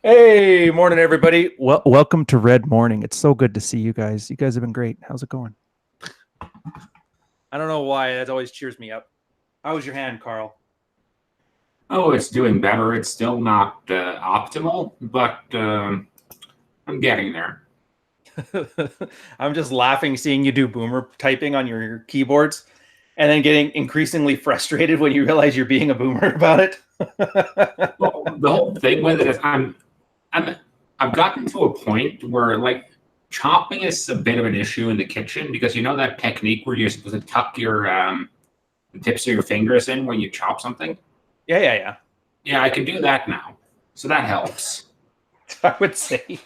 Hey, morning, everybody. Welcome to Red Morning. It's so good to see you guys. You guys have been great. How's it going? I don't know why. That always cheers me up. How was your hand, Carl? Oh, it's doing better. It's still not optimal, but I'm getting there. I'm just laughing seeing you do boomer typing on your keyboards and then getting increasingly frustrated when you realize you're being a boomer about it. Well, the whole thing with it is I'm I've gotten to a point where like chopping is a bit of an issue in the kitchen because you know that technique where you're supposed to tuck your the tips of your fingers in when you chop something. Yeah. Yeah, I can do that now, so that helps. I would say.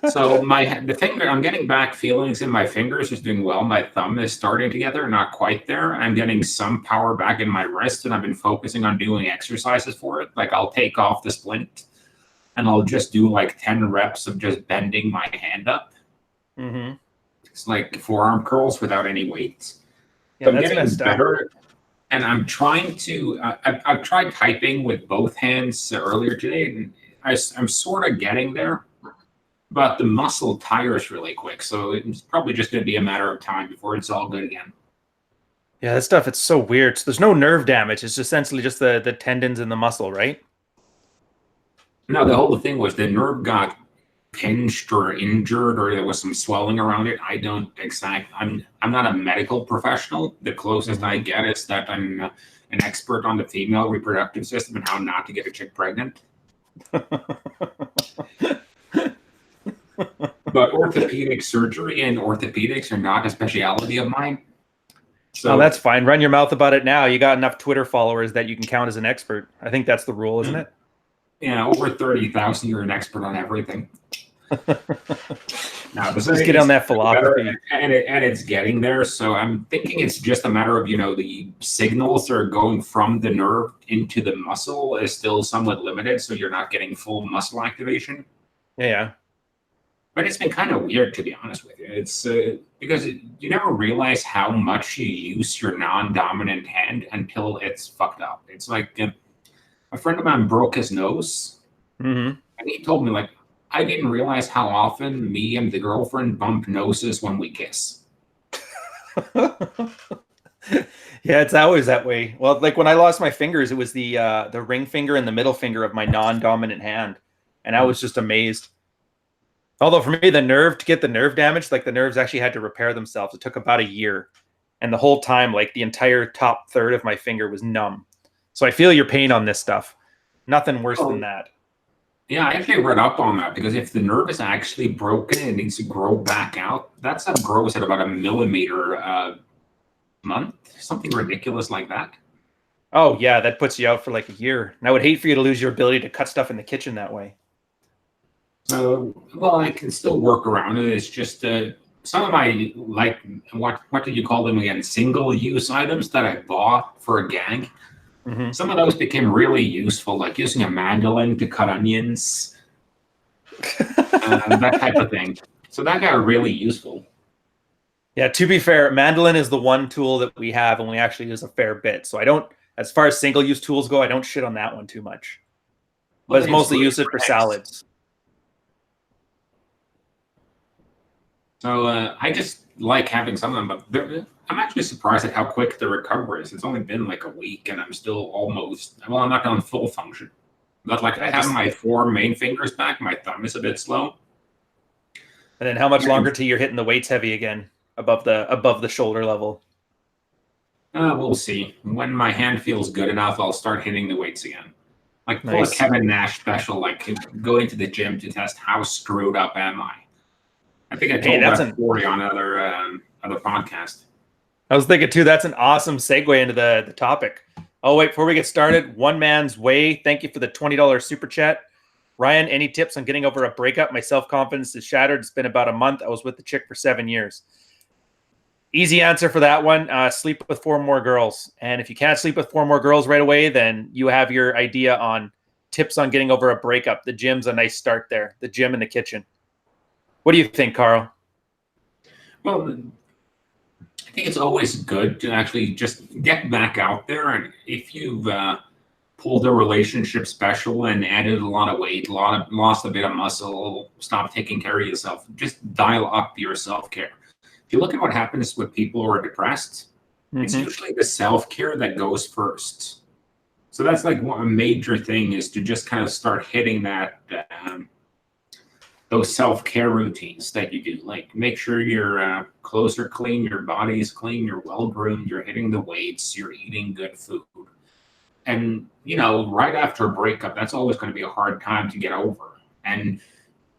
So the finger, I'm getting back feelings in my fingers is doing well. My thumb is starting together, not quite there. I'm getting some power back in my wrist, and I've been focusing on doing exercises for it. Like I'll take off the splint, and I'll just do like 10 reps of just bending my hand up. Mm-hmm. It's like forearm curls without any weights. Yeah, So I'm that's getting messed up. better, and I'm trying to. I've tried typing with both hands earlier today, and I'm sort of getting there, but the muscle tires really quick, so it's probably just going to be a matter of time before it's all good again. Yeah, that stuff, it's so weird. So there's no nerve damage. It's essentially just the tendons and the muscle, right? No, the whole thing was the nerve got pinched or injured, or there was some swelling around it. I don't exact. I'm not a medical professional. The closest I Mm-hmm. get is that I'm an expert on the female reproductive system and how not to get a chick pregnant. But orthopedic surgery and orthopedics are not a specialty of mine. Oh, So that's fine. Run your mouth about it now. You got enough Twitter followers that you can count as an expert. I think that's the rule, isn't it? yeah, over 30,000, you're an expert on everything. Now, Just get on that better, philosophy. and it's getting there. So I'm thinking it's just a matter of the signals that are going from the nerve into the muscle is still somewhat limited, so you're not getting full muscle activation. Yeah. But it's been kind of weird, to be honest with you. It's because you never realize how much you use your non-dominant hand until it's fucked up. It's like a friend of mine broke his nose, Mm-hmm. and he told me like I didn't realize how often me and the girlfriend bump noses when we kiss. Yeah, it's always that way. Well, like when I lost my fingers, it was the ring finger and the middle finger of my non-dominant hand, and I was just amazed. Although for me, the nerve to get the nerve damage, like the nerves actually had to repair themselves. It took about a year, and the whole time, like the entire top third of my finger was numb. So I feel your pain on this stuff. Nothing worse than Oh, that. yeah, I actually read up on that because if the nerve is actually broken and it needs to grow back out, that stuff grows at about a millimeter a month, something ridiculous like that. Oh yeah, that puts you out for like a year. And I would hate for you to lose your ability to cut stuff in the kitchen that way. So, well, I can still work around it. It's just some of my like what did you call them again? Single use items that I bought for a gag. Mm-hmm. Some of those became really useful, like using a mandolin to cut onions, that type of thing. So that got really useful. Yeah, to be fair, mandolin is the one tool that we have and we actually use a fair bit. So I don't, as far as single use tools go, I don't shit on that one too much. But Well, it's it's mostly great use for it for eggs. salads. So I just like having some of them, but I'm actually surprised at how quick the recovery is. It's only been like a week, and I'm still almost. Well, I'm not on full function, but like I Yeah, have just my four main fingers back. My thumb is a bit slow. and then how much And longer till you're hitting the weights heavy again above the shoulder level? we'll see. When my hand feels good enough, I'll start hitting the weights again. Like pull a Nice. Kevin Nash special, like going to the gym to test how screwed up am I. I think I Hey, told that's that an story on other podcast. I was thinking too, that's an awesome segue into the topic. Oh, wait, before we get started, one man's way. Thank you for the $20 super chat. Ryan, any tips on getting over a breakup? My self-confidence is shattered. It's been about a month. I was with the chick for 7 years. Easy answer for that one. Sleep with four more girls. And if you can't sleep with four more girls right away, then you have your idea on tips on getting over a breakup. The gym's a nice start there. The gym and the kitchen. What do you think, Carl? Well, I think it's always good to actually just get back out there, and if you've pulled the relationship special and added a lot of weight, lost a bit of muscle, stopped taking care of yourself. Just dial up your self-care. If you look at what happens with people who are depressed, it's usually the self-care that goes first. So that's like one major thing is to just kind of start hitting that those self-care routines that you do. Like make sure your clothes are clean, your body is clean, you're well-groomed, you're hitting the weights, you're eating good food. And, you know, right after a breakup, that's always going to be a hard time to get over. And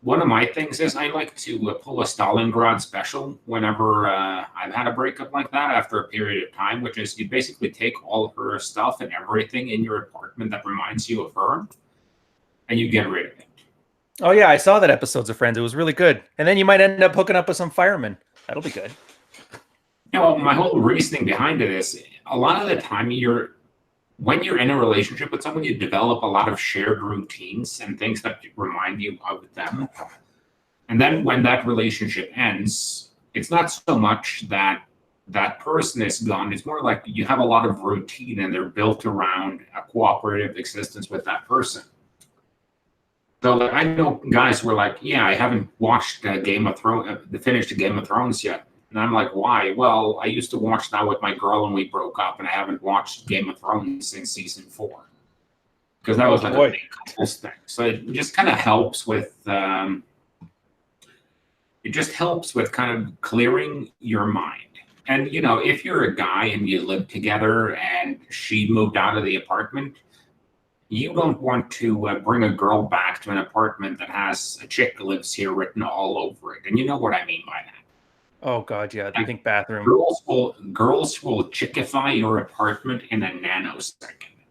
one of my things is I like to pull a Stalingrad special whenever I've had a breakup like that after a period of time, which is you basically take all her stuff and everything in your apartment that reminds you of her, and you get rid of it. Oh, yeah, I saw that episodes of Friends. It was really good. And then you might end up hooking up with some firemen. That'll be good. You know, my whole reasoning behind it is a lot of the time when you're in a relationship with someone, you develop a lot of shared routines and things that remind you of them. And then when that relationship ends, it's not so much that that person is gone. It's more like you have a lot of routine and they're built around a cooperative existence with that person. So like, I know guys were like, yeah, I haven't watched Game of Thrones, finished Game of Thrones yet. And I'm like, why? Well, I used to watch that with my girl and we broke up, and I haven't watched Game of Thrones since season 4 because that was like a big couples thing. So it just kind of helps with kind of clearing your mind. And you know, if you're a guy and you live together and she moved out of the apartment, you don't want to bring a girl back to an apartment that has a chick lives here written all over it. And you know what I mean by that. Oh God, yeah, the pink bathroom. Girls will chickify your apartment in a nanosecond.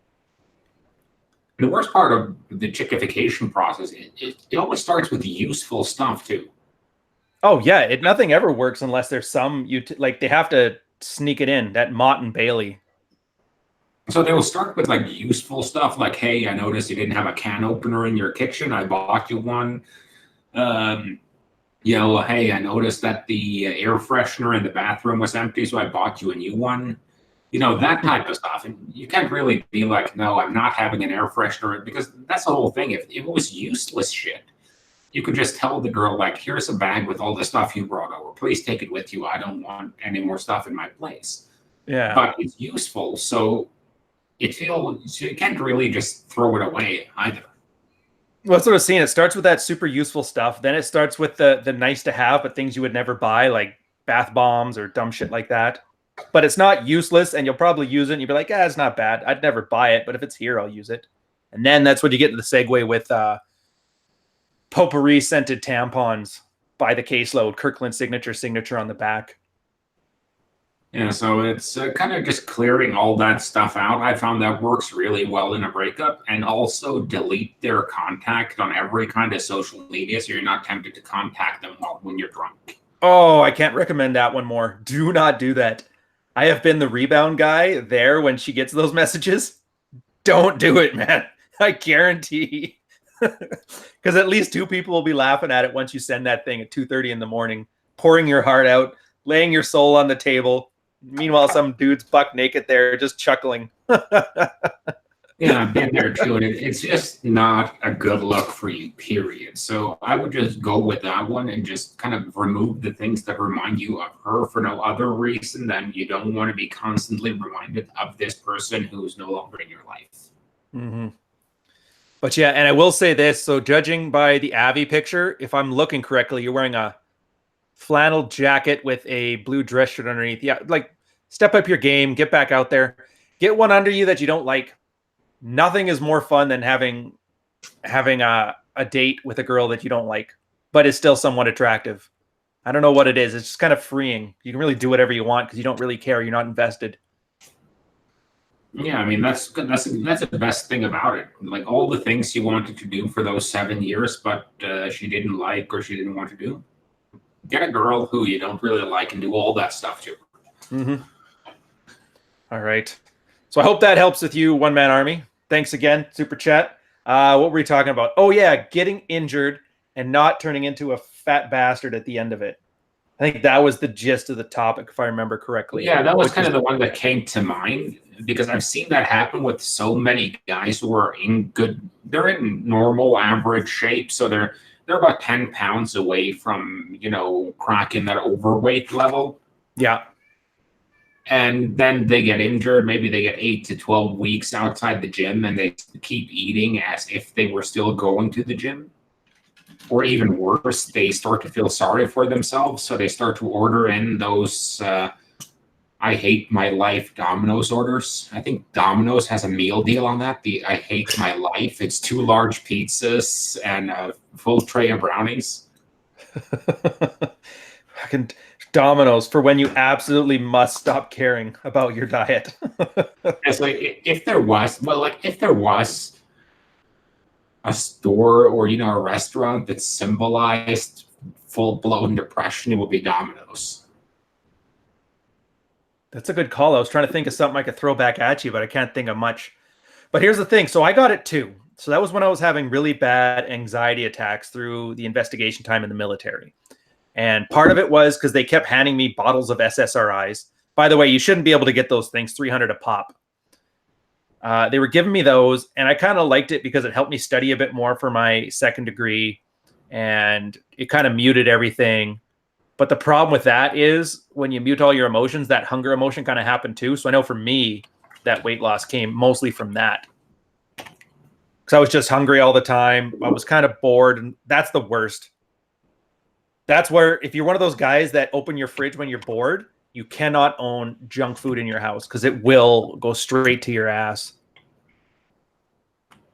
The worst part of the chickification process, it always starts with useful stuff too. Oh yeah, nothing ever works unless there's some like they have to sneak it in, that Mott and Bailey. So they will start with like useful stuff, like, hey, I noticed you didn't have a can opener in your kitchen. I bought you one. You know, hey, I noticed that the air freshener in the bathroom was empty, so I bought you a new one. You know, that type of stuff. And you can't really be like, no, I'm not having an air freshener, because that's the whole thing. If it was useless shit, you could just tell the girl, like, here's a bag with all the stuff you brought over. Please take it with you. I don't want any more stuff in my place. Yeah. But it's useful, so you can't really just throw it away either. Well, that's what I was saying. It starts with that super useful stuff. Then it starts with the nice to have, but things you would never buy, like bath bombs or dumb shit like that. But it's not useless, and you'll probably use it, and you'll be like, yeah, it's not bad. I'd never buy it, but if it's here, I'll use it. And then that's when you get to the segue with potpourri scented tampons by the caseload, Kirkland signature on the back. Yeah, so it's kind of just clearing all that stuff out. I found that works really well in a breakup. And also delete their contact on every kind of social media so you're not tempted to contact them when you're drunk. Oh, I can't recommend that one more. Do not do that. I have been the rebound guy there when she gets those messages. Don't do it, man. I guarantee. Because at least 2 people will be laughing at it once you send that thing at 2:30 in the morning, pouring your heart out, laying your soul on the table. Meanwhile, some dude's buck naked there, just chuckling. Yeah, I've been there too, and it's just not a good look for you, period. So I would just go with that one and just kind of remove the things that remind you of her for no other reason than you don't want to be constantly reminded of this person who's no longer in your life. Mm-hmm. But yeah, and I will say this. So judging by the Avi picture, if I'm looking correctly, you're wearing a flannel jacket with a blue dress shirt underneath. Yeah, like step up your game, get back out there, get one under you that you don't like. Nothing is more fun than having a date with a girl that you don't like, but is still somewhat attractive. I don't know what it is. It's just kind of freeing. You can really do whatever you want because you don't really care. You're not invested. Yeah, I mean, that's the best thing about it. Like all the things you wanted to do for those 7 years, but she didn't like or she didn't want to do. Get a girl who you don't really like and do all that stuff to. Mm-hmm. All right. So I hope that helps with you, One Man Army. Thanks again, Super Chat. What were we talking about? Oh, yeah, getting injured and not turning into a fat bastard at the end of it. I think that was the gist of the topic, if I remember correctly. Yeah, that was kind of the one that came to mind. because I've seen that happen with so many guys who are they're in normal average shape. So they're about 10 pounds away from, cracking that overweight level. Yeah. And then they get injured. Maybe they get 8 to 12 weeks outside the gym and they keep eating as if they were still going to the gym. Or even worse, they start to feel sorry for themselves. So they start to order in those I hate my life Domino's orders. I think Domino's has a meal deal on that. The I hate my life. It's 2 large pizzas and a full tray of brownies. Fucking Domino's for when you absolutely must stop caring about your diet. It's like if there was a store or a restaurant that symbolized full-blown depression, it would be Domino's. That's a good call. I was trying to think of something I could throw back at you, but I can't think of much. But here's the thing. So I got it too. So that was when I was having really bad anxiety attacks through the investigation time in the military. And part of it was because they kept handing me bottles of SSRIs. By the way, you shouldn't be able to get those things, 300 a pop. They were giving me those, and I kind of liked it because it helped me study a bit more for my second degree, and it kind of muted everything. But the problem with that is when you mute all your emotions, that hunger emotion kind of happened too. So I know for me, that weight loss came mostly from that. Because I was just hungry all the time. I was kind of bored, and that's the worst. That's where, if you're one of those guys that open your fridge when you're bored, you cannot own junk food in your house because it will go straight to your ass.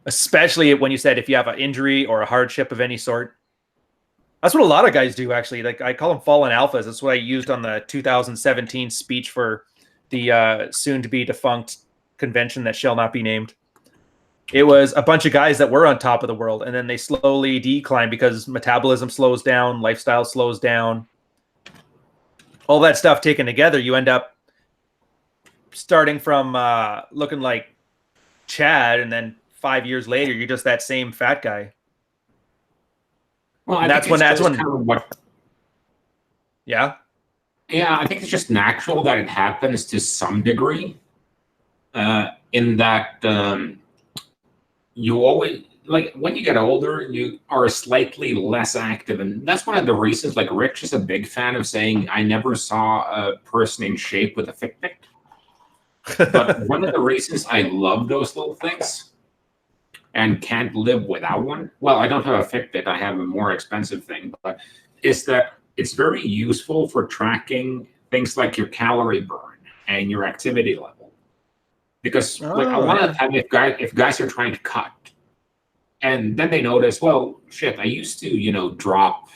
Especially when you said if you have an injury or a hardship of any sort. That's what a lot of guys do, actually. Like I call them fallen alphas. That's what I used on the 2017 speech for the soon-to-be defunct convention that shall not be named. It was a bunch of guys that were on top of the world, and then they slowly decline because metabolism slows down, lifestyle slows down. All that stuff taken together, you end up starting from looking like Chad, and then 5 years later, you're just that same fat guy. Well, and that's when yeah. Yeah, I think it's just natural that it happens to some degree. In that you always, like, when you get older, you are slightly less active. And that's one of the reasons, like, Rich is a big fan of saying, I never saw a person in shape with a Fitbit. But one of the reasons I love those little things and can't live without one, well, I don't have a Fitbit, I have a more expensive thing, but is that it's very useful for tracking things like your calorie burn and your activity level. Because like a lot of the time, if guys are trying to cut, and then they notice, well, shit, I used to, drop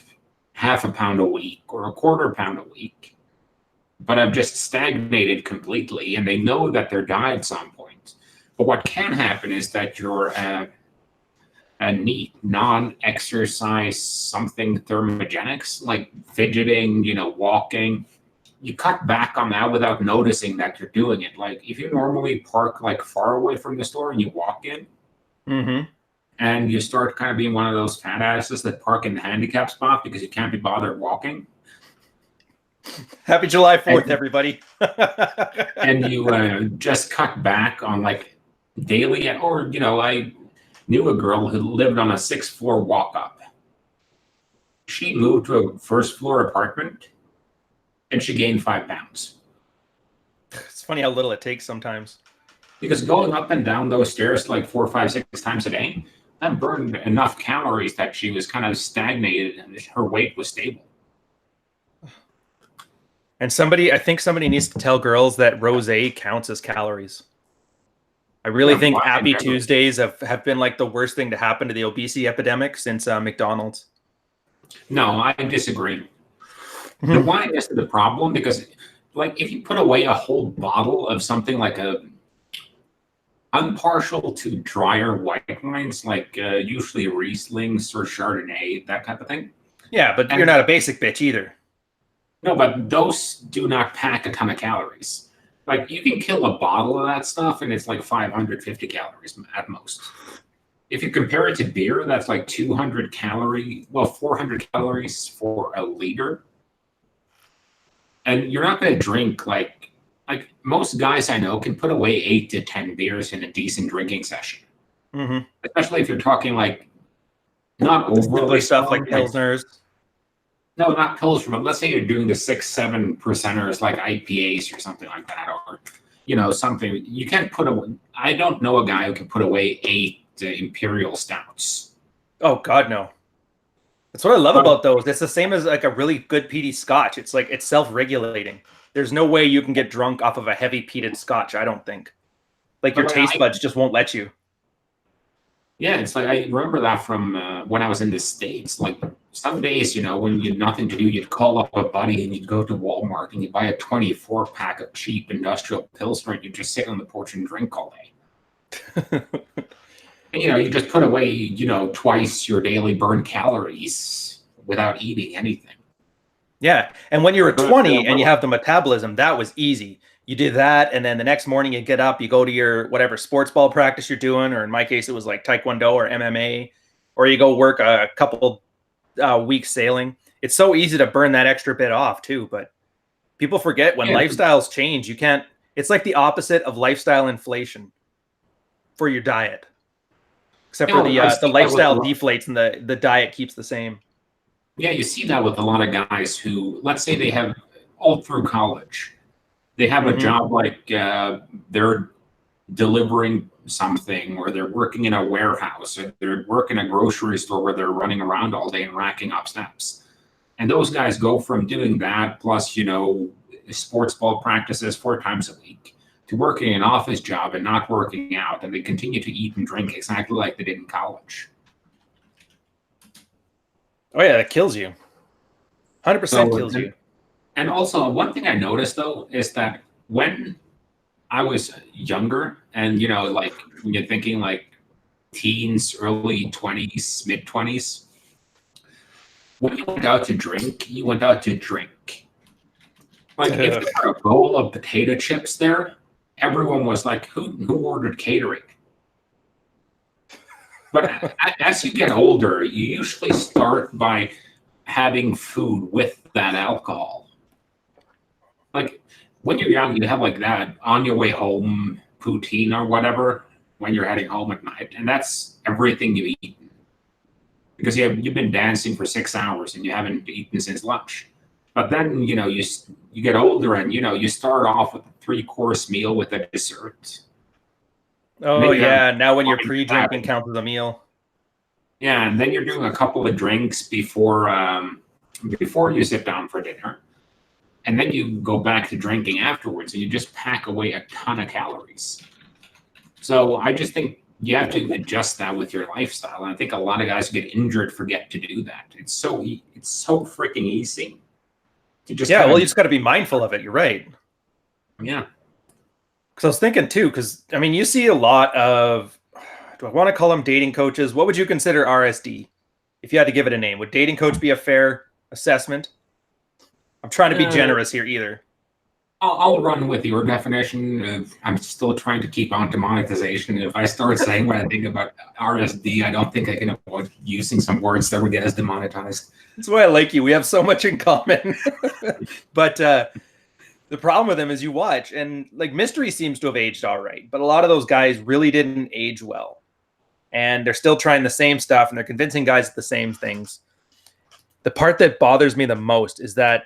half a pound a week or a quarter pound a week, but I've just stagnated completely, and they know that they're dying some point. But what can happen is that you're a neat, non-exercise something thermogenics, like fidgeting, walking. You cut back on that without noticing that you're doing it. Like if you normally park like far away from the store and you walk in, and you start kind of being one of those fat asses that park in the handicap spot because you can't be bothered walking. Happy July 4th, everybody. And you just cut back on like daily, or I knew a girl who lived on a 6th floor walk up. She moved to a 1st floor apartment, and she gained 5 pounds. It's funny how little it takes sometimes. Because going up and down those stairs like 4, 5, 6 times a day, that burned enough calories that she was kind of stagnated and her weight was stable. And I think somebody needs to tell girls that rosé counts as calories. I really think Happy Tuesdays have been like the worst thing to happen to the obesity epidemic since McDonald's. No, I disagree. The wine is the problem because, like, if you put away a whole bottle of something like I'm partial to drier white wines, like usually Rieslings or Chardonnay, that type of thing. Yeah, but you're not a basic bitch either. No, but those do not pack a ton of calories. Like, you can kill a bottle of that stuff, and it's like 550 calories at most. If you compare it to beer, that's like 400 calories for a liter. And you're not going to drink like like most guys I know can put away 8 to 10 beers in a decent drinking session, Mm-hmm. especially if you're talking like not The simpler overly stuff strong, like like pilsners. no, not pills, but let's say you're doing the 6-7 percenters like IPAs or something like that, or something you can't put away. I don't know a guy who can put away 8 imperial stouts. Oh God, no. That's what I love But about those. It's the same as like a really good peaty scotch. It's like it's self-regulating. There's no way you can get drunk off of a heavy peated scotch, I don't think. Like your but taste buds just won't let you. yeah, it's like I remember that from when I was in the States. Like some days, when you had nothing to do, you'd call up a buddy and you'd go to Walmart and you'd buy a 24-pack of cheap industrial pilsner and you'd just sit on the porch and drink all day. And, you just put away, twice your daily burned calories without eating anything. Yeah. And when you were But, 20 and you have the metabolism, that was easy. You did that, and then the next morning you get up, you go to your whatever sports ball practice you're doing, or in my case, it was like Taekwondo or MMA, or you go work a couple weeks sailing. It's so easy to burn that extra bit off too. But people forget when yeah, lifestyles change, you can't, it's like the opposite of lifestyle inflation for your diet, except for I the see that with lifestyle deflates and the diet keeps the same. yeah, you see that with a lot of guys who, let's say they have all through college, they have a Mhm. job like they're delivering something, or they're working in a warehouse, or they're working a grocery store where they're running around all day and racking up steps. And those guys go from doing that plus, sports ball practices 4 times a week to working an office job and not working out. And they continue to eat and drink exactly like they did in college. Oh yeah, that kills you. 100% So, kills you. and also one thing I noticed though is that when I was younger and, like when you're thinking like teens, early 20s, mid 20s, when you went out to drink, you went out to drink. Like if there were a bowl of potato chips there, everyone was like, who ordered catering? But as you get older, you usually start by having food with that alcohol. Like when you're young, you have like that on your way home poutine or whatever when you're heading home at night, and that's everything you eat because you've been dancing for 6 hours and you haven't eaten since lunch. But then you get older and you start off with a 3-course meal with a dessert. Oh Maybe yeah, now when you're that. pre-drinking counts as a meal. Yeah, and then you're doing a couple of drinks before you sit down for dinner, and then you go back to drinking afterwards, and you just pack away a ton of calories. So I just think you have to adjust that with your lifestyle. And I think a lot of guys who get injured forget to do that. It's so freaking easy to just Yeah, well, you just got to be mindful of it. You're right. yeah. Because I was thinking too, because I mean, you see a lot of, do I want to call them dating coaches? What would you consider RSD? If you had to give it a name, would dating coach be a fair assessment? I'm trying to be generous here either. I'll run with your definition. I'm still trying to keep on to monetization. If I start saying what I think about RSD, I don't think I can avoid using some words that would get us demonetized. That's why I like you. We have so much in common. But the problem with them is you watch, and like Mystery seems to have aged all right, but a lot of those guys really didn't age well. And they're still trying the same stuff, and they're convincing guys the same things. The part that bothers me the most is that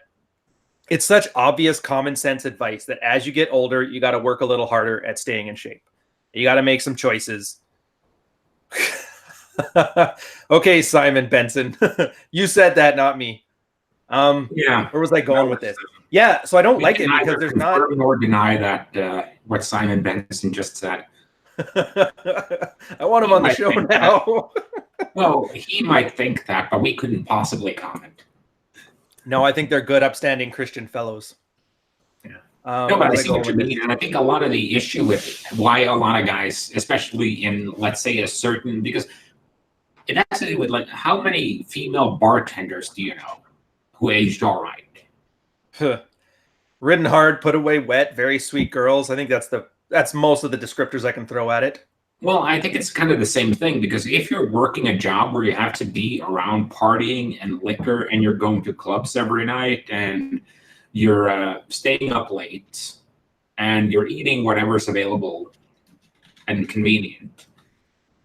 it's such obvious common sense advice that as you get older, you got to work a little harder at staying in shape. You got to make some choices. Okay, Simon Benson, you said that, not me. Yeah. Where was I going with this? Yeah, so I don't like it because there's not nor deny that what Simon Benson just said. I want him on the show now. Well, he might think that, but we couldn't possibly comment. No, I think they're good, upstanding Christian fellows. Yeah. No, but I see what you mean, and I think a lot of the issue with why a lot of guys, especially in, let's say, a certain, because it has to do with like how many female bartenders do you know who aged all right? Ridden hard, put away wet, very sweet girls. I think that's most of the descriptors I can throw at it. Well, I think it's kind of the same thing because if you're working a job where you have to be around partying and liquor and you're going to clubs every night and you're staying up late and you're eating whatever's available and convenient,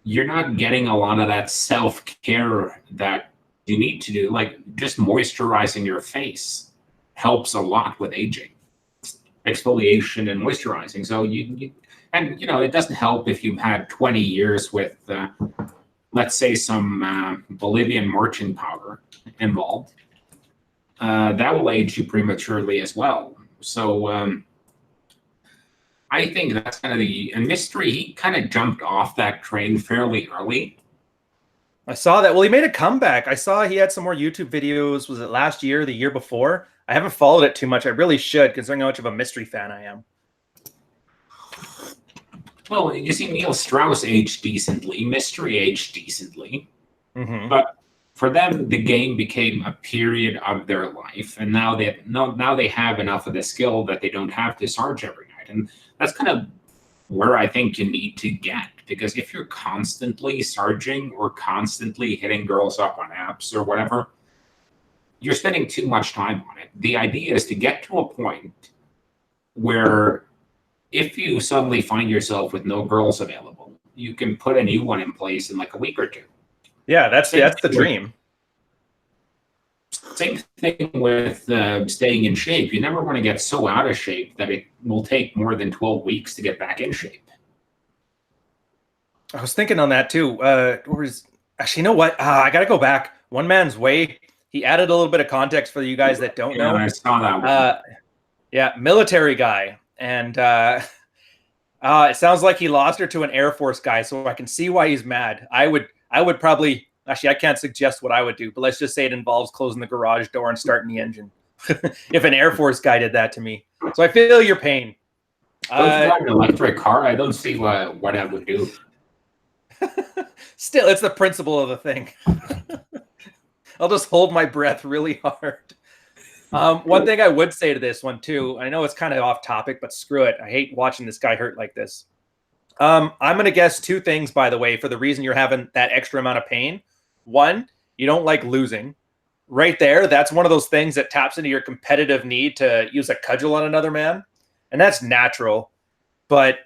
you're not getting a lot of that self-care that you need to do. Like just moisturizing your face helps a lot with aging, exfoliation and moisturizing. So and you know, it doesn't help if you've had 20 years with, let's say, some Bolivian marching powder involved. That will age you prematurely as well. So I think that's kind of and Mystery, he kind of jumped off that train fairly early. I saw that. Well, he made a comeback. I saw he had some more YouTube videos. Was it last year, the year before? I haven't followed it too much. I really should, considering how much of a Mystery fan I am. Well, you see, Neil Strauss aged decently, Mystery aged decently, but for them, the game became a period of their life, and now they have enough of the skill that they don't have to sarge every night, and that's kind of where I think you need to get, because if you're constantly sarging or constantly hitting girls up on apps or whatever, you're spending too much time on it. The idea is to get to a point where if you suddenly find yourself with no girls available, you can put a new one in place in like a week or two. Yeah, that's the dream. Same thing with staying in shape. You never want to get so out of shape that it will take more than 12 weeks to get back in shape. I was thinking on that too. Actually, you know what? I got to go back. One Man's Way. He added a little bit of context for you guys that don't know. I saw that one. Yeah, military guy. And it sounds like he lost her to an Air Force guy, so I can see why he's mad. I would probably, actually, I can't suggest what I would do, but let's just say it involves closing the garage door and starting the engine. If an Air Force guy did that to me. So I feel your pain. Drive an electric car, I don't see what I would do. Still, it's the principle of the thing. I'll just hold my breath really hard. One thing I would say to this one too, I know it's kind of off topic, but screw it. I hate watching this guy hurt like this. I'm going to guess two things, by the way, for the reason you're having that extra amount of pain. One, you don't like losing. Right there, that's one of those things that taps into your competitive need to use a cudgel on another man. And that's natural. But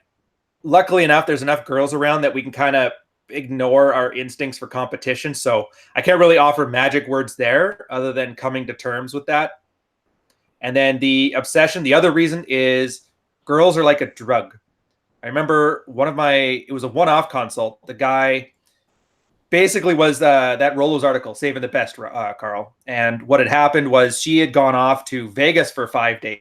luckily enough, there's enough girls around that we can kind of ignore our instincts for competition. So I can't really offer magic words there other than coming to terms with that. And then the obsession, the other reason is girls are like a drug. I remember it was a one-off consult. The guy basically was that Rolo's article, Saving the Best, Carl. And what had happened was she had gone off to Vegas for 5 days.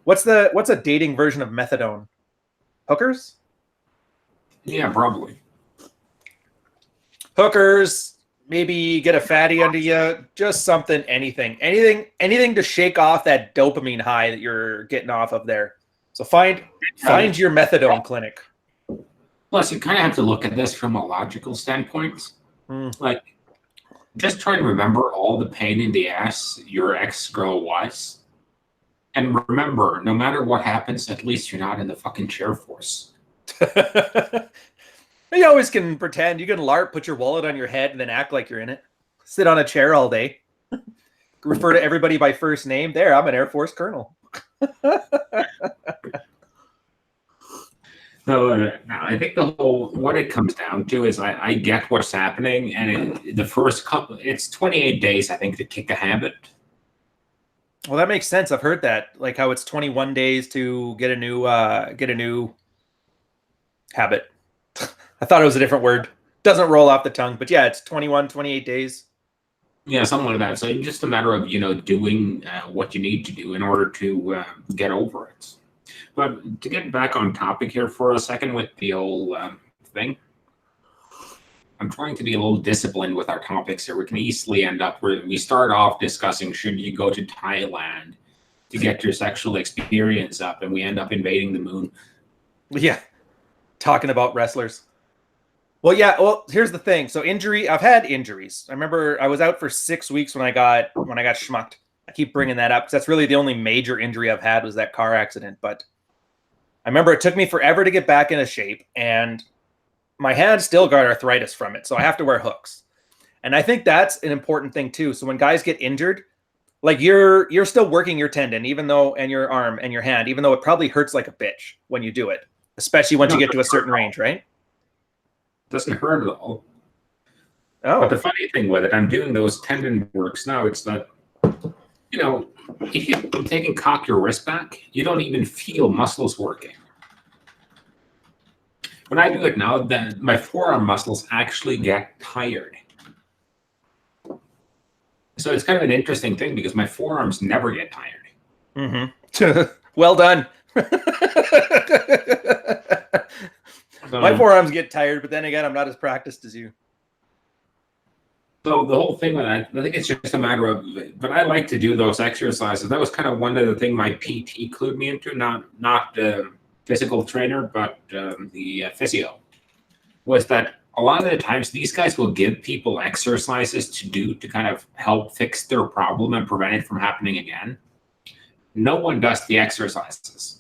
What's a dating version of methadone? Hookers? Yeah, probably. Hookers, maybe get a fatty under you, just something, anything to shake off that dopamine high that you're getting off of there. So find your methadone clinic. Plus, you kind of have to look at this from a logical standpoint. Like, just try to remember all the pain in the ass your ex-girl was. And remember, no matter what happens, at least you're not in the fucking chair force. You always can pretend. You can LARP, put your wallet on your head, and then act like you're in it. Sit on a chair all day. Refer to everybody by first name. There, I'm an Air Force colonel. So I think what it comes down to is I get what's happening, and the first couple, it's 28 days, I think, to kick a habit. Well, that makes sense. I've heard that, like how it's 21 days to get a new habit. I thought it was a different word. Doesn't roll off the tongue, but yeah, it's 21, 28 days. Yeah, something like that. So it's just a matter of, doing what you need to do in order to get over it. But to get back on topic here for a second with the whole thing, I'm trying to be a little disciplined with our topics here. We can easily end up where we start off discussing should you go to Thailand to get your sexual experience up, and we end up invading the moon. Yeah, talking about wrestlers. Well, yeah. Well, here's the thing. So I've had injuries. I remember I was out for 6 weeks when I got schmucked. I keep bringing that up because that's really the only major injury I've had was that car accident. But I remember it took me forever to get back into shape, and my hands still got arthritis from it, so I have to wear hooks. And I think that's an important thing too. So when guys get injured, like you're still working your tendon, even though, and your arm and your hand, even though it probably hurts like a bitch when you do it, especially once you get to a certain range, right? Doesn't hurt at all. Oh, But the funny thing with it, I'm doing those tendon works now. It's that, if you take and cock your wrist back, you don't even feel muscles working. When I do it now, then my forearm muscles actually get tired. So it's kind of an interesting thing because my forearms never get tired. Mm-hmm. Well done. My forearms get tired, but then again, I'm not as practiced as you. So the whole thing with that, I think it's just a matter of, but I like to do those exercises. That was kind of one of the things my PT clued me into, not physical trainer, but the physio, was that a lot of the times these guys will give people exercises to do to kind of help fix their problem and prevent it from happening again. No one does the exercises.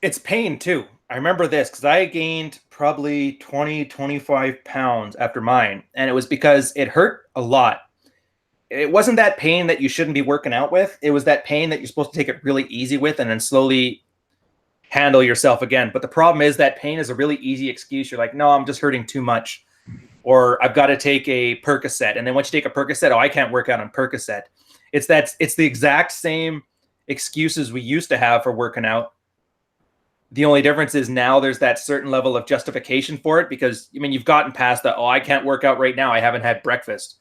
It's pain too. I remember this because I gained probably 20, 25 pounds after mine. And it was because it hurt a lot. It wasn't that pain that you shouldn't be working out with. It was that pain that you're supposed to take it really easy with and then slowly handle yourself again. But the problem is that pain is a really easy excuse. You're like, no, I'm just hurting too much. Or I've got to take a Percocet. And then once you take a Percocet, oh, I can't work out on Percocet. It's the exact same excuses we used to have for working out. The only difference is now there's that certain level of justification for it because, I mean, you've gotten past the, oh, I can't work out right now. I haven't had breakfast.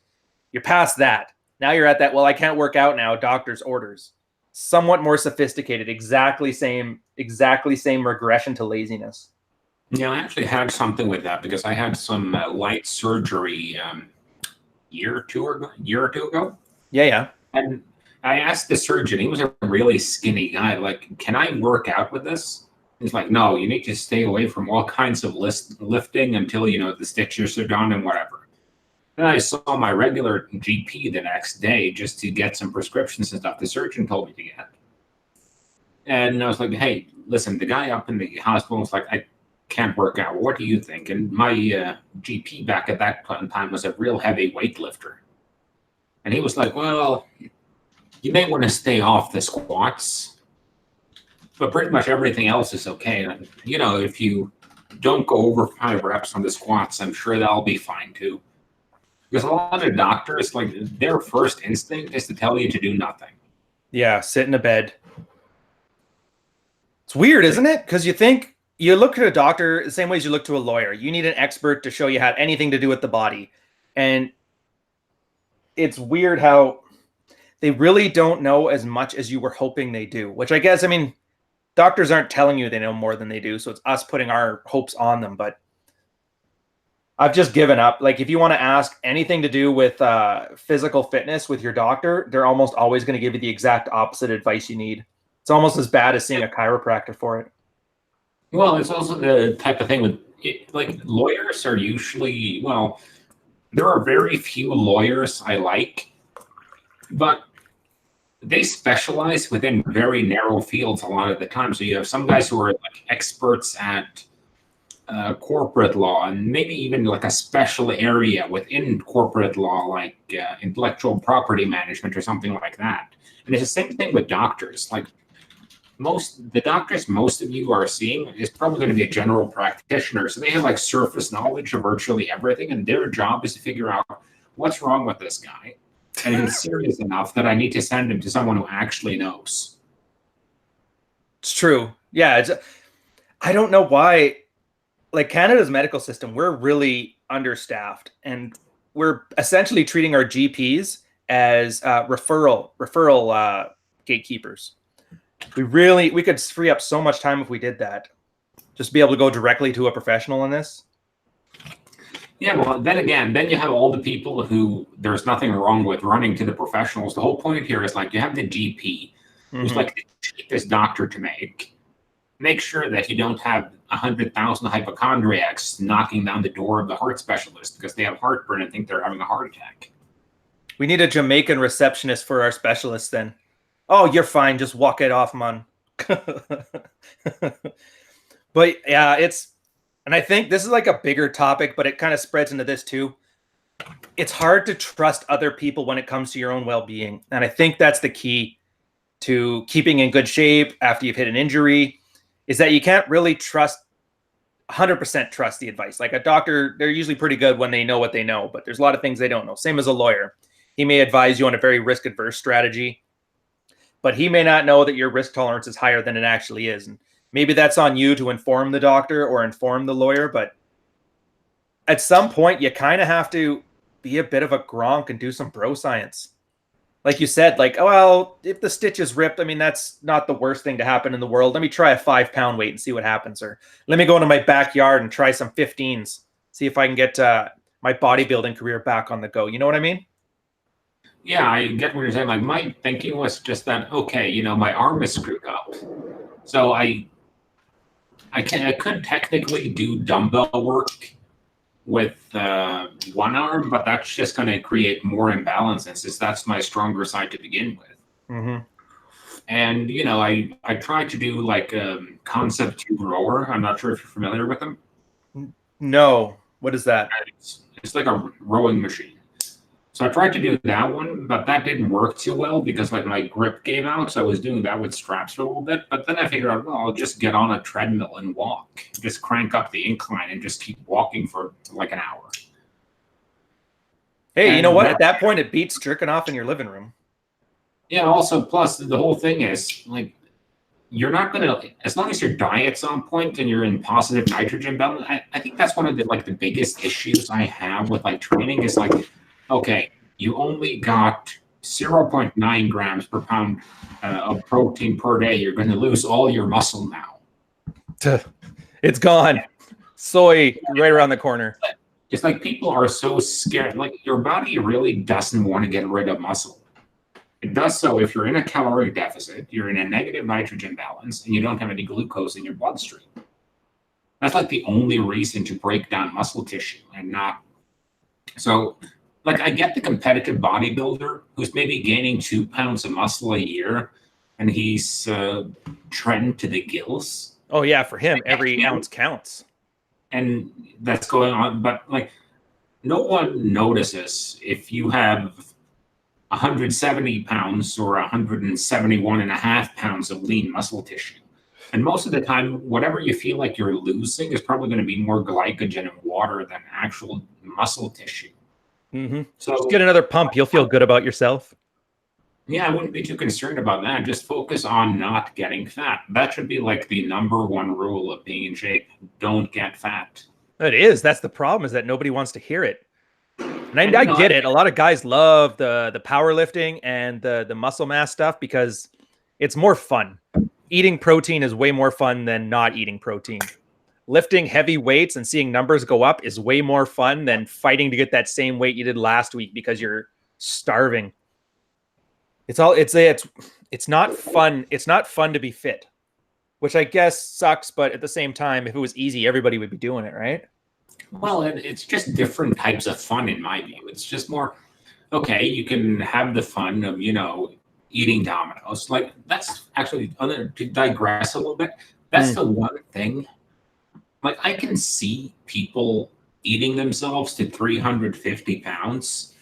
You're past that. Now you're at that, well, I can't work out now. Doctor's orders. Somewhat more sophisticated, exactly same regression to laziness. Yeah, I actually had something with that because I had some light surgery year or two ago. Yeah. And I asked the surgeon, he was a really skinny guy, like, can I work out with this? He's like, no, you need to stay away from all kinds of lifting until, the stitches are done and whatever. Then I saw my regular GP the next day just to get some prescriptions and stuff the surgeon told me to get. And I was like, hey, listen, the guy up in the hospital was like, I can't work out. What do you think? And my GP back at that time was a real heavy weightlifter. And he was like, well, you may want to stay off the squats, but pretty much everything else is okay. And, if you don't go over 5 reps on the squats, I'm sure that'll be fine too. Because a lot of doctors, like, their first instinct is to tell you to do nothing. Yeah, sit in a bed. It's weird, isn't it? Because you look at a doctor the same way as you look to a lawyer. You need an expert to show you how anything to do with the body. And it's weird how they really don't know as much as you were hoping they do, which I guess, I mean, doctors aren't telling you they know more than they do. So it's us putting our hopes on them. But I've just given up. Like, if you want to ask anything to do with physical fitness with your doctor, they're almost always going to give you the exact opposite advice you need. It's almost as bad as seeing a chiropractor for it. Well, it's also the type of thing with like lawyers are usually, well, there are very few lawyers I like, but they specialize within very narrow fields a lot of the time. So you have some guys who are like experts at corporate law and maybe even like a special area within corporate law, like intellectual property management or something like that. And it's the same thing with doctors. Like the doctors most of you are seeing is probably going to be a general practitioner. So they have like surface knowledge of virtually everything. And their job is to figure out what's wrong with this guy. And it's serious enough that I need to send him to someone who actually knows. It's true. Yeah. I don't know why, like, Canada's medical system, we're really understaffed, and we're essentially treating our GPs as referral gatekeepers. We could free up so much time if we did that. Just be able to go directly to a professional in this. Yeah, well, then again, then you have all the people who there's nothing wrong with running to the professionals. The whole point here is like you have the GP, who's like the cheapest doctor to make sure that you don't have 100,000 hypochondriacs knocking down the door of the heart specialist because they have heartburn and think they're having a heart attack. We need a Jamaican receptionist for our specialists then. Oh, you're fine. Just walk it off, man. But yeah, and I think this is like a bigger topic, but it kind of spreads into this too. It's hard to trust other people when it comes to your own well-being. And I think that's the key to keeping in good shape after you've hit an injury, is that you can't really 100% trust the advice. Like a doctor, they're usually pretty good when they know what they know, but there's a lot of things they don't know. Same as a lawyer. He may advise you on a very risk-adverse strategy, but he may not know that your risk tolerance is higher than it actually is. And maybe that's on you to inform the doctor or inform the lawyer, but at some point you kind of have to be a bit of a gronk and do some bro science. Like you said, like, oh, well, if the stitch is ripped, I mean, that's not the worst thing to happen in the world. Let me try a 5-pound weight and see what happens. Or let me go into my backyard and try some 15s, see if I can get my bodybuilding career back on the go. You know what I mean? Yeah, I get what you're saying. Like my thinking was just that, okay, you know, my arm is screwed up. So I could technically do dumbbell work with one arm, but that's just going to create more imbalances since that's my stronger side to begin with. Mm-hmm. And, you know, I tried to do like a concept tube rower. I'm not sure if you're familiar with them. No. What is that? It's like a rowing machine. So I tried to do that one, but that didn't work too well because like my grip gave out. So I was doing that with straps for a little bit. But then I figured out, well, I'll just get on a treadmill and walk. Just crank up the incline and just keep walking for like an hour. Hey, you know what? At that point, it beats jerking off in your living room. Yeah, also, plus the whole thing is like, you're not going to, as long as your diet's on point and you're in positive nitrogen balance, I think that's one of the like the biggest issues I have with like training is like, okay, you only got 0.9 grams per pound of protein per day. You're going to lose all your muscle now. It's gone. Soy right around the corner. It's like people are so scared. Like your body really doesn't want to get rid of muscle. It does so if you're in a caloric deficit, you're in a negative nitrogen balance, and you don't have any glucose in your bloodstream. That's like the only reason to break down muscle tissue and not. So, like, I get the competitive bodybuilder who's maybe gaining 2 pounds of muscle a year, and he's trending to the gills. Oh, yeah, for him, every ounce counts. And that's going on. But, like, no one notices if you have 170 pounds or 171 and a half pounds of lean muscle tissue. And most of the time, whatever you feel like you're losing is probably going to be more glycogen and water than actual muscle tissue. Mm-hmm. So just get another pump. You'll feel good about yourself. Yeah, I wouldn't be too concerned about that. Just focus on not getting fat. That should be like the number one rule of being in shape. Don't get fat. It is. That's the problem, is that nobody wants to hear it. And I get it. A lot of guys love the powerlifting and the muscle mass stuff because it's more fun. Eating protein is way more fun than not eating protein. Lifting heavy weights and seeing numbers go up is way more fun than fighting to get that same weight you did last week because you're starving. It's not fun. It's not fun to be fit, which I guess sucks. But at the same time, if it was easy, everybody would be doing it, right? Well, it's just different types of fun in my view. It's just more, okay, you can have the fun of, you know, eating Dominoes. Like that's actually, to digress a little bit, that's the one thing. Like I can see people eating themselves to 350 pounds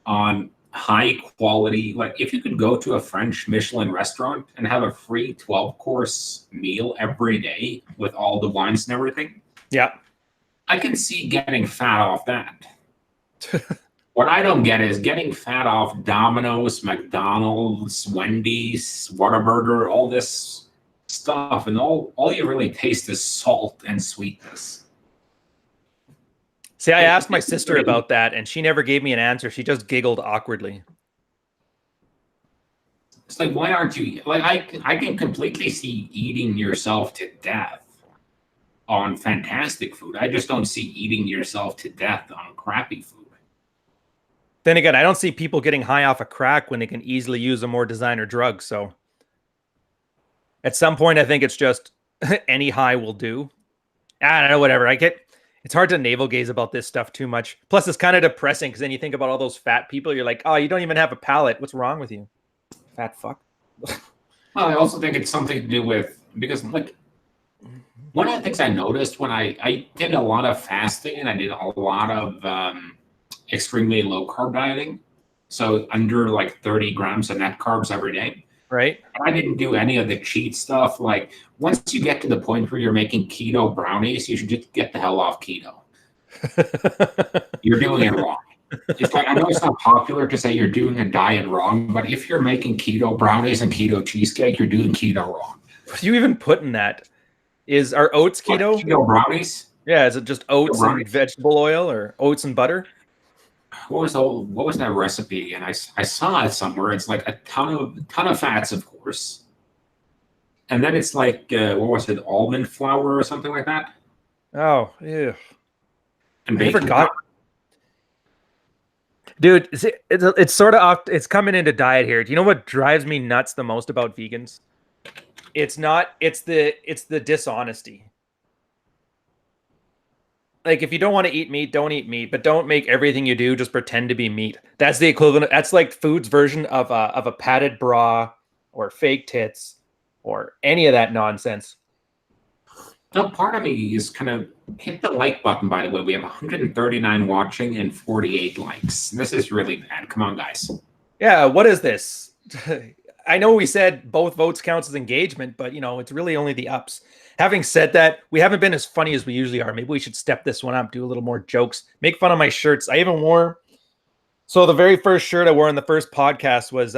on high quality. Like if you could go to a French Michelin restaurant and have a free 12-course meal every day with all the wines and everything. Yeah. I can see getting fat off that. What I don't get is getting fat off Domino's, McDonald's, Wendy's, Whataburger, all this stuff, and all you really taste is salt and sweetness. See, I asked my sister about that, and she never gave me an answer. She just giggled awkwardly. It's like, why aren't you like? I can completely see eating yourself to death on fantastic food. I just don't see eating yourself to death on crappy food. Then again, I don't see people getting high off a crack when they can easily use a more designer drug. So at some point, I think it's just any high will do. I don't know, whatever. It's hard to navel gaze about this stuff too much. Plus, it's kind of depressing because then you think about all those fat people. You're like, oh, you don't even have a palate. What's wrong with you? Fat fuck. Well, I also think it's something to do with, because like One of the things I noticed when I did a lot of fasting and I did a lot of extremely low carb dieting, so under like 30 grams of net carbs every day. Right. I didn't do any of the cheat stuff. Like once you get to the point where you're making keto brownies, you should just get the hell off keto. You're doing it wrong. It's like I know it's not popular to say you're doing a diet wrong, but if you're making keto brownies and keto cheesecake, you're doing keto wrong. What you even put in that? Are oats keto? What, keto brownies? Yeah, is it just oats and vegetable oil or oats and butter? What was that recipe again? I saw it somewhere. It's like a ton of fats, of course, and then it's like what was it, almond flour or something like that? Oh, yeah. And I bacon forgot. powder. Dude, it's sort of off. It's coming into diet here. Do you know what drives me nuts the most about vegans? It's the dishonesty. Like if you don't want to eat meat, don't eat meat, but don't make everything you do just pretend to be meat. That's the equivalent. That's like food's version of a padded bra or fake tits or any of that nonsense. Now, part of me is kind of hit the like button, by the way. We have 139 watching and 48 likes. This is really bad. Come on, guys. Yeah, what is this? I know we said both votes counts as engagement, but it's really only the ups. Having said that, we haven't been as funny as we usually are. Maybe we should step this one up, do a little more jokes, make fun of my shirts. I even wore. So the very first shirt I wore in the first podcast was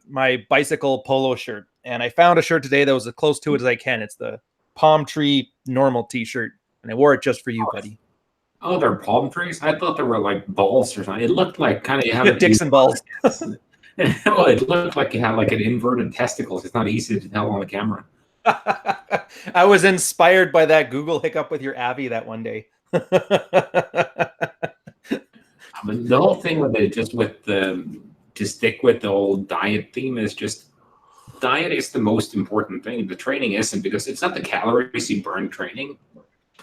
my bicycle polo shirt. And I found a shirt today that was as close to it as I can. It's the palm tree normal t-shirt. And I wore it just for you, buddy. Oh, they're palm trees? I thought they were like balls or something. It looked like kind of you have Dixon balls. Well, it looked like you had like an inverted testicles. It's not easy to tell on the camera. I was inspired by that Google hiccup with your Abby that one day. The whole thing with it, just with to stick with the old diet theme, is just diet is the most important thing. The training isn't, because it's not the calories you burn training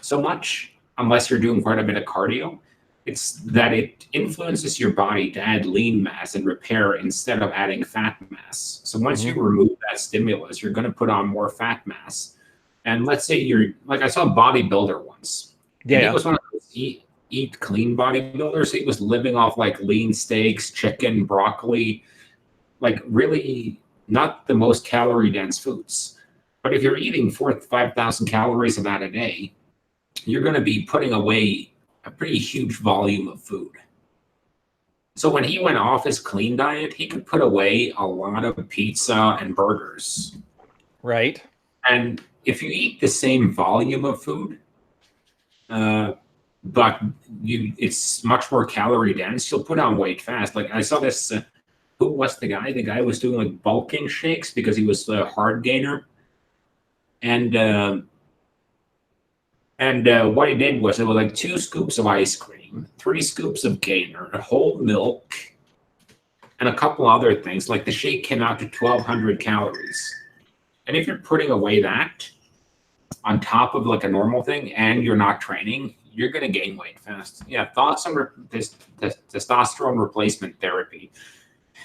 so much, unless you're doing quite a bit of cardio. It's that it influences your body to add lean mass and repair instead of adding fat mass. So once you remove that stimulus, you're going to put on more fat mass. And let's say you're like, I saw a bodybuilder once. Yeah. He was one of those eat clean bodybuilders. He was living off like lean steaks, chicken, broccoli, like really not the most calorie dense foods. But if you're eating 4,000 to 5,000 calories of that a day, you're going to be putting away a pretty huge volume of food. So when he went off his clean diet, he could put away a lot of pizza and burgers. Right. And if you eat the same volume of food, but it's much more calorie dense, you'll put on weight fast. Like I saw this, who was the guy? The guy was doing like bulking shakes because he was a hard gainer. And what he did was, it was like 2 scoops of ice cream, 3 scoops of gainer, whole milk, and a couple other things. Like the shake came out to 1,200 calories. And if you're putting away that on top of like a normal thing and you're not training, you're going to gain weight fast. Yeah, thoughts on testosterone replacement therapy.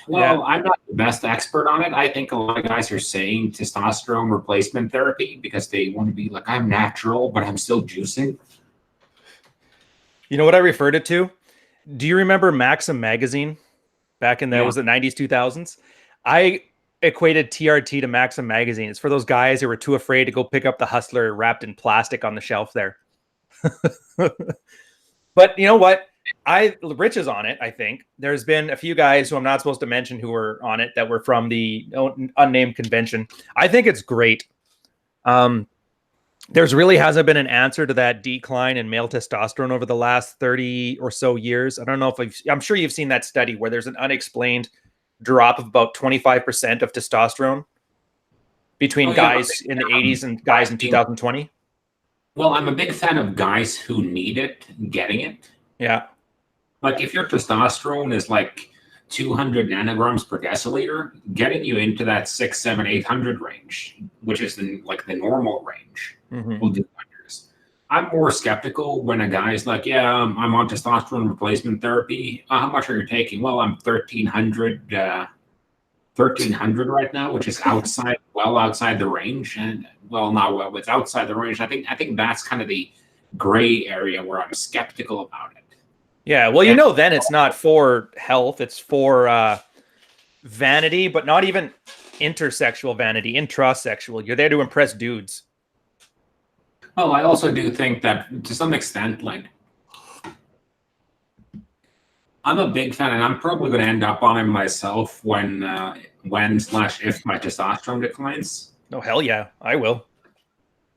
Well, I'm not the best expert on it. I think a lot of guys are saying testosterone replacement therapy because they want to be like, I'm natural, but I'm still juicing. You know what I referred it to? Do you remember Maxim magazine back in was the 90s, 2000s? I equated TRT to Maxim magazine. It's for those guys who were too afraid to go pick up the Hustler wrapped in plastic on the shelf there. But you know what? Rich is on it, I think. There's been a few guys who I'm not supposed to mention who were on it that were from the unnamed convention. I think it's great. There's really hasn't been an answer to that decline in male testosterone over the last 30 or so years. I don't know if I'm sure you've seen that study where there's an unexplained drop of about 25% of testosterone between guys in the 80s and guys in 2020. Well, I'm a big fan of guys who need it getting it. Yeah. Like if your testosterone is like 200 nanograms per deciliter, getting you into that 600, 700, 800 range, which is the normal range, will do wonders. I'm more skeptical when a guy's like, yeah, I'm on testosterone replacement therapy. How much are you taking? Well, I'm 1,300 right now, which is outside the range. And not well, it's outside the range. I think that's kind of the gray area where I'm skeptical about it. Yeah, well, then it's not for health; it's for vanity, but not even intersexual vanity, intrasexual. You're there to impress dudes. Well, I also do think that to some extent, like, I'm a big fan, and I'm probably going to end up on it myself when slash if my testosterone declines. Oh, hell yeah, I will.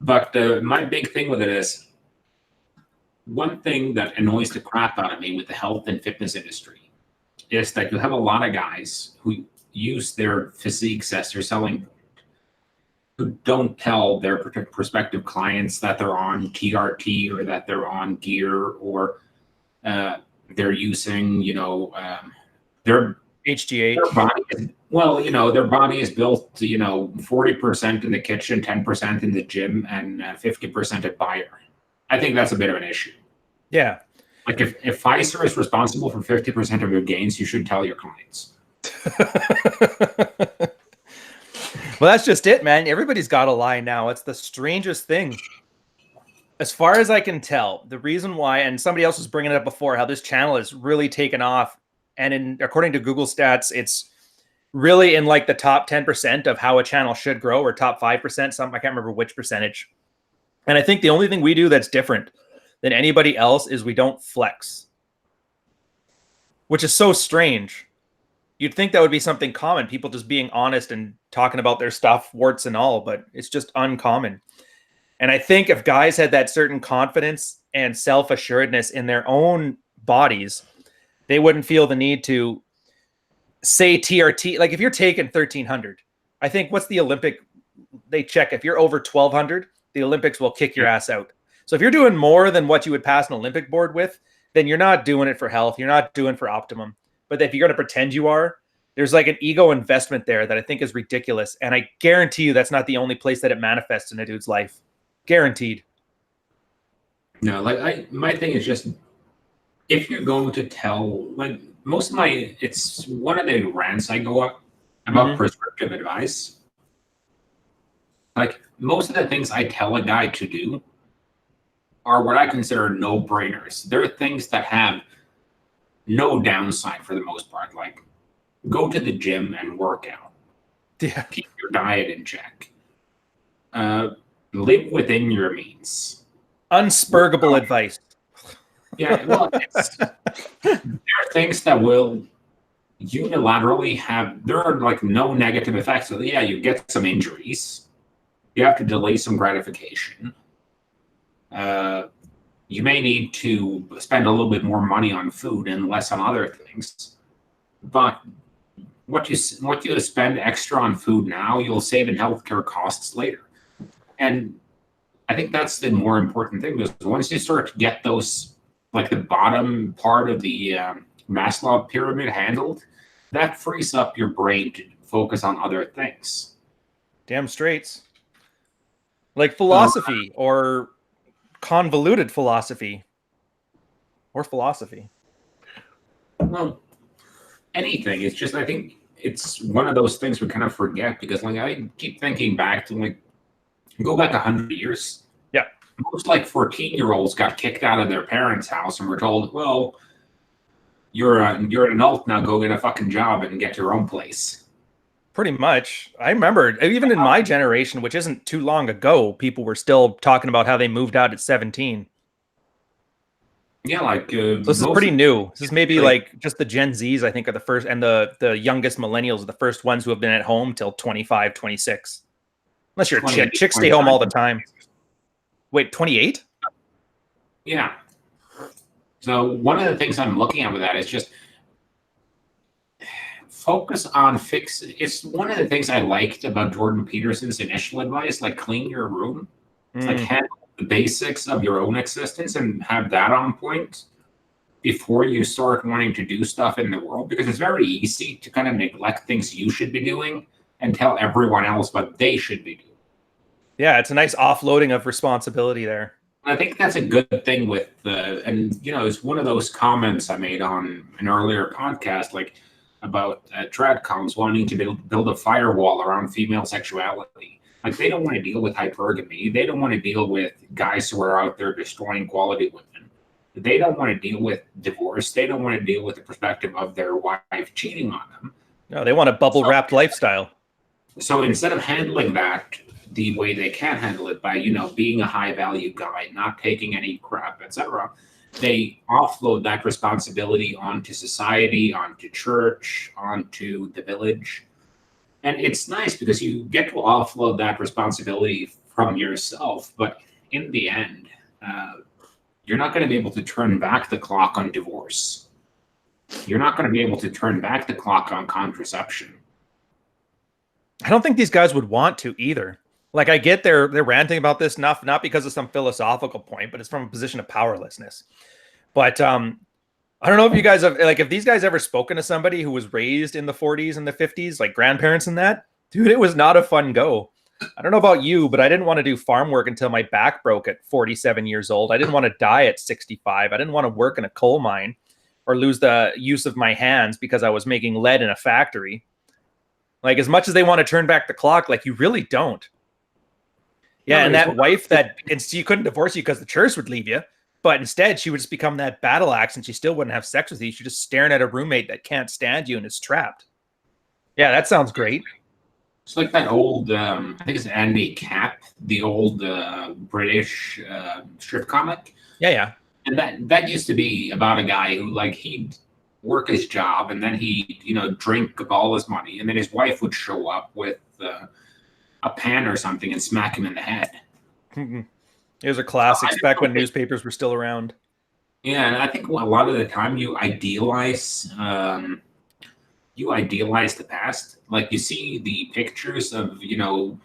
But my big thing with it is, one thing that annoys the crap out of me with the health and fitness industry is that you have a lot of guys who use their physiques as their selling point, who don't tell their prospective clients that they're on TRT or that they're on gear or they're using, their HGH. Their body their body is built, 40% in the kitchen, 10% in the gym, and 50% at buyer. I think that's a bit of an issue. Yeah. Like if Pfizer is responsible for 50% of your gains, you should tell your clients. Well, that's just it, man. Everybody's got a lie now. It's the strangest thing. As far as I can tell, the reason why, and somebody else was bringing it up before, how this channel has really taken off. And according to Google stats, it's really in like the top 10% of how a channel should grow, or top 5%. I can't remember which percentage. And I think the only thing we do that's different than anybody else is we don't flex, which is so strange. You'd think that would be something common, people just being honest and talking about their stuff, warts and all, but it's just uncommon. And I think if guys had that certain confidence and self-assuredness in their own bodies, they wouldn't feel the need to say TRT. Like if you're taking 1300, I think what's the Olympic? They check if you're over 1200, the Olympics will kick your ass out. So if you're doing more than what you would pass an Olympic board with, then you're not doing it for health. You're not doing for optimum. But if you're going to pretend you are, there's like an ego investment there that I think is ridiculous. And I guarantee you that's not the only place that it manifests in a dude's life. Guaranteed. No, my thing is just, if you're going to tell, like most of it's one of the rants I go up about prescriptive advice. Like most of the things I tell a guy to do are what I consider no-brainers. They're things that have no downside for the most part. Like go to the gym and work out. Yeah. Keep your diet in check. Live within your means. Unspurgable advice. Yeah, well, there are things that will unilaterally have, there are like no negative effects. So yeah, you get some injuries. You have to delay some gratification. You may need to spend a little bit more money on food and less on other things. But what you spend extra on food now, you'll save in healthcare costs later. And I think that's the more important thing, because once you start to get those, like the bottom part of the Maslow pyramid handled, that frees up your brain to focus on other things. Damn straights. Like philosophy or convoluted philosophy or philosophy. Well, anything. It's just, I think it's one of those things we kind of forget, because like I keep thinking back to like, go back 100 years. Yeah. Most like 14-year-olds got kicked out of their parents' house and were told, well, you're an adult now, go get a fucking job and get your own place. Pretty much. I remember even in my generation, which isn't too long ago, people were still talking about how they moved out at 17. Yeah, like so this is pretty new. This is maybe like just the Gen Zs, I think, are the first, and the youngest millennials are the first ones who have been at home till 25, 26. Unless you're a chick. Chicks stay home all the time. Wait, 28? Yeah. So one of the things I'm looking at with that is just focus on it's one of the things I liked about Jordan Peterson's initial advice, like clean your room. It's like handle the basics of your own existence and have that on point before you start wanting to do stuff in the world, because it's very easy to kind of neglect things you should be doing and tell everyone else what they should be doing. Yeah, it's a nice offloading of responsibility there. I think that's a good thing with it's one of those comments I made on an earlier podcast, like about tradcoms wanting to build a firewall around female sexuality. Like, they don't want to deal with hypergamy. They don't want to deal with guys who are out there destroying quality women. They don't want to deal with divorce. They don't want to deal with the perspective of their wife cheating on them. No, they want a bubble wrapped lifestyle. So instead of handling that the way they can handle it by, being a high value guy, not taking any crap, etc., they offload that responsibility onto society, onto church, onto the village. And it's nice because you get to offload that responsibility from yourself. But in the end, you're not going to be able to turn back the clock on divorce. You're not going to be able to turn back the clock on contraception. I don't think these guys would want to either. Like, I get they're ranting about this enough, not because of some philosophical point, but it's from a position of powerlessness. But I don't know if you guys have, like, if these guys ever spoken to somebody who was raised in the 40s and the 50s, like grandparents and that, dude, it was not a fun go. I don't know about you, but I didn't want to do farm work until my back broke at 47 years old. I didn't want to die at 65. I didn't want to work in a coal mine or lose the use of my hands because I was making lead in a factory. Like, as much as they want to turn back the clock, like, you really don't. Yeah, and that wife that, and she couldn't divorce you because the church would leave you, but instead she would just become that battle axe and she still wouldn't have sex with you. She's just staring at a roommate that can't stand you and is trapped. Yeah, that sounds great. It's like that old, I think it's Andy Capp, the old British strip comic. Yeah. And that used to be about a guy who, like, he'd work his job and then he'd, drink all his money. And then his wife would show up with a pan or something and smack him in the head. It was a classic back when newspapers were still around. Yeah, and I think a lot of the time you idealize the past. Like, you see the pictures of, you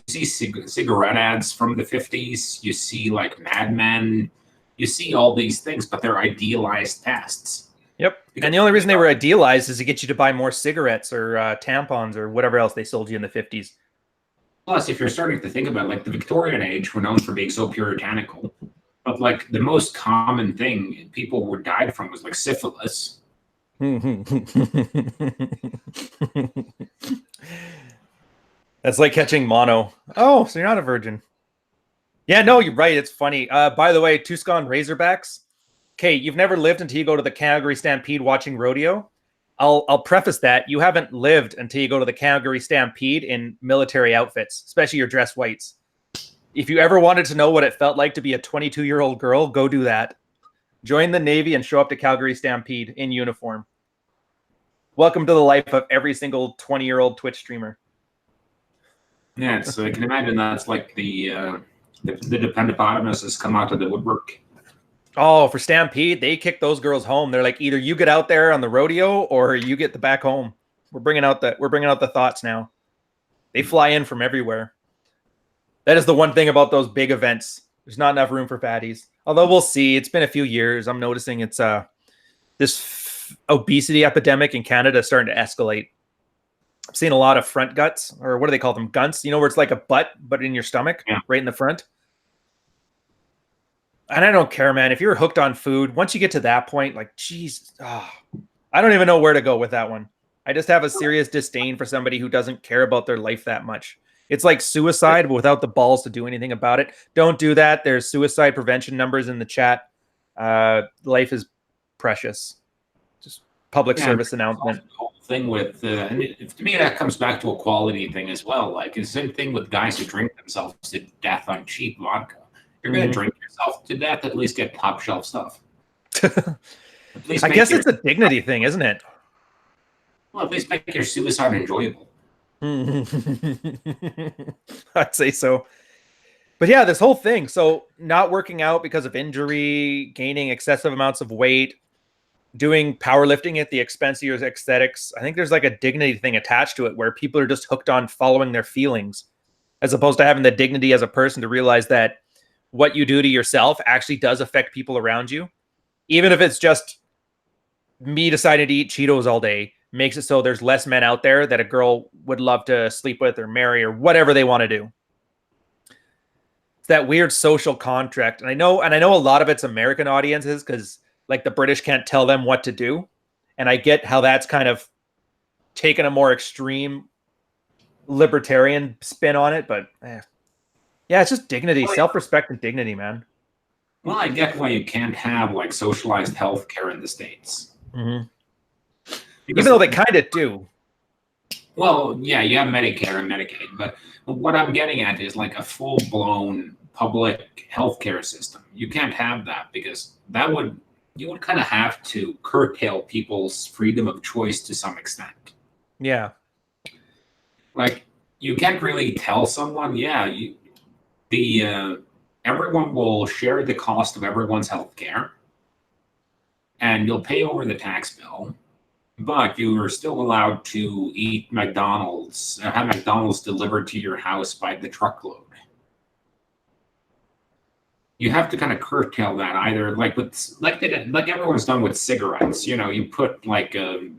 see cigarette ads from the 50s, you see like Mad Men, you see all these things, but they're idealized pasts. Yep. And the only reason they were idealized is to get you to buy more cigarettes or tampons or whatever else they sold you in the 50s. Plus, if you're starting to think about it, like, the Victorian age were known for being so puritanical, but like the most common thing people were died from was like syphilis. That's like catching mono. Oh, so you're not a virgin. Yeah, no, you're right. It's funny. By the way, Tucson Razorbacks. Okay, you've never lived until you go to the Calgary Stampede watching rodeo. I'll preface that you haven't lived until you go to the Calgary Stampede in military outfits, especially your dress whites. If you ever wanted to know what it felt like to be a 22-year-old girl, go do that. Join the Navy and show up to Calgary Stampede in uniform. Welcome to the life of every single 20-year-old Twitch streamer. Yeah, so I can imagine that's like the Dependopotamus has come out of the woodwork. Oh, for Stampede, they kick those girls home. They're like, either you get out there on the rodeo or you get the back home. We're bringing out the thoughts now. They fly in from everywhere. That is the one thing about those big events. There's not enough room for fatties. Although we'll see. It's been a few years. I'm noticing it's this obesity epidemic in Canada is starting to escalate. I've seen a lot of front guts, or what do they call them? Gunts. You know, where it's like a butt, but in your stomach, right in the front. And I don't care, man. If you're hooked on food, once you get to that point, like, geez, I don't even know where to go with that one. I just have a serious disdain for somebody who doesn't care about their life that much. It's like suicide, but without the balls to do anything about it. Don't do that. There's suicide prevention numbers in the chat. Life is precious. Just public service announcement. The whole thing with, and to me, that comes back to a quality thing as well. Like, it's the same thing with guys who drink themselves to death on cheap vodka. You're going to drink yourself to death, at least get top shelf stuff. I guess it's a dignity thing, isn't it? Well, at least make your suicide enjoyable. I'd say so. But yeah, this whole thing. So not working out because of injury, gaining excessive amounts of weight, doing powerlifting at the expense of your aesthetics. I think there's like a dignity thing attached to it where people are just hooked on following their feelings as opposed to having the dignity as a person to realize that what you do to yourself actually does affect people around you. Even if it's just me deciding to eat Cheetos all day, makes it so there's less men out there that a girl would love to sleep with or marry or whatever they want to do. It's that weird social contract. And I know a lot of it's American audiences because like the British can't tell them what to do. And I get how that's kind of taken a more extreme libertarian spin on it, but yeah, it's just dignity, self-respect, and dignity, man. Well, I get why you can't have like socialized health care in the States. Even though they kind of do. Well, yeah, you have Medicare and Medicaid, but what I'm getting at is like a full-blown public healthcare system. You can't have that because you would kind of have to curtail people's freedom of choice to some extent. Yeah. Like you can't really tell someone, everyone will share the cost of everyone's healthcare, and you'll pay over the tax bill. But you are still allowed to eat McDonald's, have McDonald's delivered to your house by the truckload. You have to kind of curtail that either, like everyone's done with cigarettes. You put like the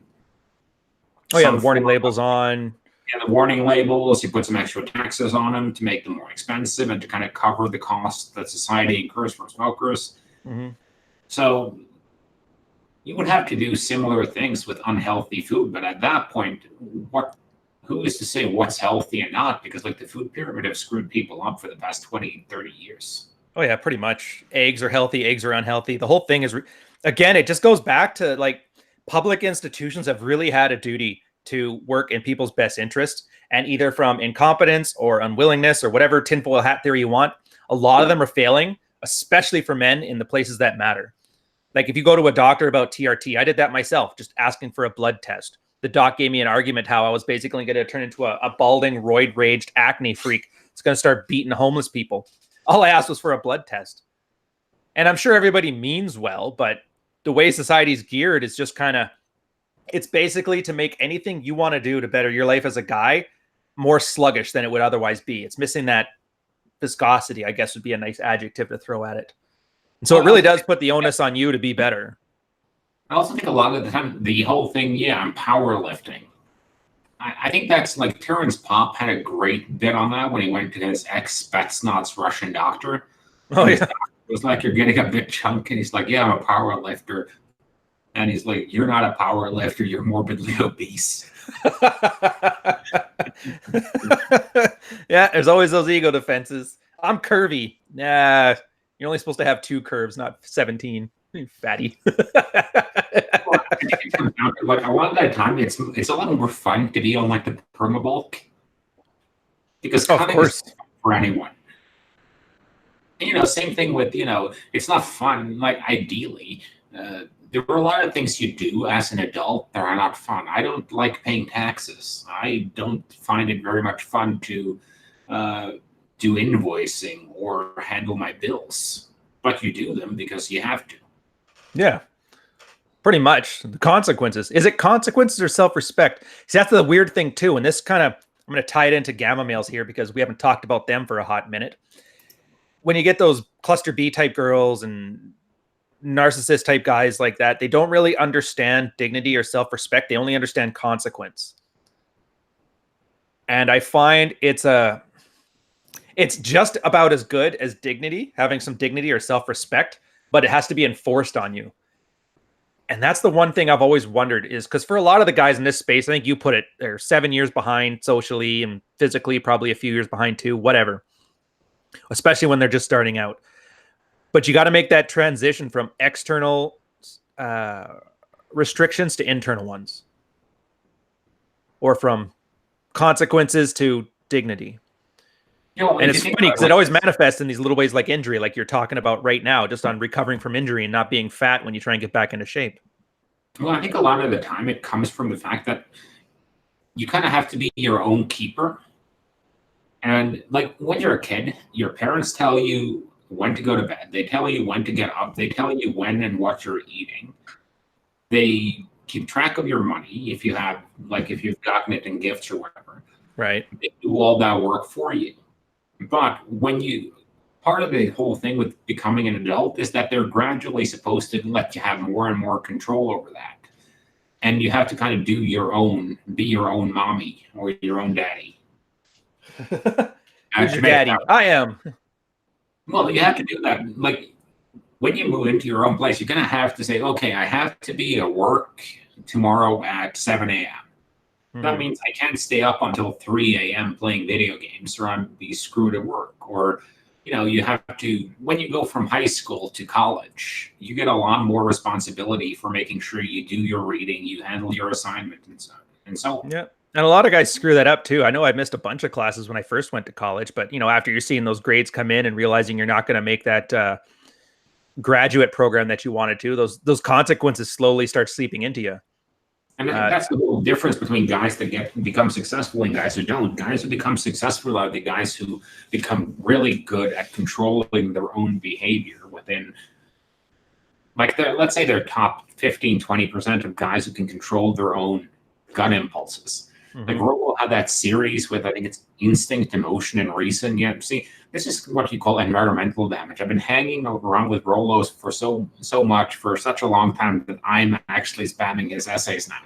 warning labels on. Yeah, the warning labels. You put some extra taxes on them to make them more expensive and to kind of cover the cost that society incurs for smokers. So you would have to do similar things with unhealthy food, but at that point, who is to say what's healthy and not? Because like the food pyramid have screwed people up for the past 20, 30 years. Oh yeah, pretty much. Eggs are healthy, eggs are unhealthy. The whole thing is, again, it just goes back to like public institutions have really had a duty to work in people's best interest, and either from incompetence or unwillingness or whatever tinfoil hat theory you want, a lot of them are failing, especially for men in the places that matter. Like if you go to a doctor about TRT, I did that myself, just asking for a blood test. The doc gave me an argument how I was basically going to turn into a balding, roid-raged acne freak. It's going to start beating homeless people. All I asked was for a blood test. And I'm sure everybody means well, but the way society's geared is just kind of, it's basically to make anything you want to do to better your life as a guy more sluggish than it would otherwise be. It's missing that viscosity, I guess would be a nice adjective to throw at it. And so it really does put the onus on you to be better. I also think a lot of the time, the whole thing, I'm powerlifting. I think that's like Terrence Popp had a great bit on that when he went to his ex-Spetsnaz Russian doctor. Oh, yeah. It was like, you're getting a bit chunk. And he's like, yeah, I'm a power lifter. And he's like, you're not a power lifter. You're morbidly obese. Yeah, there's always those ego defenses. I'm curvy. Nah, you're only supposed to have 2 curves, not 17. You fatty. Well, I think it comes down to, like, a lot of that time, it's a lot more fun to be on like the permabulk because cutting is fun for anyone. And, same thing with it's not fun. Like ideally, there are a lot of things you do as an adult that are not fun. I don't like paying taxes. I don't find it very much fun to do invoicing or handle my bills, but you do them because you have to. Yeah, pretty much. The consequences. Is it consequences or self-respect? See, that's the weird thing too. And this kind of, I'm going to tie it into gamma males here because we haven't talked about them for a hot minute. When you get those cluster B type girls and narcissist type guys like that, they don't really understand dignity or self-respect. They only understand consequence. And I find it's just about as good as dignity, having some dignity or self-respect, but it has to be enforced on you. And that's the one thing I've always wondered is because for a lot of the guys in this space, I think you put it, they're 7 years behind socially and physically, probably a few years behind too, whatever, especially when they're just starting out. But you got to make that transition from external restrictions to internal ones, or from consequences to dignity. And it's funny because it always manifests in these little ways like injury, like you're talking about right now, just on recovering from injury and not being fat when you try and get back into shape. Well, I think a lot of the time it comes from the fact that you kind of have to be your own keeper. And like when you're a kid, your parents tell you when to go to bed. They tell you when to get up. They tell you when and what you're eating. They keep track of your money if you've gotten it in gifts or whatever. Right. They do all that work for you. But part of the whole thing with becoming an adult is that they're gradually supposed to let you have more and more control over that. And you have to kind of be your own mommy or your own daddy. Who's your daddy? I am. Well, you have to do that. Like when you move into your own place, you're going to have to say, okay, I have to be at work tomorrow at 7 a.m. That means I can't stay up until 3 a.m. playing video games or I'm be screwed at work. Or, you have to, when you go from high school to college, you get a lot more responsibility for making sure you do your reading, you handle your assignment and so on. Yeah. And a lot of guys screw that up too. I know I missed a bunch of classes when I first went to college, but after you're seeing those grades come in and realizing you're not going to make that graduate program that you wanted to, those consequences slowly start seeping into you. And that's the whole difference between guys that become successful and guys who don't. Guys who become successful are the guys who become really good at controlling their own behavior within, like, let's say they're top 15, 20% of guys who can control their own gut impulses. Like Rollo had that series with, I think it's Instinct, Emotion, and Reason. Yeah, see, this is what you call environmental damage. I've been hanging around with Rollos for so much for such a long time that I'm actually spamming his essays now.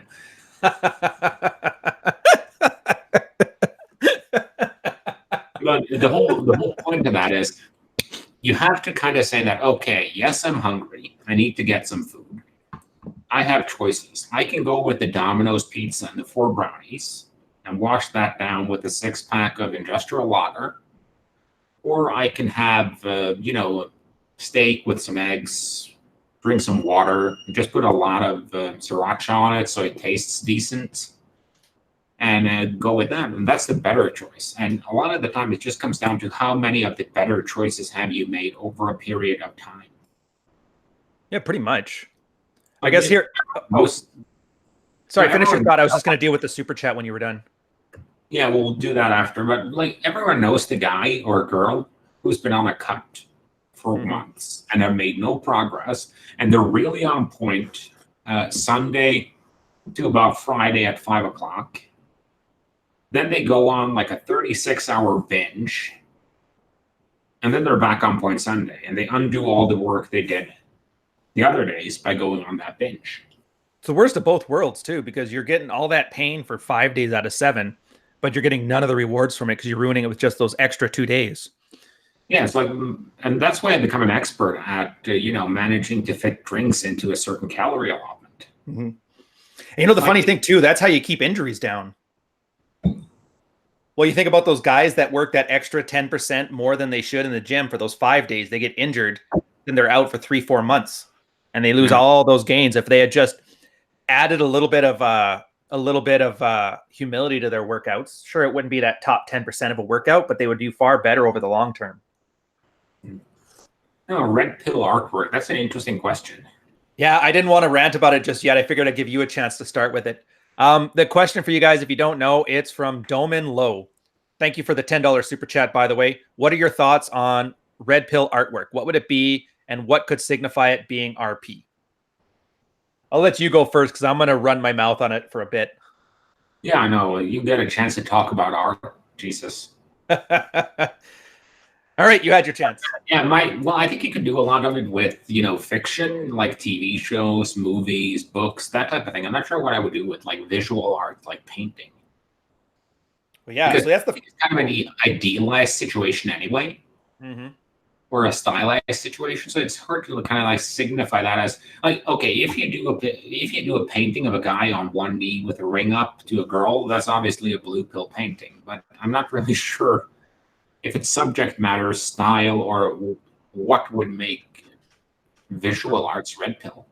But the whole point of that is you have to kind of say that, okay, yes, I'm hungry. I need to get some food. I have choices. I can go with the Domino's pizza and the 4 brownies and wash that down with a 6-pack of industrial lager. Or I can have, a steak with some eggs, drink some water, and just put a lot of sriracha on it so it tastes decent, and go with that. And that's the better choice. And a lot of the time, it just comes down to how many of the better choices have you made over a period of time. Yeah, pretty much. I guess here. Sorry, finish your thought. I was just going to deal with the super chat when you were done. Yeah, we'll do that after. But like everyone knows the guy or girl who's been on a cut for months and have made no progress, and they're really on point Sunday to about Friday at 5 o'clock. Then they go on like a 36-hour binge, and then they're back on point Sunday, and they undo all the work they did the other days by going on that binge. It's the worst of both worlds too, because you're getting all that pain for 5 days out of 7, but you're getting none of the rewards from it because you're ruining it with just those extra 2 days. Yeah, it's like, and that's why I've become an expert at managing to fit drinks into a certain calorie allotment. And the funny thing too, that's how you keep injuries down. Well, you think about those guys that work that extra 10% more than they should in the gym for those 5 days, they get injured, then they're out for 3-4 months. And they lose all those gains. If they had just added a little bit of humility to their workouts, sure, it wouldn't be that top 10% of a workout, but they would do far better over the long term. Red pill artwork. That's an interesting question. Yeah, I didn't want to rant about it just yet. I figured I'd give you a chance to start with it. The question for you guys, if you don't know, it's from Doman Low. Thank you for the $10 super chat, by the way. What are your thoughts on red pill artwork? What would it be? And what could signify it being RP? I'll let you go first because I'm going to run my mouth on it for a bit. Yeah, I know. You get a chance to talk about art. Jesus. All right, you had your chance. Yeah, I think you could do a lot of it with, fiction, like TV shows, movies, books, that type of thing. I'm not sure what I would do with like visual art, like painting. Well, yeah, because so that's it's kind of an idealized situation anyway. Or a stylized situation, so it's hard to kind of like signify that as like, okay, if you do a painting of a guy on one knee with a ring up to a girl, that's obviously a blue pill painting. But I'm not really sure if it's subject matter, style, or what would make visual arts red pill.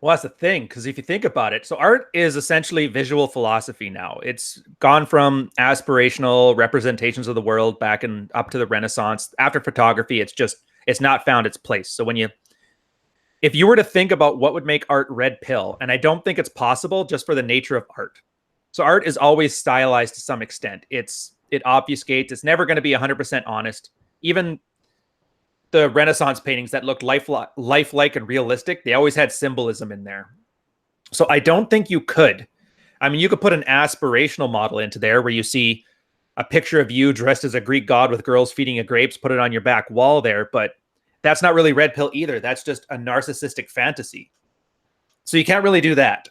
Well, that's the thing, because if you think about it, so art is essentially visual philosophy now. It's gone from aspirational representations of the world back and up to the Renaissance. After photography, it's not found its place. So if you were to think about what would make art red pill, and I don't think it's possible just for the nature of art. So art is always stylized to some extent. It obfuscates. It's never going to be 100% honest. Even the Renaissance paintings that looked lifelike and realistic, they always had symbolism in there. So I don't think you could. I mean, you could put an aspirational model into there where you see a picture of you dressed as a Greek god with girls feeding you grapes, put it on your back wall there, but that's not really red pill either. That's just a narcissistic fantasy. So you can't really do that.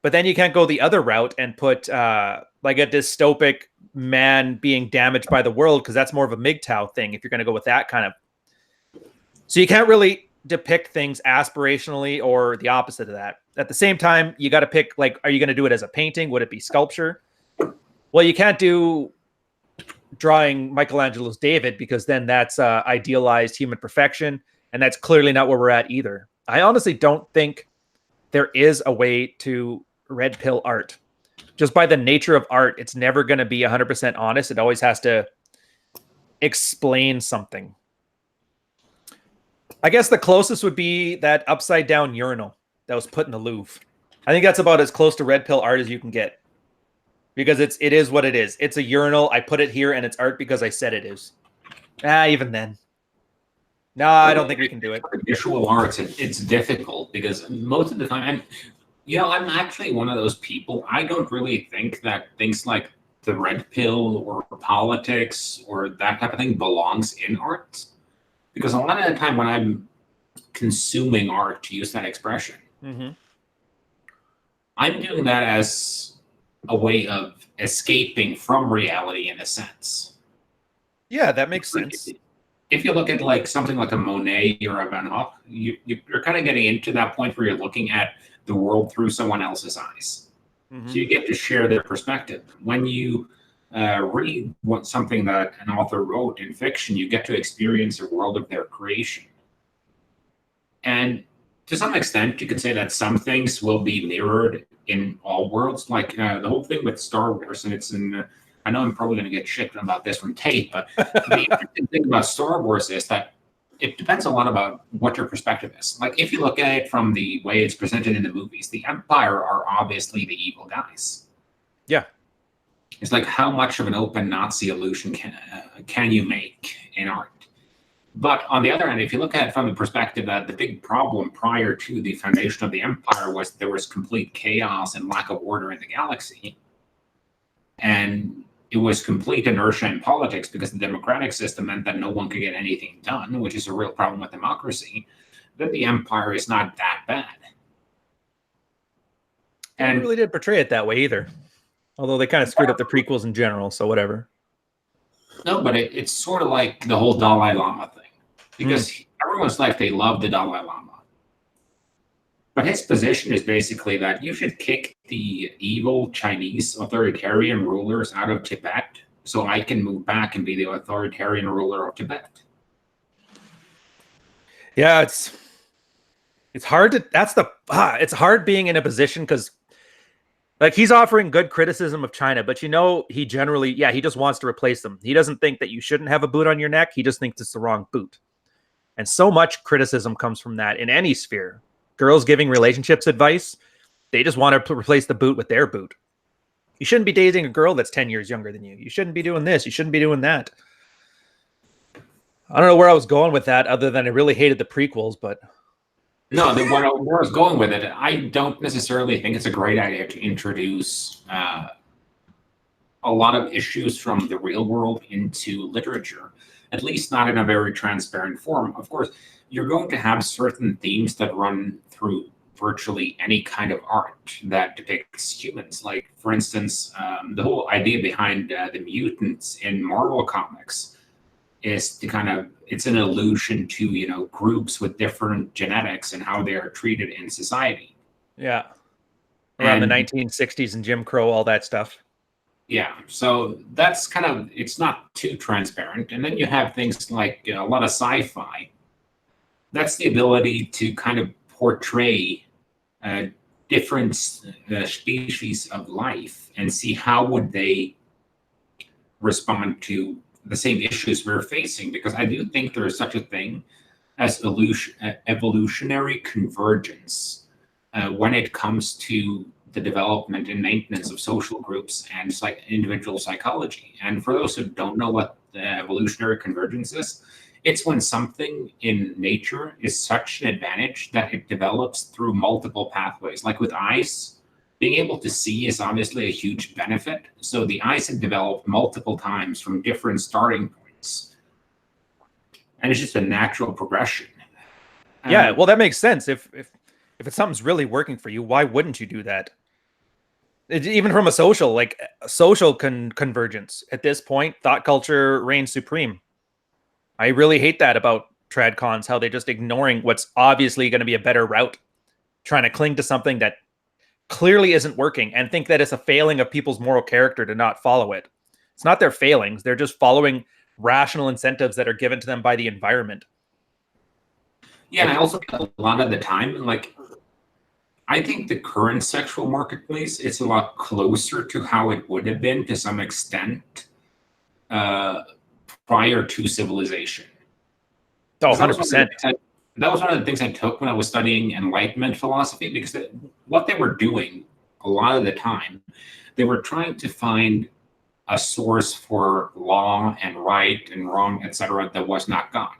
But then you can't go the other route and put like a dystopic man being damaged by the world, because that's more of a MGTOW thing if you're going to go with that kind of. So you can't really depict things aspirationally or the opposite of that. at the same time, you got to pick, like, are you going to do it as a painting? Would it be sculpture? Well, you can't do drawing Michelangelo's David because then that's idealized human perfection. And that's clearly not where we're at either. I honestly don't think there is a way to red pill art. Just by the nature of art, it's never going to be 100% honest. It always has to explain something. I guess the closest would be that upside down urinal that was put in the Louvre. I think that's about as close to red pill art as you can get. Because it is what it is. It's a urinal. I put it here and it's art because I said it is. Even then. No, I don't think we can do it. Visual arts, it's difficult because most of the time, I'm actually one of those people. I don't really think that things like the red pill or politics or that type of thing belongs in art. Because a lot of the time when I'm consuming art, to use that expression, I'm doing that as a way of escaping from reality in a sense. Yeah, that makes sense. If you look at like something like a Monet or a Van Gogh, you're kind of getting into that point where you're looking at the world through someone else's eyes. So you get to share their perspective. When you read something that an author wrote in fiction, you get to experience a world of their creation. And to some extent, you could say that some things will be mirrored in all worlds, like the whole thing with Star Wars. And it's in, I know I'm probably going to get shit about this from Tate, but the interesting thing about Star Wars is that it depends a lot about what your perspective is. Like if you look at it from the way it's presented in the movies, the Empire are obviously the evil guys. Yeah. It's like how much of an open Nazi illusion can you make in art? But on the other hand, if you look at it from the perspective that the big problem prior to the foundation of the Empire was there was complete chaos and lack of order in the galaxy. And it was complete inertia in politics because the democratic system meant that no one could get anything done, which is a real problem with democracy. Then the Empire is not that bad. And really did portray it that way either. Although they kind of screwed up the prequels in general, so whatever. No, but it's sort of like the whole Dalai Lama thing. Because everyone's like, they love the Dalai Lama. But his position is basically that you should kick the evil Chinese authoritarian rulers out of Tibet so I can move back and be the authoritarian ruler of Tibet. Yeah, it's hard to, it's hard being in a position because like he's offering good criticism of China, but he generally, he just wants to replace them. He doesn't think that you shouldn't have a boot on your neck. He just thinks it's the wrong boot. And so much criticism comes from that in any sphere. Girls giving relationships advice, they just want to replace the boot with their boot. You shouldn't be dating a girl that's 10 years younger than you. You shouldn't be doing this. You shouldn't be doing that. I don't know where I was going with that other than I really hated the prequels, but... No, where I was going with it, I don't necessarily think it's a great idea to introduce a lot of issues from the real world into literature, at least not in a very transparent form. Of course, you're going to have certain themes that run through virtually any kind of art that depicts humans. Like, for instance, the whole idea behind the mutants in Marvel comics is to kind of, it's an allusion to, groups with different genetics and how they are treated in society. Yeah. Around the 1960s and Jim Crow, all that stuff. Yeah. So that's kind of, it's not too transparent. And then you have things like a lot of sci-fi. That's the ability to kind of portray different species of life and see how would they respond to the same issues we're facing, because I do think there is such a thing as evolutionary convergence when it comes to the development and maintenance of social groups and individual psychology. And for those who don't know what the evolutionary convergence is, it's when something in nature is such an advantage that it develops through multiple pathways. Like with eyes, being able to see is obviously a huge benefit. So the eyes have developed multiple times from different starting points. And it's just a natural progression. Yeah, well, that makes sense. If it's something's really working for you, why wouldn't you do that? Even from a social convergence. At this point, thought culture reigns supreme. I really hate that about trad cons, how they're just ignoring what's obviously going to be a better route trying to cling to something that clearly isn't working and think that it's a failing of people's moral character to not follow it. It's not their failings. They're just following rational incentives that are given to them by the environment. Yeah, and I also think a lot of the time, like, I think the current sexual marketplace is a lot closer to how it would have been to some extent prior to civilization. Oh, 100%. 100%. That was one of the things I took when I was studying Enlightenment philosophy, because what they were doing a lot of the time, they were trying to find a source for law and right and wrong, etc., that was not God.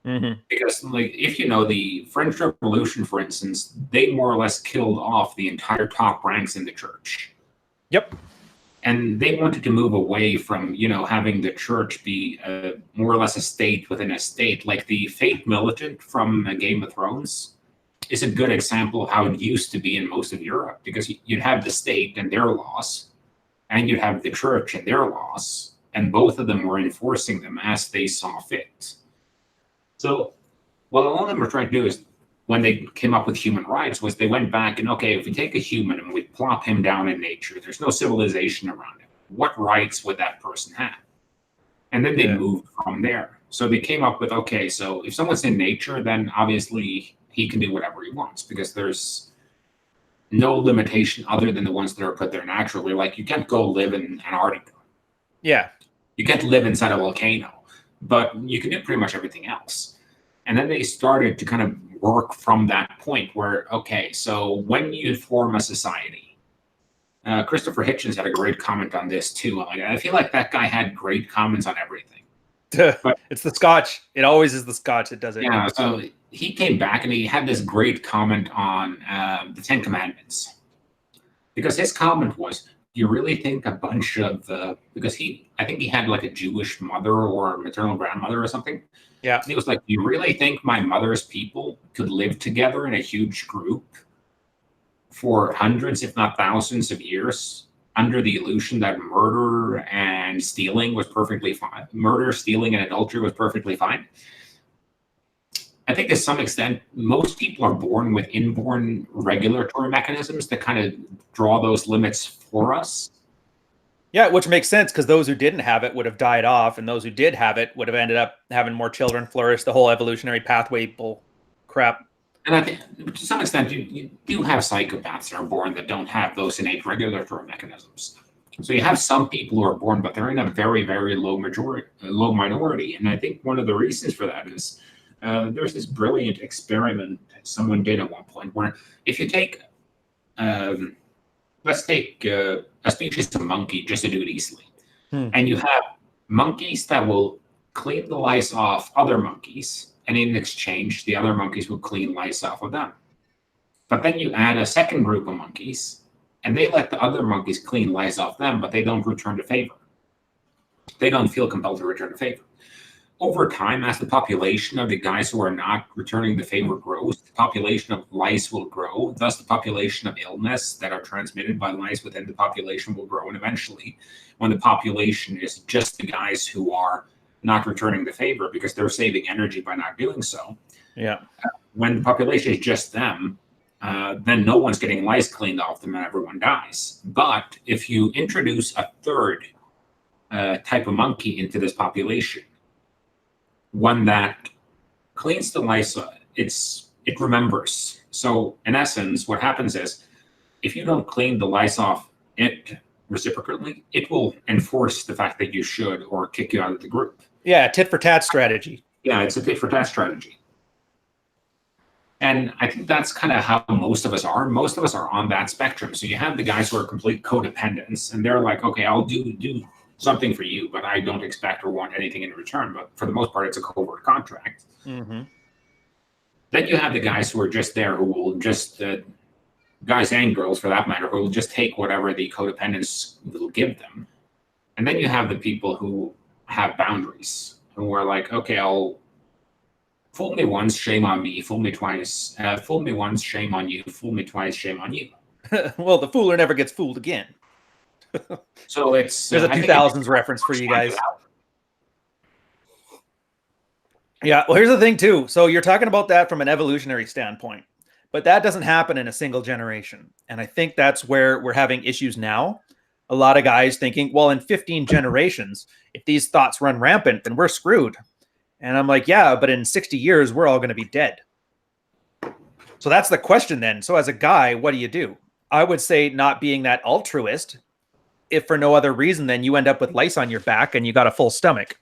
Mm-hmm. Because, like, if you know the French Revolution, for instance, they more or less killed off the entire top ranks in the church. Yep. And they wanted to move away from, having the church be more or less a state within a state. Like the Fate Militant from Game of Thrones is a good example of how it used to be in most of Europe, because you'd have the state and their laws, and you'd have the church and their laws, and both of them were enforcing them as they saw fit. So what all of them were trying to do is, when they came up with human rights, was they went back and, okay, if we take a human and we plop him down in nature, there's no civilization around him. What rights would that person have? And then they moved from there. So they came up with, okay, so if someone's in nature, then obviously he can do whatever he wants, because there's no limitation other than the ones that are put there naturally. Like, you can't go live in Antarctica. Yeah. You can't live inside a volcano, but you can do pretty much everything else. And then they started to kind of work from that point where, okay, so when you form a society, Christopher Hitchens had a great comment on this too. I feel like that guy had great comments on everything. But it's the Scotch. It always is the Scotch that does it. Yeah, so he came back and he had this great comment on the Ten Commandments. Because his comment was, do you really think a bunch of, because I think he had like a Jewish mother or a maternal grandmother or something. Yeah. And he was like, do you really think my mother's people could live together in a huge group for hundreds, if not thousands of years, under the illusion that murder and stealing was perfectly fine? Murder, stealing, and adultery was perfectly fine. I think to some extent, most people are born with inborn regulatory mechanisms that kind of draw those limits for us. Yeah, which makes sense, because those who didn't have it would have died off, and those who did have it would have ended up having more children, flourish, the whole evolutionary pathway bull crap. And I think to some extent, you do have psychopaths that are born that don't have those innate regulatory mechanisms. So you have some people who are born, but they're in a very, very low minority. And I think one of the reasons for that is there's this brilliant experiment someone did at one point where if you take, let's take a species of monkey, just to do it easily. And you have monkeys that will clean the lice off other monkeys, and in exchange, the other monkeys will clean lice off of them. But then you add a second group of monkeys, and they let the other monkeys clean lice off them, but they don't return the favor. They don't feel compelled to return the favor. Over time, as the population of the guys who are not returning the favor grows, the population of lice will grow. Thus, the population of illness that are transmitted by lice within the population will grow. And eventually, when the population is just the guys who are not returning the favor because they're saving energy by not doing so. Yeah. When the population is just them, then no one's getting lice cleaned off them and everyone dies. But if you introduce a third type of monkey into this population, one that cleans the lice, it remembers. So in essence, what happens is, if you don't clean the lice off it reciprocally, it will enforce the fact that you should or kick you out of the group. Yeah, tit for tat strategy. Yeah, it's a tit for tat strategy. And I think that's kind of how most of us are. Most of us are on that spectrum. So you have the guys who are complete codependents, and they're like, okay, I'll do something for you, but I don't expect or want anything in return. But for the most part, it's a covert contract. Mm-hmm. Then you have the guys who are just there, who will just, guys and girls for that matter, who will just take whatever the codependents will give them. And then you have the people who have boundaries, who are like, okay, I'll fool me once, shame on me, fool me twice, fool me once, shame on you, fool me twice, shame on you. Well, the fooler never ggets fooled again. So there's a 2000s reference for you guys. Yeah, well, here's the thing too. So you're talking about that from an evolutionary standpoint, But that doesn't happen in a single generation. And I think that's where we're having issues now. A lot of guys thinking, well, in 15 generations, if these thoughts run rampant, then we're screwed. And I'm like, yeah, but in 60 years, we're all going to be dead. So that's the question then. So as a guy, what do you do? I would say not being that altruist, if for no other reason than you end up with lice on your back and you got a full stomach.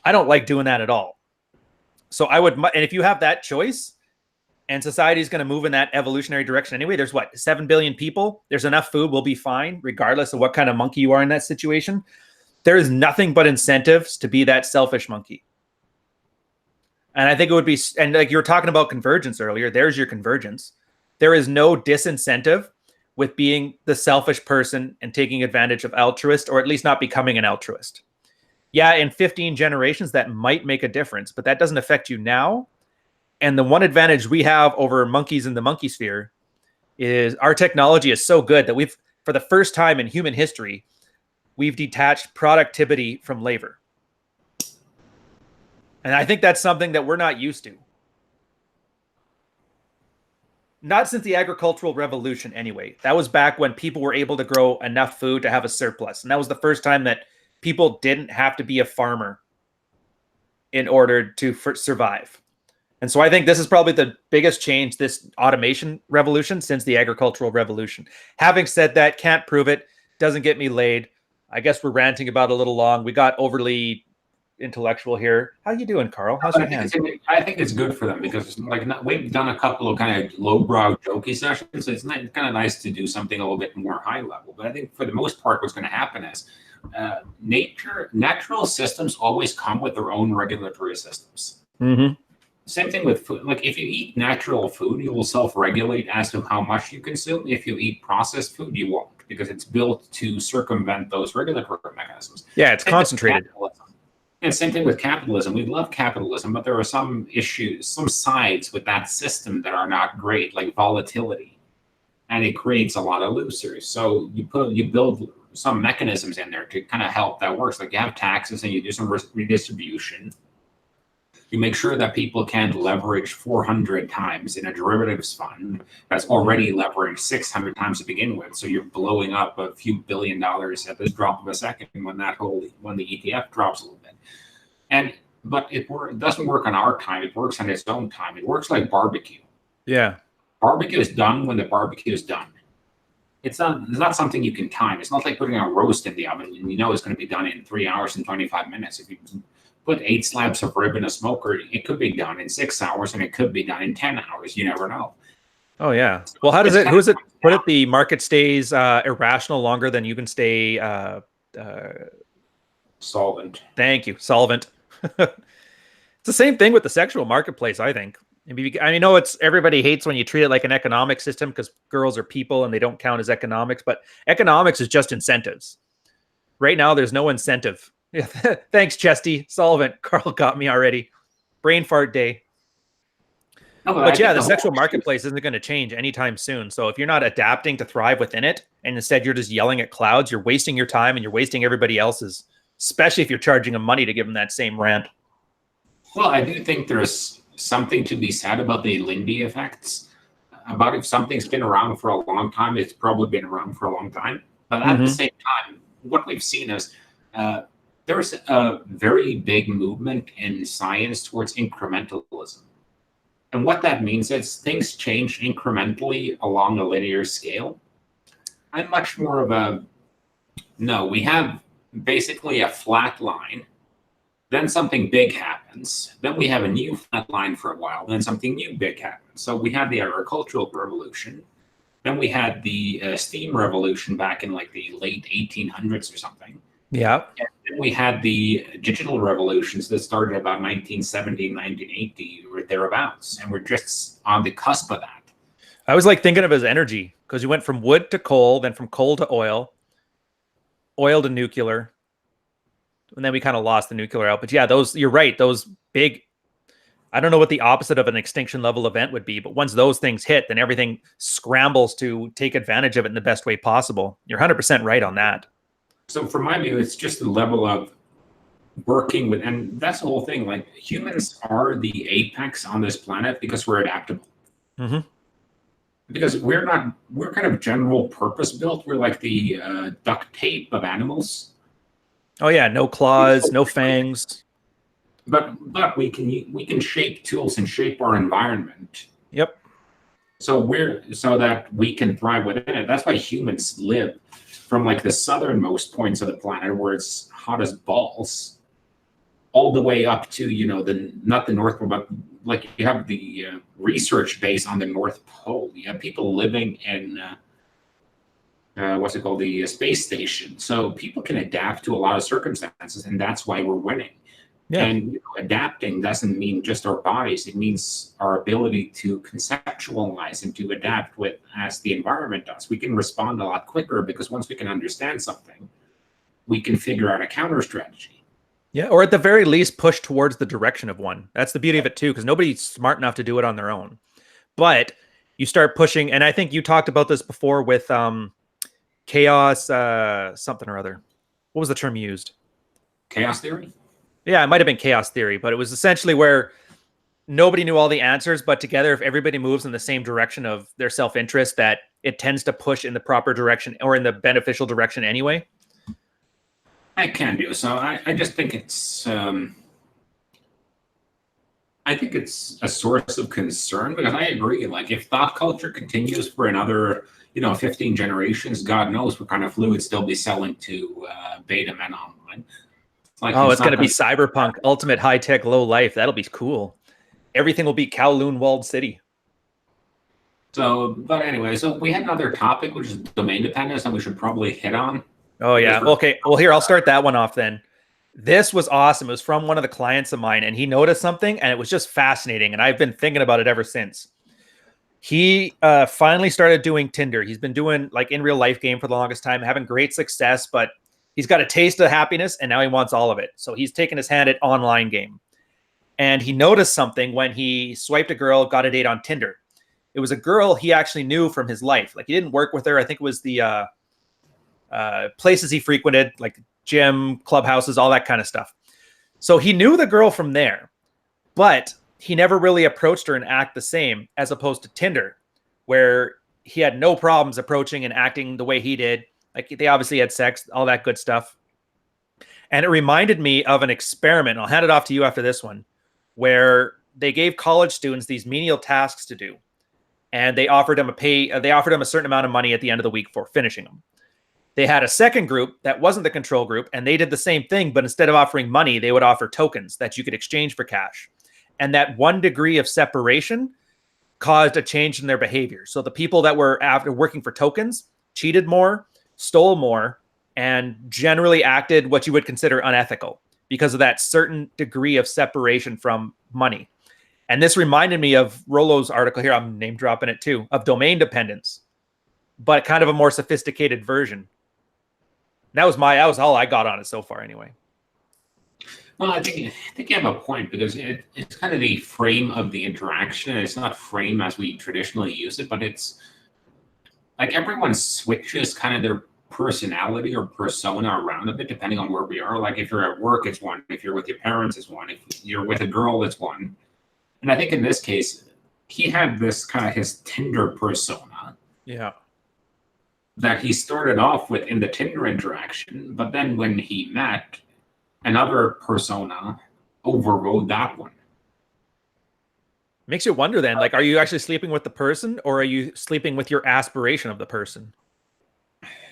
I don't like doing that at all. So I would, and if you have that choice, and society is going to move in that evolutionary direction anyway. There's what, 7 billion people. There's enough food. We'll be fine, regardless of what kind of monkey you are in that situation. There is nothing but incentives to be that selfish monkey. And I think it would be, and like you were talking about convergence earlier, there's your convergence. There is no disincentive with being the selfish person and taking advantage of altruist, or at least not becoming an altruist. Yeah, in 15 generations, that might make a difference, but that doesn't affect you now. And the one advantage we have over monkeys in the monkey sphere is our technology is so good that we've, for the first time in human history, we've detached productivity from labor. And I think that's something that we're not used to. Not since the agricultural revolution, anyway. That was back when people were able to grow enough food to have a surplus. And that was the first time that people didn't have to be a farmer in order to survive. And so I think this is probably the biggest change, this automation revolution, since the agricultural revolution. Having said that, can't prove it, doesn't get me laid. I guess we're ranting about it a little long. We got overly intellectual here. How you doing, Carl? How's your hand? I think it's good for them because like we've done a couple of kind of lowbrow jokey sessions. So it's kind of nice to do something a little bit more high level. But I think for the most part, what's going to happen is natural systems always come with their own regulatory systems. Mm-hmm. Same thing with food. Like if you eat natural food, you will self-regulate as to how much you consume. If you eat processed food, you won't, because it's built to circumvent those regulatory mechanisms. Yeah, it's concentrated. And same thing with capitalism. We love capitalism, but there are some issues, some sides with that system that are not great, like volatility, and it creates a lot of losers. So you build some mechanisms in there to kind of help that works. Like you have taxes and you do some redistribution. You make sure that people can't leverage 400 times in a derivatives fund that's already leveraged 600 times to begin with. So you're blowing up a few $1 billion at the drop of a second when the ETF drops a little bit. But it doesn't work on our time. It works on its own time. It works like barbecue. Yeah. Barbecue is done when the barbecue is done. It's not something you can time. It's not like putting a roast in the oven and you know it's going to be done in 3 hours and 25 minutes. If you put 8 slabs of rib in a smoker, it could be done in 6 hours and it could be done in 10 hours. You never know. Oh, yeah. Well, who is it put it? The market stays irrational longer than you can stay solvent. Thank you. Solvent. It's the same thing with the sexual marketplace, I think. I know everybody hates when you treat it like an economic system because girls are people and they don't count as economics, but economics is just incentives. Right now, there's no incentive. Yeah, thanks, Chesty. Solvent. Carl got me already. Brain fart day. No, but yeah, the sexual marketplace isn't going to change anytime soon. So if you're not adapting to thrive within it, and instead you're just yelling at clouds, you're wasting your time and you're wasting everybody else's, especially if you're charging them money to give them that same rant. Well, I do think there's something to be said about the Lindy effects. About if something's been around for a long time, it's probably been around for a long time. But at the same time, what we've seen is there's a very big movement in science towards incrementalism. And what that means is things change incrementally along a linear scale. I'm much more of we have basically a flat line. Then something big happens. Then we have a new flat line for a while. Then something new big happens. So we had the agricultural revolution. Then we had the steam revolution back in like the late 1800s or something. Yeah. And then we had the digital revolutions that started about 1970, 1980 or thereabouts. And we're just on the cusp of that. I was like thinking of it as energy because you went from wood to coal, then from coal to oil to nuclear. And then we kind of lost the nuclear out. But yeah, you're right. Those big, I don't know what the opposite of an extinction level event would be, but once those things hit, then everything scrambles to take advantage of it in the best way possible. You're 100% right on that. So from my view, it's just the level of working with, and that's the whole thing. Like humans are the apex on this planet because we're adaptable. Mm-hmm. Because we're kind of general purpose built. We're like the duct tape of animals. Oh yeah, no claws, no fangs. But we can shape tools and shape our environment. Yep. So that we can thrive within it. That's why humans live from like the southernmost points of the planet where it's hot as balls, all the way up to not the North Pole, but like you have the research base on the North Pole. You have people living in what's it called, the space station. So people can adapt to a lot of circumstances, and that's why we're winning. Yeah. And adapting doesn't mean just our bodies. It means our ability to conceptualize and to adapt with as the environment does. We can respond a lot quicker because once we can understand something, we can figure out a counter strategy. Yeah, or at the very least, push towards the direction of one. That's the beauty of it too, because nobody's smart enough to do it on their own. But you start pushing, and I think you talked about this before with chaos something or other. What was the term used? Chaos theory? Yeah, it might have been chaos theory, but it was essentially where nobody knew all the answers, but together, if everybody moves in the same direction of their self-interest, that it tends to push in the proper direction or in the beneficial direction anyway. I can do so. I just think it's a source of concern because I agree. Like if thought culture continues for another 15 generations, God knows what kind of flu would still be selling to beta men online. Like, it's going to be cyberpunk, ultimate high-tech, low life. That'll be cool. Everything will be Kowloon walled city. So, but anyway, so we had another topic, which is domain dependence, and we should probably hit on. Oh, yeah. Okay. Well, here, I'll start that one off then. This was awesome. It was from one of the clients of mine, and he noticed something, and it was just fascinating, and I've been thinking about it ever since. He finally started doing Tinder. He's been doing, like, in real life game for the longest time, having great success, but he's got a taste of happiness, and now he wants all of it. So he's taking his hand at online game. And he noticed something when he swiped a girl, got a date on Tinder. It was a girl he actually knew from his life. Like, he didn't work with her. I think it was the places he frequented, like gym, clubhouses, all that kind of stuff. So he knew the girl from there, but he never really approached her and act the same, as opposed to Tinder, where he had no problems approaching and acting the way he did. Like, they obviously had sex, all that good stuff. And it reminded me of an experiment. I'll hand it off to you after this one, where they gave college students these menial tasks to do. And they offered them a certain amount of money at the end of the week for finishing them. They had a second group that wasn't the control group, and they did the same thing, but instead of offering money, they would offer tokens that you could exchange for cash. And that 1 degree of separation caused a change in their behavior. So the people that were after working for tokens cheated more, stole more, and generally acted what you would consider unethical because of that certain degree of separation from money. And this reminded me of Rollo's article here. I'm name dropping it too, of domain dependence, but kind of a more sophisticated version. That was all I got on it so far anyway. Well, I think you have a point because it's kind of the frame of the interaction. It's not frame as we traditionally use it, but it's like everyone switches kind of their personality or persona around a bit depending on where we are. Like if you're at work, it's one. If you're with your parents, it's one. If you're with a girl, it's one. And I think in this case, he had this kind of his Tinder persona. Yeah. That he started off with in the Tinder interaction, but then when he met, another persona overrode that one. Makes you wonder then, like, are you actually sleeping with the person or are you sleeping with your aspiration of the person?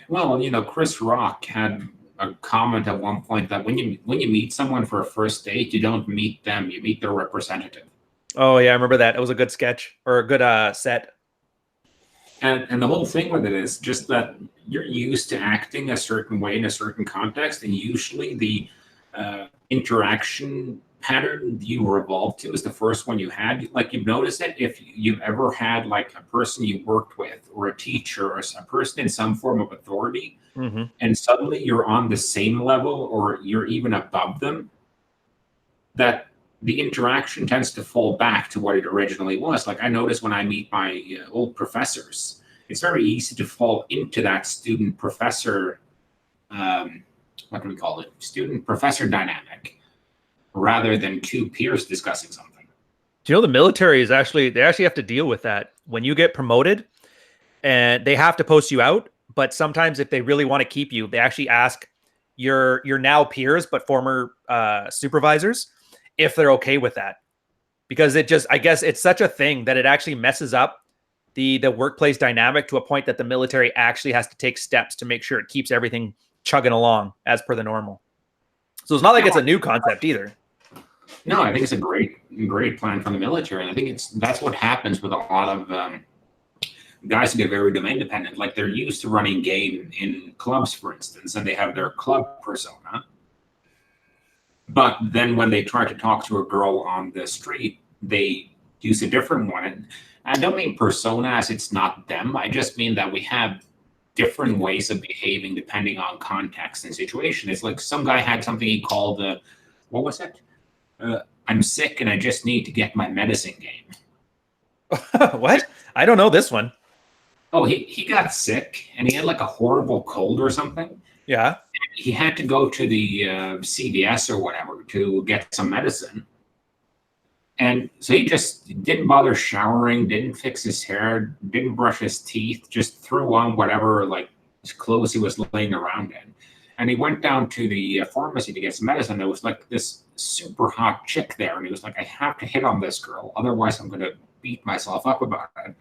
Well, Chris Rock had a comment at one point that when you meet someone for a first date, you don't meet them, you meet their representative. Oh yeah, I remember that. It was a good sketch or a good set. And the whole thing with it is just that you're used to acting a certain way in a certain context, and usually the interaction pattern you revolve to is the first one you had. Like you've noticed it if you've ever had like a person you worked with or a teacher or a person in some form of authority, and suddenly you're on the same level or you're even above them, that the interaction tends to fall back to what it originally was. Like I notice when I meet my old professors, it's very easy to fall into that student-professor, what do we call it? Student-professor dynamic, rather than two peers discussing something. Do you know the military is they actually have to deal with that. When you get promoted, and they have to post you out. But sometimes if they really want to keep you, they actually ask your now peers, but former supervisors, if they're okay with that. Because I guess it's such a thing that it actually messes up the workplace dynamic to a point that the military actually has to take steps to make sure it keeps everything chugging along as per the normal. So it's not like it's a new concept either. No, I think it's a great plan from the military, and I think that's what happens with a lot of guys who get very domain dependent. Like they're used to running game in clubs, for instance, and they have their club persona. But then when they try to talk to a girl on the street, they use a different one. And I don't mean persona as it's not them. I just mean that we have different ways of behaving depending on context and situation. It's like some guy had something he called, what was it? I'm sick and I just need to get my medicine game. What? I don't know this one. Oh, he got sick and he had like a horrible cold or something. Yeah. He had to go to the CVS or whatever to get some medicine. And so he just didn't bother showering, didn't fix his hair, didn't brush his teeth, just threw on whatever like clothes he was laying around in. And he went down to the pharmacy to get some medicine. There was like this super hot chick there. And he was like, I have to hit on this girl. Otherwise, I'm going to beat myself up about it.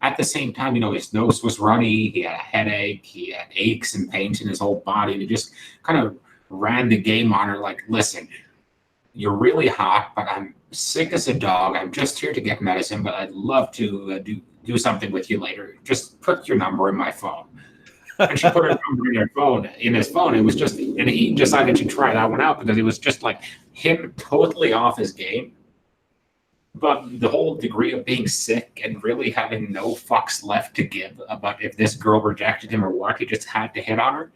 At the same time, his nose was runny. He had a headache. He had aches and pains in his whole body. And he just kind of ran the game on her like, listen, you're really hot, but I'm sick as a dog. I'm just here to get medicine, but I'd love to do something with you later. Just put your number in my phone. And she put her number in his phone. It was just, and he decided to try that one out because it was just like him totally off his game. But the whole degree of being sick and really having no fucks left to give about if this girl rejected him or what, he just had to hit on her.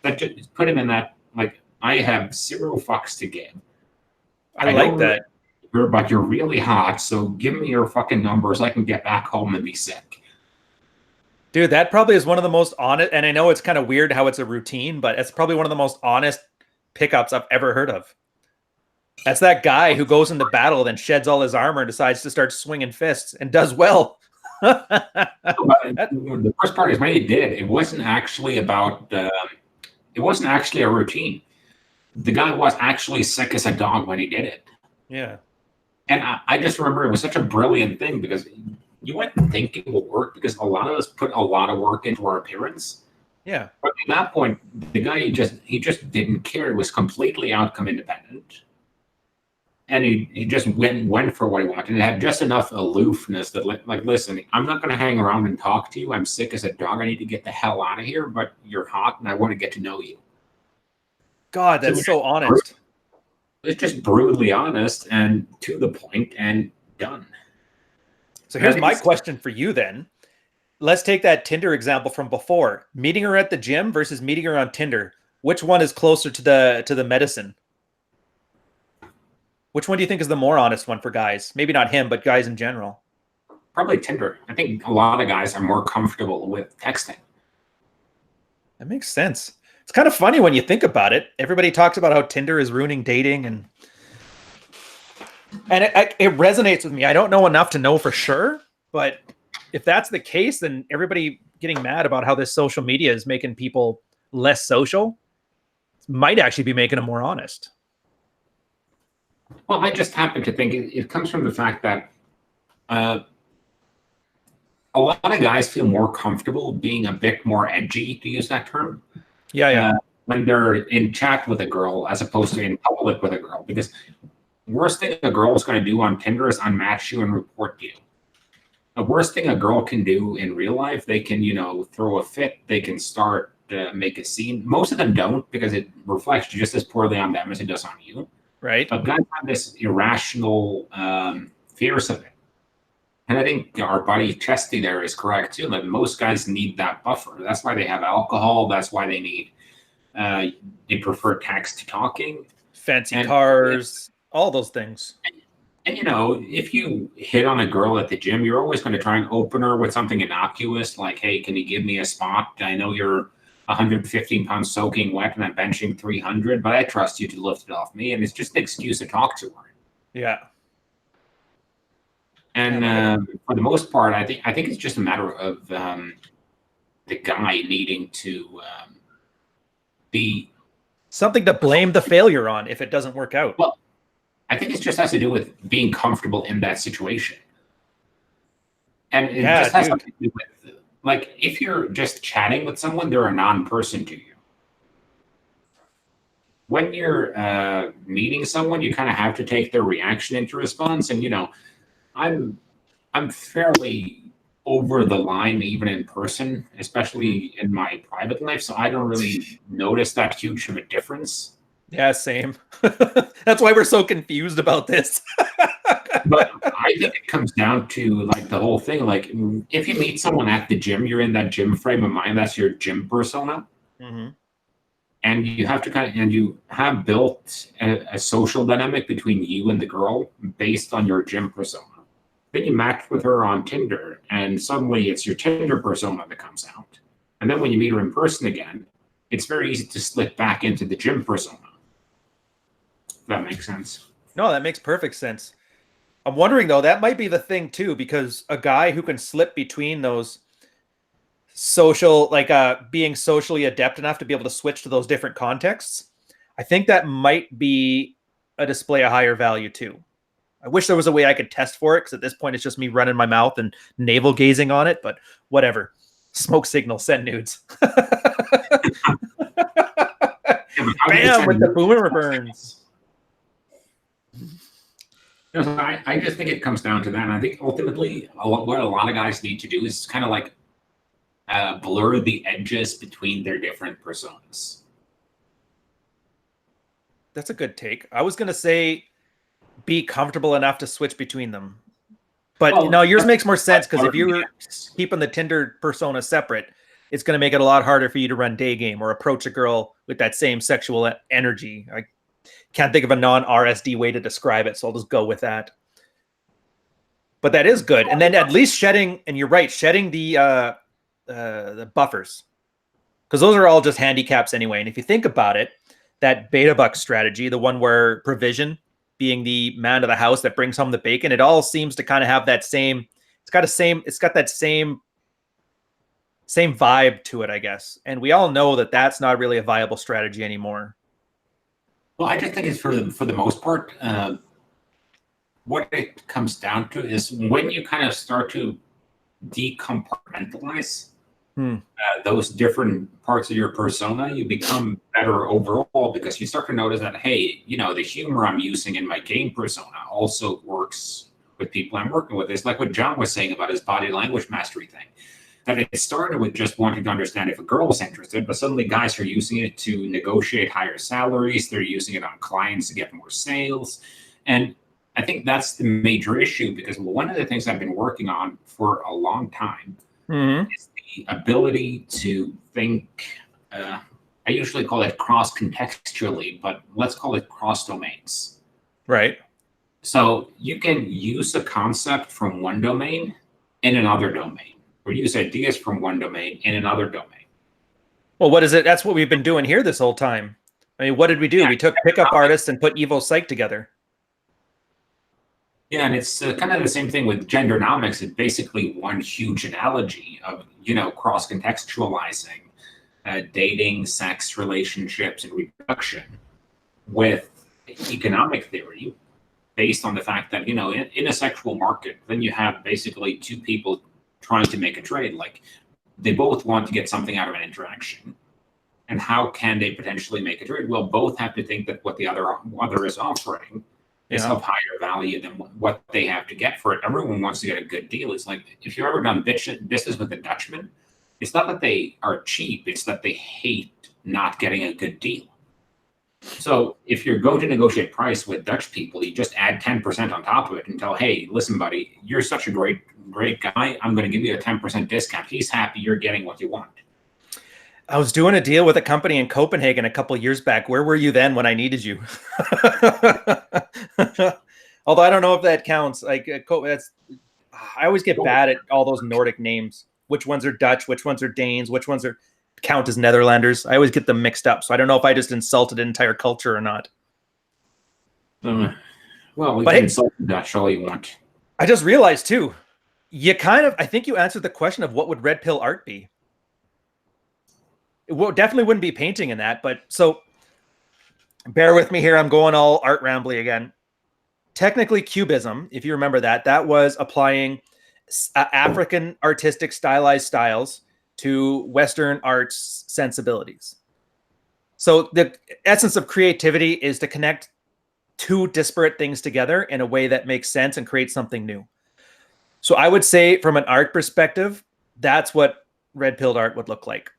That just put him in that, like, I have zero fucks to give. I like that. But you're really hot, so give me your fucking number so I can get back home and be sick. Dude, that probably is one of the most honest, and I know it's kind of weird how it's a routine, but it's probably one of the most honest pickups I've ever heard of. That's that guy who goes into battle, then sheds all his armor and decides to start swinging fists and does well. The first part is when he did it wasn't actually about, it wasn't actually a routine. The guy was actually sick as a dog when he did it. Yeah. And I just remember it was such a brilliant thing because you wouldn't think it would work because a lot of us put a lot of work into our appearance. Yeah. But at that point, the guy, he just didn't care. It was completely outcome independent. And he just went for what he wanted. It had just enough aloofness that, like, listen, I'm not going to hang around and talk to you. I'm sick as a dog. I need to get the hell out of here. But you're hot, and I want to get to know you. God, that's so honest. It's just brutally honest and to the point and done. So here's my question for you then. Let's take that Tinder example from before. Meeting her at the gym versus meeting her on Tinder. Which one is closer to the medicine? Which one do you think is the more honest one for guys? Maybe not him, but guys in general. Probably Tinder. I think a lot of guys are more comfortable with texting. That makes sense. It's kind of funny when you think about it. Everybody talks about how Tinder is ruining dating, and it resonates with me. I don't know enough to know for sure, but if that's the case, then everybody getting mad about how this social media is making people less social might actually be making them more honest. Well, I just happen to think it comes from the fact that a lot of guys feel more comfortable being a bit more edgy, to use that term. Yeah. When they're in chat with a girl as opposed to in public with a girl. Because worst thing a girl is going to do on Tinder is unmatch you and report you. The worst thing a girl can do in real life, they can, throw a fit. They can start make a scene. Most of them don't because it reflects just as poorly on them as it does on you. Right. But guys have this irrational fears of it. And I think our buddy Chesty there is correct too. That most guys need that buffer. That's why they have alcohol. That's why they need, they prefer text to talking. Fancy cars, all those things. And if you hit on a girl at the gym, you're always going to try and open her with something innocuous like, hey, can you give me a spot? I know you're 115 pounds soaking wet and I'm benching 300, but I trust you to lift it off me. And it's just an excuse to talk to her. Yeah. And for the most part, I think it's just a matter of the guy needing to be something to blame the failure on if it doesn't work out. well. I think it just has to do with being comfortable in that situation, and it just has something to do with, like, if you're just chatting with someone, they're a non-person to you. When you're meeting someone, you kind of have to take their reaction into response. And I'm fairly over the line even in person, especially in my private life. So I don't really notice that huge of a difference. Yeah, same. That's why we're so confused about this. But I think it comes down to, like, the whole thing. Like, if you meet someone at the gym, you're in that gym frame of mind. That's your gym persona. Mm-hmm. And you have to and you have built a social dynamic between you and the girl based on your gym persona. Then you match with her on Tinder, and suddenly it's your Tinder persona that comes out. And then when you meet her in person again, it's very easy to slip back into the gym persona. If that makes sense. No, that makes perfect sense. I'm wondering, though, that might be the thing too, because a guy who can slip between those social, like being socially adept enough to be able to switch to those different contexts, I think that might be a display of higher value too. I wish there was a way I could test for it, because at this point it's just me running my mouth and navel gazing on it, but whatever. Smoke signal, send nudes. Bam, with the boomer burns. I just think it comes down to that. And I think ultimately what a lot of guys need to do is kind of like blur the edges between their different personas. That's a good take. I was going to say be comfortable enough to switch between them. But no, yours makes more sense, because if you're keeping the Tinder persona separate, it's going to make it a lot harder for you to run day game or approach a girl with that same sexual energy. I can't think of a non-RSD way to describe it, so I'll just go with that. But that is good. And then at least shedding, and you're right, shedding the buffers, because those are all just handicaps anyway. And if you think about it, that beta buck strategy, the one where provision being the man of the house that brings home the bacon, it all seems to kind of have that same, it's got that same vibe to it, I guess. And we all know that that's not really a viable strategy anymore. Well, I just think it's for the most part, what it comes down to is when you kind of start to decompartmentalize those different parts of your persona, you become better overall, because you start to notice that, hey, the humor I'm using in my game persona also works with people I'm working with. It's like what John was saying about his body language mastery thing, that it started with just wanting to understand if a girl was interested, but suddenly guys are using it to negotiate higher salaries. They're using it on clients to get more sales. And I think that's the major issue, because one of the things I've been working on for a long time is the ability to think, I usually call it cross-contextually, but let's call it cross-domains. Right. So you can use a concept from one domain in another domain, or use ideas from one domain in another domain. Well, what is it? That's what we've been doing here this whole time. I mean, what did we do? We took pickup artists and put Evo Psych together. Yeah, and it's kind of the same thing with gendernomics. It's basically one huge analogy of, cross-contextualizing dating, sex, relationships, and reproduction with economic theory, based on the fact that, in a sexual market, then you have basically two people trying to make a trade. Like, they both want to get something out of an interaction. And how can they potentially make a trade? Well, both have to think that what the other is offering is of higher value than what they have to get for it. Everyone wants to get a good deal. It's like, if you've ever done business with a Dutchman, it's not that they are cheap, it's that they hate not getting a good deal. So if you're going to negotiate price with Dutch people, you just add 10% on top of it and tell, hey, listen, buddy, you're such a great guy. I'm going to give you a 10% discount. He's happy, you're getting what you want. I was doing a deal with a company in Copenhagen a couple of years back. Where were you then when I needed you? Although I don't know if that counts. Like, I always get bad at all those Nordic names. Which ones are Dutch? Which ones are Danes? Which ones count as Netherlanders? I always get them mixed up. So I don't know if I just insulted an entire culture or not. Well, we can insult Dutch all you want. I just realized too, I think you answered the question of what would red pill art be. definitely wouldn't be painting in that. But so bear with me here. I'm going all art rambly again. Technically, Cubism, if you remember that, that was applying African artistic stylized styles to Western arts sensibilities. So the essence of creativity is to connect two disparate things together in a way that makes sense and create something new. So I would say from an art perspective, that's what red pilled art would look like.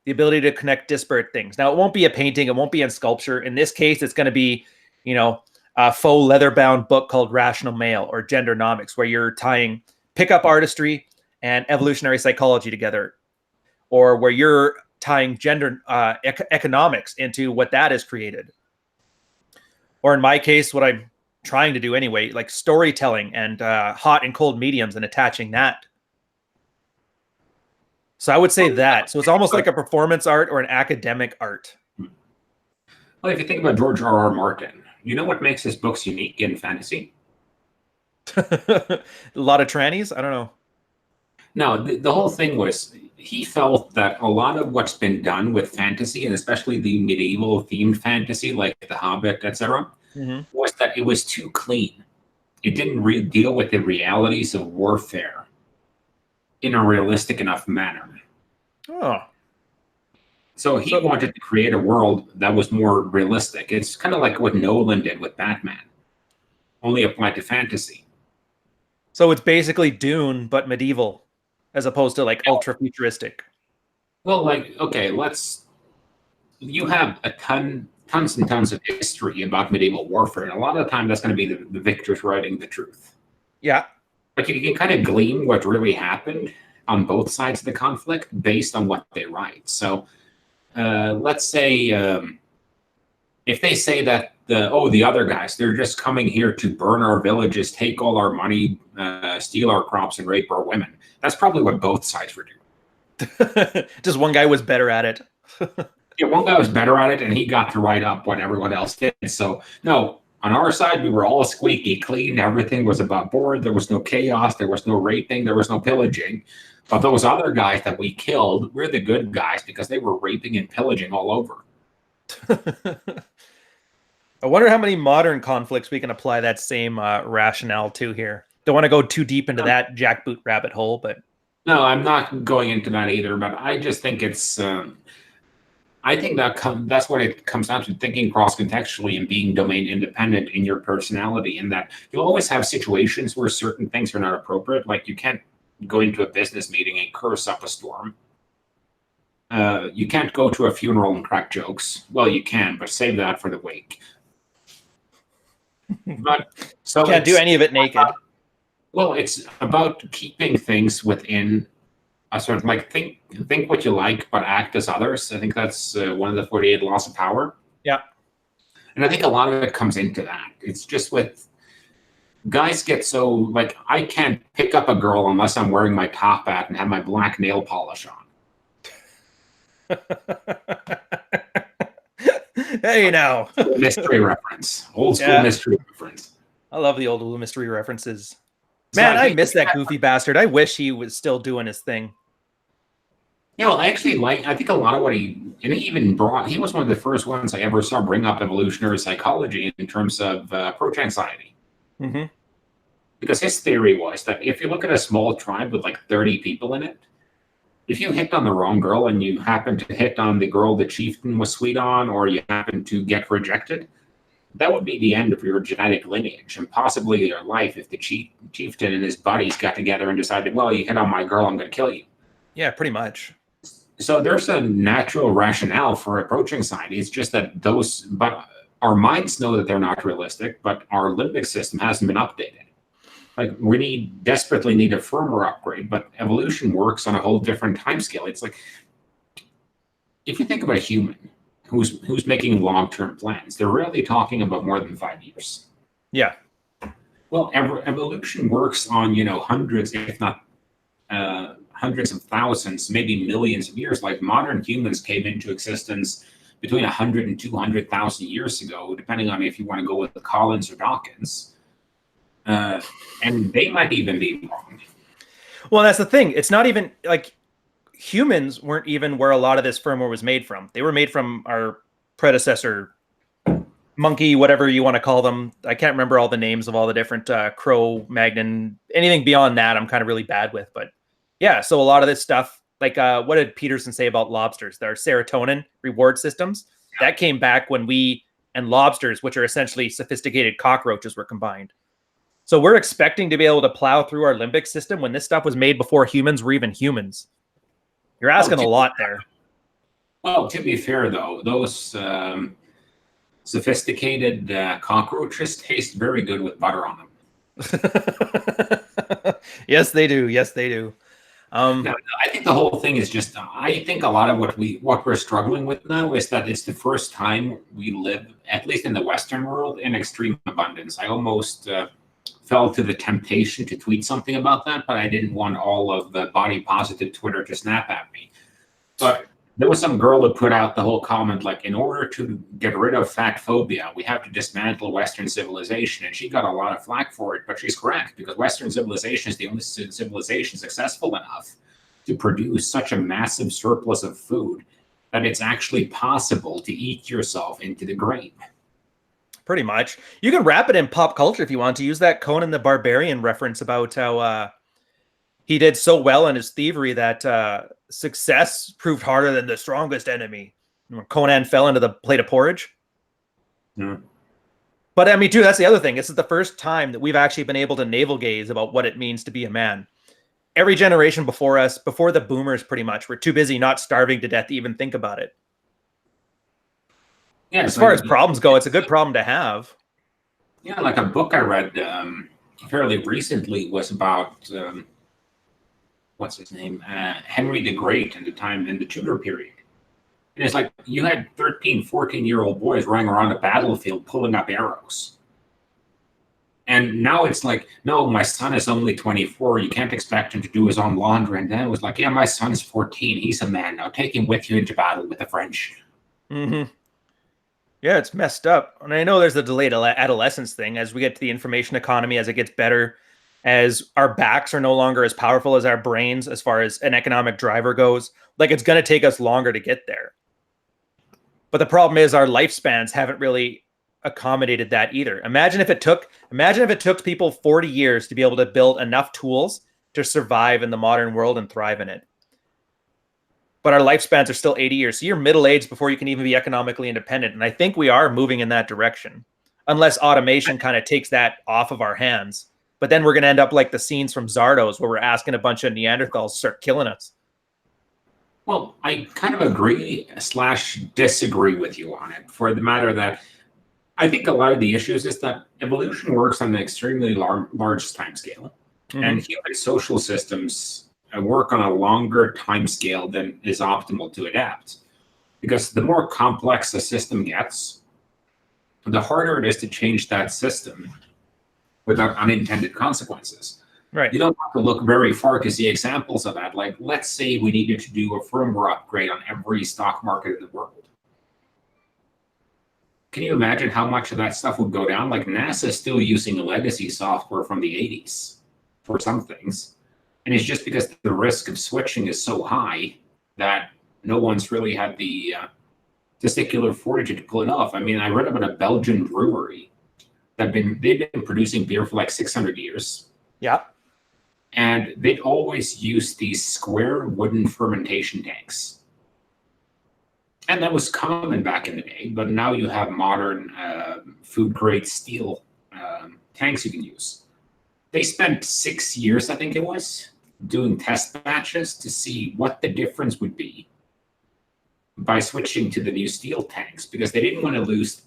The ability to connect disparate things. Now, it won't be a painting. It won't be in sculpture. In this case, it's going to be, a faux leather-bound book called Rational Male or Gendernomics, where you're tying pickup artistry and evolutionary psychology together, or where you're tying gender economics into what that has created. Or in my case, what I'm trying to do anyway, like storytelling and hot and cold mediums and attaching that. So I would say that. So it's almost like a performance art or an academic art. Well, if you think about George R.R. Martin, you know what makes his books unique in fantasy? A lot of trannies? I don't know. No, the whole thing was he felt that a lot of what's been done with fantasy, and especially the medieval themed fantasy like The Hobbit, etc., was that it was too clean. It didn't deal with the realities of warfare in a realistic enough manner. Oh. So he wanted to create a world that was more realistic. It's kind of like what Nolan did with Batman, only applied to fantasy. So it's basically Dune, but medieval, as opposed to like ultra futuristic. Well, like, okay, you have tons and tons of history about medieval warfare, and a lot of the time that's going to be the victors writing the truth. Yeah. But you can kind of glean what really happened on both sides of the conflict based on what they write. So let's say if they say that the other guys, they're just coming here to burn our villages, take all our money, steal our crops, and rape our women. That's probably what both sides were doing. Just one guy was better at it. Yeah, one guy was better at it, and he got to write up what everyone else did. So, no, on our side, we were all squeaky clean. Everything was above board. There was no chaos. There was no raping. There was no pillaging. But those other guys that we killed, we're the good guys because they were raping and pillaging all over. I wonder how many modern conflicts we can apply that same rationale to here. Don't want to go too deep into that jackboot rabbit hole, but no, I'm not going into that either. But I just think it's. I think that's what it comes down to: thinking cross-contextually and being domain independent in your personality. And that you'll always have situations where certain things are not appropriate. Like you can't go into a business meeting and curse up a storm. You can't go to a funeral and crack jokes. Well, you can, but save that for the wake. But so can't do any of it naked. Well, it's about keeping things within a sort of like think what you like, but act as others. I think that's one of the 48 laws of power. Yeah, and I think a lot of it comes into that. It's just with guys get so like I can't pick up a girl unless I'm wearing my top hat and have my black nail polish on. Hey, now. Mystery reference. Old school mystery reference. I love the old mystery references. Man, I miss that goofy bastard. I wish he was still doing his thing. Yeah, well, I actually I think a lot of what he was one of the first ones I ever saw bring up evolutionary psychology in terms of approach anxiety. Mm-hmm. Because his theory was that if you look at a small tribe with like 30 people in it, if you hit on the wrong girl and you happen to hit on the girl the chieftain was sweet on, or you happen to get rejected, that would be the end of your genetic lineage and possibly your life if the chieftain and his buddies got together and decided, well, you hit on my girl, I'm going to kill you. Yeah, pretty much. So there's a natural rationale for approaching anxiety. It's just that but our minds know that they're not realistic, but our limbic system hasn't been updated. Like we desperately need a firmware upgrade, but evolution works on a whole different timescale. It's like if you think about a human who's making long-term plans, they're rarely talking about more than 5 years. Yeah. Well, evolution works on hundreds, if not hundreds of thousands, maybe millions of years. Like modern humans came into existence between 100 and 200,000 years ago, depending on if you want to go with the Collins or Dawkins. And they might even be wrong. Well, that's the thing. It's not even like humans weren't even where a lot of this firmware was made from. They were made from our predecessor monkey, whatever you want to call them. I can't remember all the names of all the different crow, magnon, anything beyond that I'm kind of really bad with. But yeah, so a lot of this stuff, like what did Peterson say about lobsters? Their serotonin reward systems, that came back when we and lobsters, which are essentially sophisticated cockroaches, were combined. So we're expecting to be able to plow through our limbic system when this stuff was made before humans were even humans. You're asking a lot there. Well, to be fair, though, those sophisticated cockroaches taste very good with butter on them. Yes, they do. Yes, they do. Now, I think the whole thing is just, I think a lot of what we're struggling with now is that it's the first time we live, at least in the Western world, in extreme abundance. I almost fell to the temptation to tweet something about that, but I didn't want all of the body positive Twitter to snap at me. But there was some girl who put out the whole comment, like, in order to get rid of fat phobia, we have to dismantle Western civilization. And she got a lot of flack for it, but she's correct, because Western civilization is the only civilization successful enough to produce such a massive surplus of food that it's actually possible to eat yourself into the grave. Pretty much. You can wrap it in pop culture if you want to. Use that Conan the Barbarian reference about how he did so well in his thievery that success proved harder than the strongest enemy. When Conan fell into the plate of porridge. Yeah. But I mean, too, that's the other thing. This is the first time that we've actually been able to navel gaze about what it means to be a man. Every generation before us, before the boomers pretty much, were too busy not starving to death to even think about it. Yeah, as far as problems go, it's a good problem to have. Yeah, like a book I read fairly recently was about what's his name, Henry the Great, in the Tudor period. And it's like you had 13, 14-year-old boys running around a battlefield pulling up arrows. And now it's like, no, my son is only 24. You can't expect him to do his own laundry. And then it was like, yeah, my son's 14. He's a man. Now take him with you into battle with the French. Mm-hmm. Yeah, it's messed up. And I know there's the delayed adolescence thing as we get to the information economy, as it gets better, as our backs are no longer as powerful as our brains as far as an economic driver goes. Like, it's going to take us longer to get there. But the problem is our lifespans haven't really accommodated that either. Imagine if it took people 40 years to be able to build enough tools to survive in the modern world and thrive in it. But our lifespans are still 80 years. So you're middle-aged before you can even be economically independent. And I think we are moving in that direction, unless automation kind of takes that off of our hands. But then we're going to end up like the scenes from Zardos, where we're asking a bunch of Neanderthals to start killing us. Well, I kind of agree / disagree with you on it, for the matter that I think a lot of the issues is that evolution works on an extremely large time scale. Mm-hmm. And human social systems work on a longer time scale than is optimal to adapt. Because the more complex a system gets, the harder it is to change that system without unintended consequences. Right. You don't have to look very far to see examples of that. Like, let's say we needed to do a firmware upgrade on every stock market in the world. Can you imagine how much of that stuff would go down? Like, NASA is still using legacy software from the 80s for some things. And it's just because the risk of switching is so high that no one's really had the testicular fortitude to pull it off. I mean, I read about a Belgian brewery they've been producing beer for like 600 years. Yeah. And they'd always use these square wooden fermentation tanks. And that was common back in the day, but now you have modern food-grade steel tanks you can use. They spent 6 years, I think it was, doing test batches to see what the difference would be by switching to the new steel tanks, because they didn't want to lose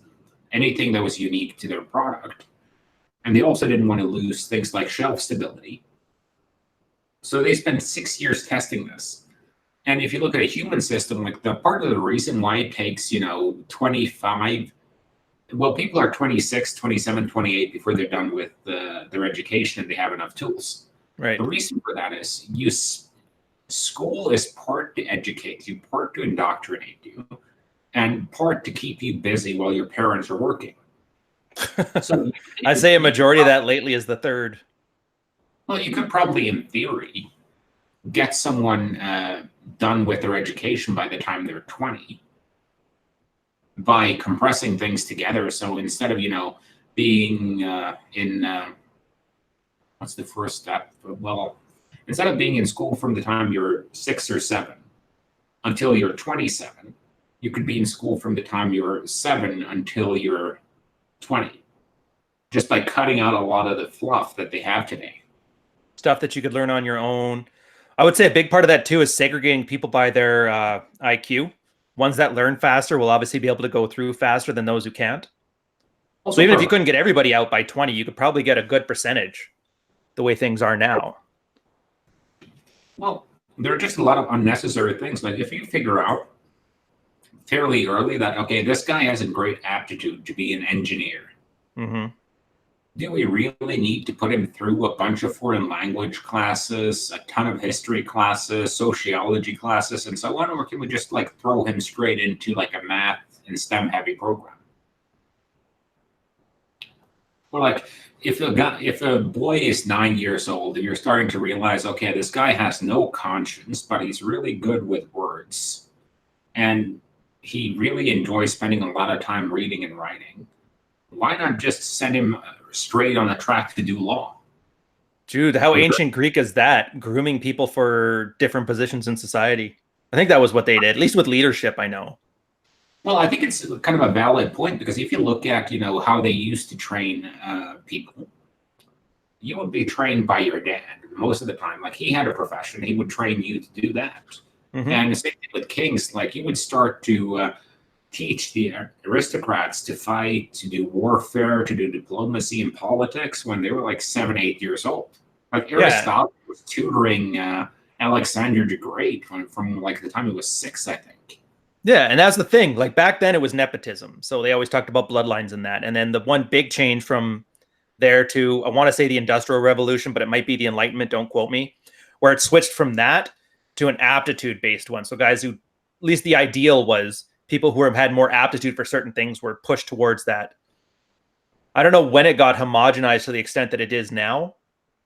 anything that was unique to their product. And they also didn't want to lose things like shelf stability. So they spent 6 years testing this. And if you look at a human system, like the part of the reason why it takes, 25, well, people are 26, 27, 28 before they're done with their education and they have enough tools. Right. The reason for that is school is part to educate you, part to indoctrinate you, and part to keep you busy while your parents are working. So I'd say a majority of that lately is the third. Well, you could probably, in theory, get someone done with their education by the time they're 20 by compressing things together. So instead of, being what's the first step? Well, instead of being in school from the time you're 6 or 7 until you're 27, you could be in school from the time you're 7 until you're 20, just by cutting out a lot of the fluff that they have today. Stuff that you could learn on your own. I would say a big part of that too is segregating people by their IQ. Ones that learn faster will obviously be able to go through faster than those who can't. So even if you couldn't get everybody out by 20, you could probably get a good percentage the way things are now. Well, there are just a lot of unnecessary things. Like if you figure out fairly early that, okay, this guy has a great aptitude to be an engineer. Mm-hmm. Do we really need to put him through a bunch of foreign language classes, a ton of history classes, sociology classes, and so on? Or can we just like throw him straight into like a math and STEM heavy program? Or like if a boy is 9 years old and you're starting to realize, okay, this guy has no conscience, but he's really good with words, and he really enjoys spending a lot of time reading and writing, why not just send him straight on a track to do law? Dude, how ancient Greek is that? Grooming people for different positions in society. I think that was what they did, at least with leadership, I know. Well, I think it's kind of a valid point, because if you look at, how they used to train people, you would be trained by your dad most of the time. Like he had a profession, he would train you to do that. Mm-hmm. And the same thing with kings, like you would start to teach the aristocrats to fight, to do warfare, to do diplomacy and politics when they were like 7, 8 years old. Like Aristotle was tutoring Alexander the Great from like the time he was 6, I think. Yeah, and that's the thing. Like back then it was nepotism. So they always talked about bloodlines and that. And then the one big change from there to, I want to say the Industrial Revolution, but it might be the Enlightenment, don't quote me, where it switched from that to an aptitude-based one. So guys who, at least the ideal was people who had more aptitude for certain things were pushed towards that. I don't know when it got homogenized to the extent that it is now,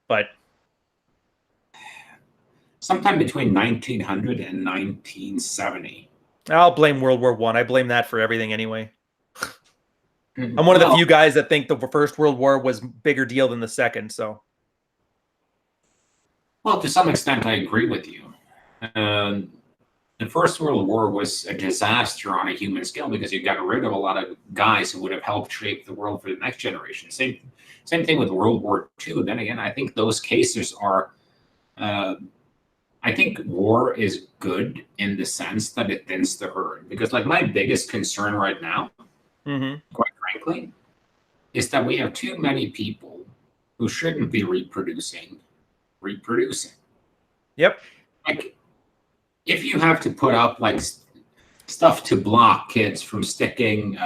but sometime between 1900 and 1970. I'll blame World War I. I blame that for everything anyway. I'm one of the few guys that think the First World War was bigger deal than the second. So, well, to some extent, I agree with you. The First World War was a disaster on a human scale because you got rid of a lot of guys who would have helped shape the world for the next generation. Same thing with World War II. Then again, I think those cases are. I think war is good in the sense that it thins the herd. Because like my biggest concern right now, quite frankly, is that we have too many people who shouldn't be reproducing. Yep. Like, if you have to put up like stuff to block kids from sticking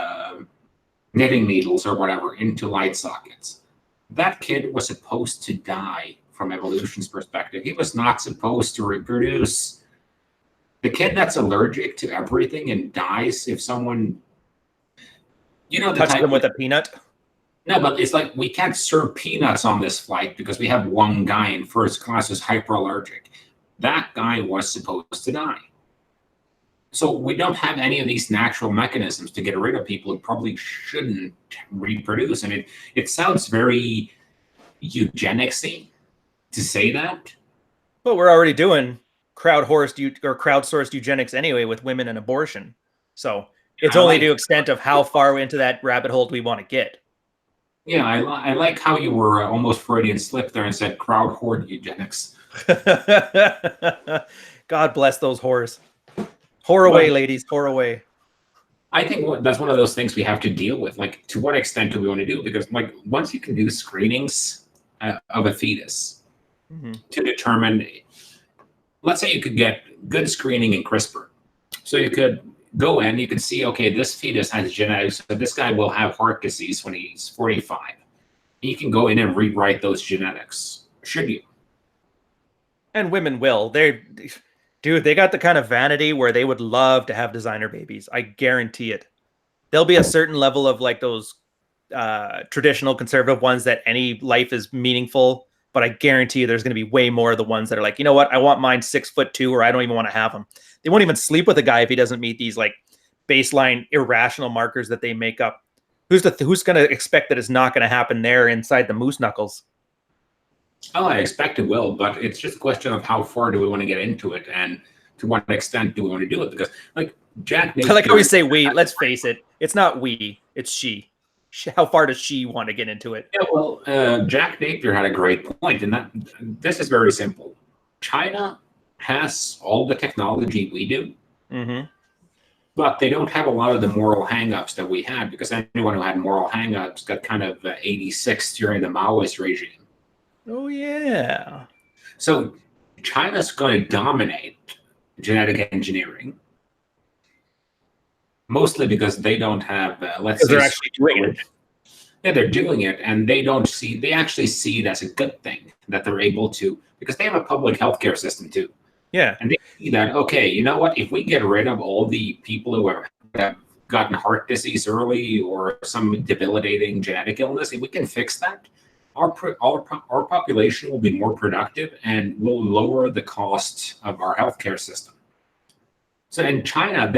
knitting needles or whatever into light sockets, that kid was supposed to die from evolution's perspective. He was not supposed to reproduce. The kid that's allergic to everything and dies if someone, touch them with a peanut. No, but it's like we can't serve peanuts on this flight because we have one guy in first class who's hyperallergic. That guy was supposed to die. So we don't have any of these natural mechanisms to get rid of people who probably shouldn't reproduce. And it sounds very eugenicsy to say that. But we're already doing crowdsourced eugenics anyway with women and abortion. So it's only to extent of how far into that rabbit hole do we want to get. Yeah, I like how you were almost Freudian slip there and said crowd horde eugenics. God bless those whores. Whore away, ladies. Whore away. I think that's one of those things we have to deal with. Like, to what extent do we want to do? Because, like, once you can do screenings of a fetus to determine, let's say you could get good screening in CRISPR. So you could go in, you could see, okay, this fetus has genetics, so this guy will have heart disease when he's 45. You can go in and rewrite those genetics. Should you? And women will. They got the kind of vanity where they would love to have designer babies. I guarantee it. There'll be a certain level of like those traditional conservative ones that any life is meaningful but I guarantee you there's going to be way more of the ones that are like, you know what, I want mine 6'2", or I don't even want to have them. They won't even sleep with a guy if he doesn't meet these like baseline irrational markers that they make up. Who's going to expect that it's not going to happen there inside the moose knuckles? Oh, I expect it will, but it's just a question of how far do we want to get into it, and to what extent do we want to do it? Because, like, Jack Napier, I like how we say we. Let's face it, it's not we, it's she. How far does she want to get into it? Yeah, well, Jack Napier had a great point, and that this is very simple. China has all the technology we do, but they don't have a lot of the moral hang-ups that we had, because anyone who had moral hang-ups got kind of 86 during the Maoist regime. Oh, yeah. So China's going to dominate genetic engineering, mostly because they don't have, let's say, they're actually doing it. Yeah, they're doing it, and they actually see it as a good thing that they're able to, because they have a public healthcare system too. Yeah. And they see that, okay, you know what, if we get rid of all the people who have gotten heart disease early or some debilitating genetic illness, if we can fix that, our population will be more productive and will lower the cost of our healthcare system. So in China,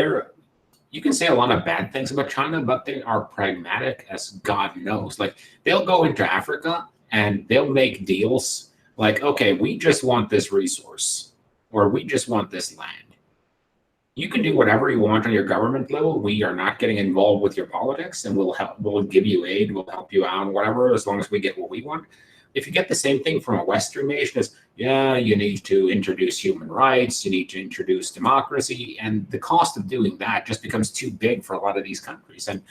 you can say a lot of bad things about China, but they are pragmatic as God knows. Like, they'll go into Africa and they'll make deals like, okay, we just want this resource, or we just want this land. You can do whatever you want on your government level. We are not getting involved with your politics, and we'll give you aid, we'll help you out, whatever, as long as we get what we want. If you get the same thing from a Western nation, is, yeah, you need to introduce human rights, you need to introduce democracy, and the cost of doing that just becomes too big for a lot of these countries. And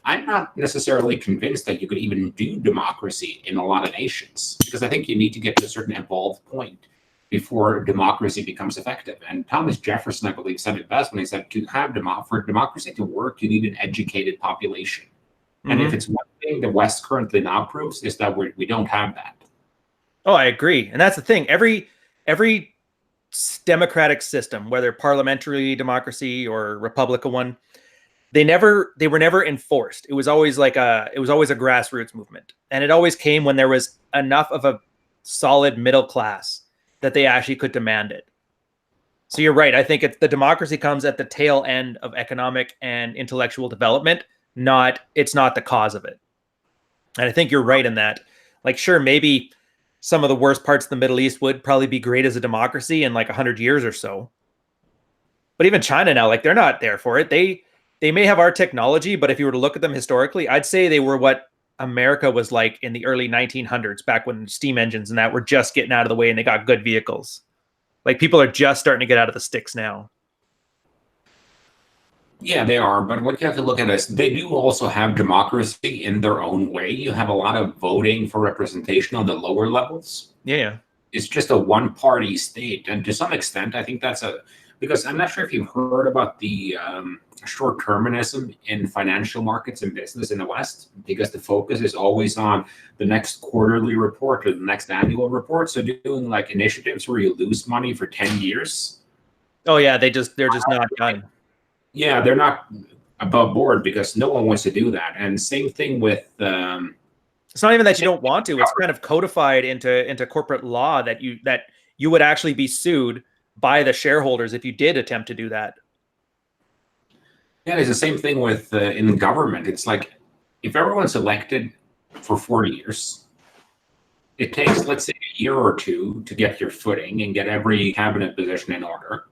I'm not necessarily convinced that you could even do democracy in a lot of nations, because I think you need to get to a certain evolved point before democracy becomes effective. And Thomas Jefferson, I believe, said it best when he said, for democracy to work, you need an educated population. And if it's one thing the West currently now proves, is that we don't have that. Oh, I agree. And that's the thing. Every democratic system, whether parliamentary democracy or Republican one, they were never enforced. It was always a grassroots movement. And it always came when there was enough of a solid middle class that they actually could demand it. So you're right. I think the democracy comes at the tail end of economic and intellectual development. It's not the cause of it. And I think you're right in that. Like, sure, maybe some of the worst parts of the Middle East would probably be great as a democracy in like 100 years or so. But even China now, like, they're not there for it. They may have our technology, but if you were to look at them historically, I'd say they were what America was like in the early 1900s, back when steam engines and that were just getting out of the way and they got good vehicles. Like, people are just starting to get out of the sticks now. Yeah, they are. But what you have to look at is they do also have democracy in their own way. You have a lot of voting for representation on the lower levels. Yeah. It's just a one-party state. And to some extent, I think because I'm not sure if you've heard about the short-termism in financial markets and business in the West, because the focus is always on the next quarterly report or the next annual report. So doing like initiatives where you lose money for 10 years. Oh yeah, they're just not done. Yeah, they're not above board because no one wants to do that. And same thing with it's not even that you don't want to, it's kind of codified into corporate law that you would actually be sued by the shareholders if you did attempt to do that. Yeah, it's the same thing with in government. It's like, if everyone's elected for 4 years, it takes, let's say, a year or two to get your footing and get every cabinet position in order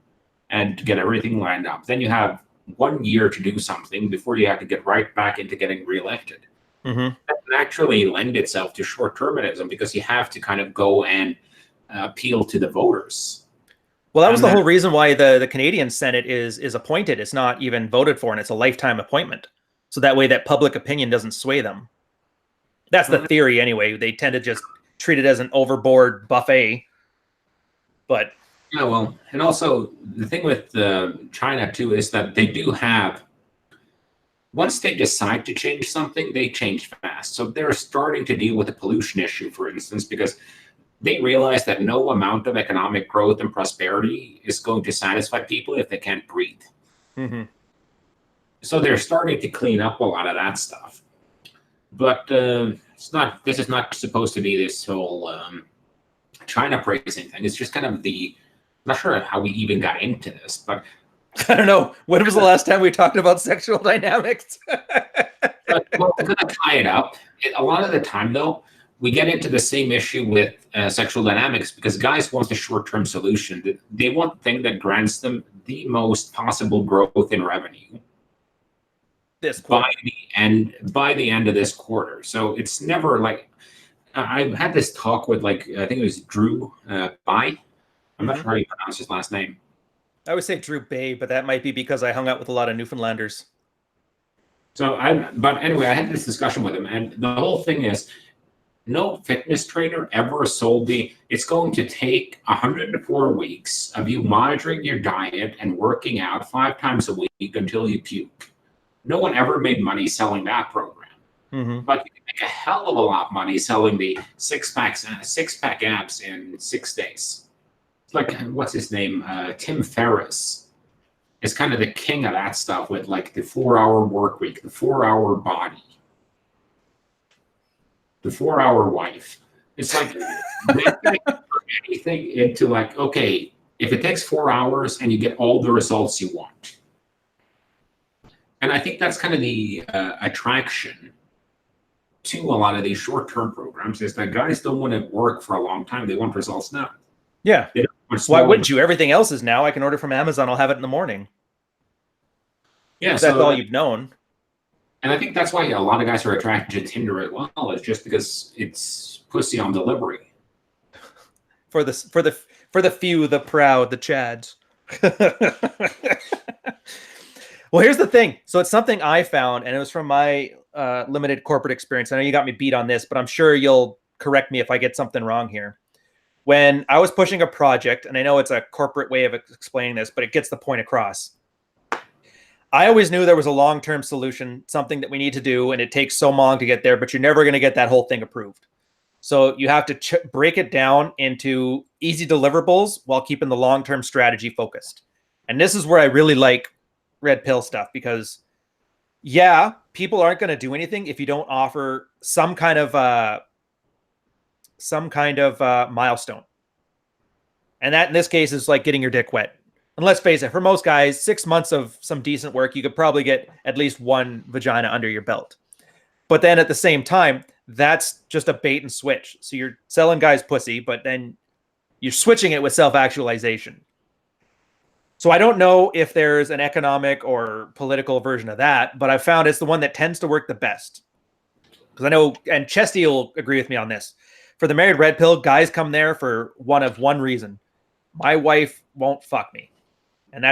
and to get everything lined up. Then you have 1 year to do something before you have to get right back into getting reelected. That can actually lend itself to short-termism, because you have to kind of go and appeal to the voters. Well, that was the whole reason why the Canadian Senate is appointed. It's not even voted for, and it's a lifetime appointment. So that way that public opinion doesn't sway them. That's the theory anyway. They tend to just treat it as an overboard buffet. But yeah, well, and also the thing with China too is that they do have, once they decide to change something, they change fast. So they're starting to deal with the pollution issue, for instance, because they realize that no amount of economic growth and prosperity is going to satisfy people if they can't breathe. So they're starting to clean up a lot of that stuff. But this is not supposed to be this whole China praising thing is just kind of the, I'm not sure how we even got into this, but I don't know. When was the last time we talked about sexual dynamics? well, to kind of tie it up, a lot of the time though, we get into the same issue with sexual dynamics because guys want the short-term solution. They want the thing that grants them the most possible growth in revenue This quarter. by the end of this quarter. So it's never like I've had this talk with like I think it was Drew Bai. I'm not sure how you pronounce his last name. I would say Drew Bay, but that might be because I hung out with a lot of Newfoundlanders. So but anyway, I had this discussion with him, and the whole thing is, no fitness trainer ever sold me. It's going to take 104 weeks of you monitoring your diet and working out 5 times a week until you puke. No one ever made money selling that program, but you can make a hell of a lot of money selling the six-pack abs in 6 days. Like what's his name? Tim Ferriss is kind of the king of that stuff with like the 4-hour work week, the 4-hour body, the 4-hour wife. It's like they turn anything into like, okay, if it takes 4 hours and you get all the results you want. And I think that's kind of the attraction to a lot of these short-term programs is that guys don't want to work for a long time. They want results now. Yeah. Why wouldn't you? Everything else is now. I can order from Amazon. I'll have it in the morning. Yeah, that's all you've known. And I think that's why a lot of guys are attracted to Tinder as well. Is just because it's pussy on delivery. For the few, the proud, the chads. Well, here's the thing. So it's something I found, and it was from my limited corporate experience. I know you got me beat on this, but I'm sure you'll correct me if I get something wrong here. When I was pushing a project, and I know it's a corporate way of explaining this, but it gets the point across. I always knew there was a long-term solution, something that we need to do, and it takes so long to get there, but you're never going to get that whole thing approved. So you have to break it down into easy deliverables while keeping the long-term strategy focused. And this is where I really like red pill stuff because, yeah, people aren't going to do anything if you don't offer some kind of milestone. And that in this case is like getting your dick wet. And let's face it, for most guys, 6 months of some decent work, you could probably get at least one vagina under your belt. But then at the same time, that's just a bait and switch. So you're selling guys pussy, but then you're switching it with self-actualization. So I don't know if there's an economic or political version of that, but I found it's the one that tends to work the best. Because I know, and Chesty will agree with me on this. For the married red pill, guys come there for one reason. My wife won't fuck me. And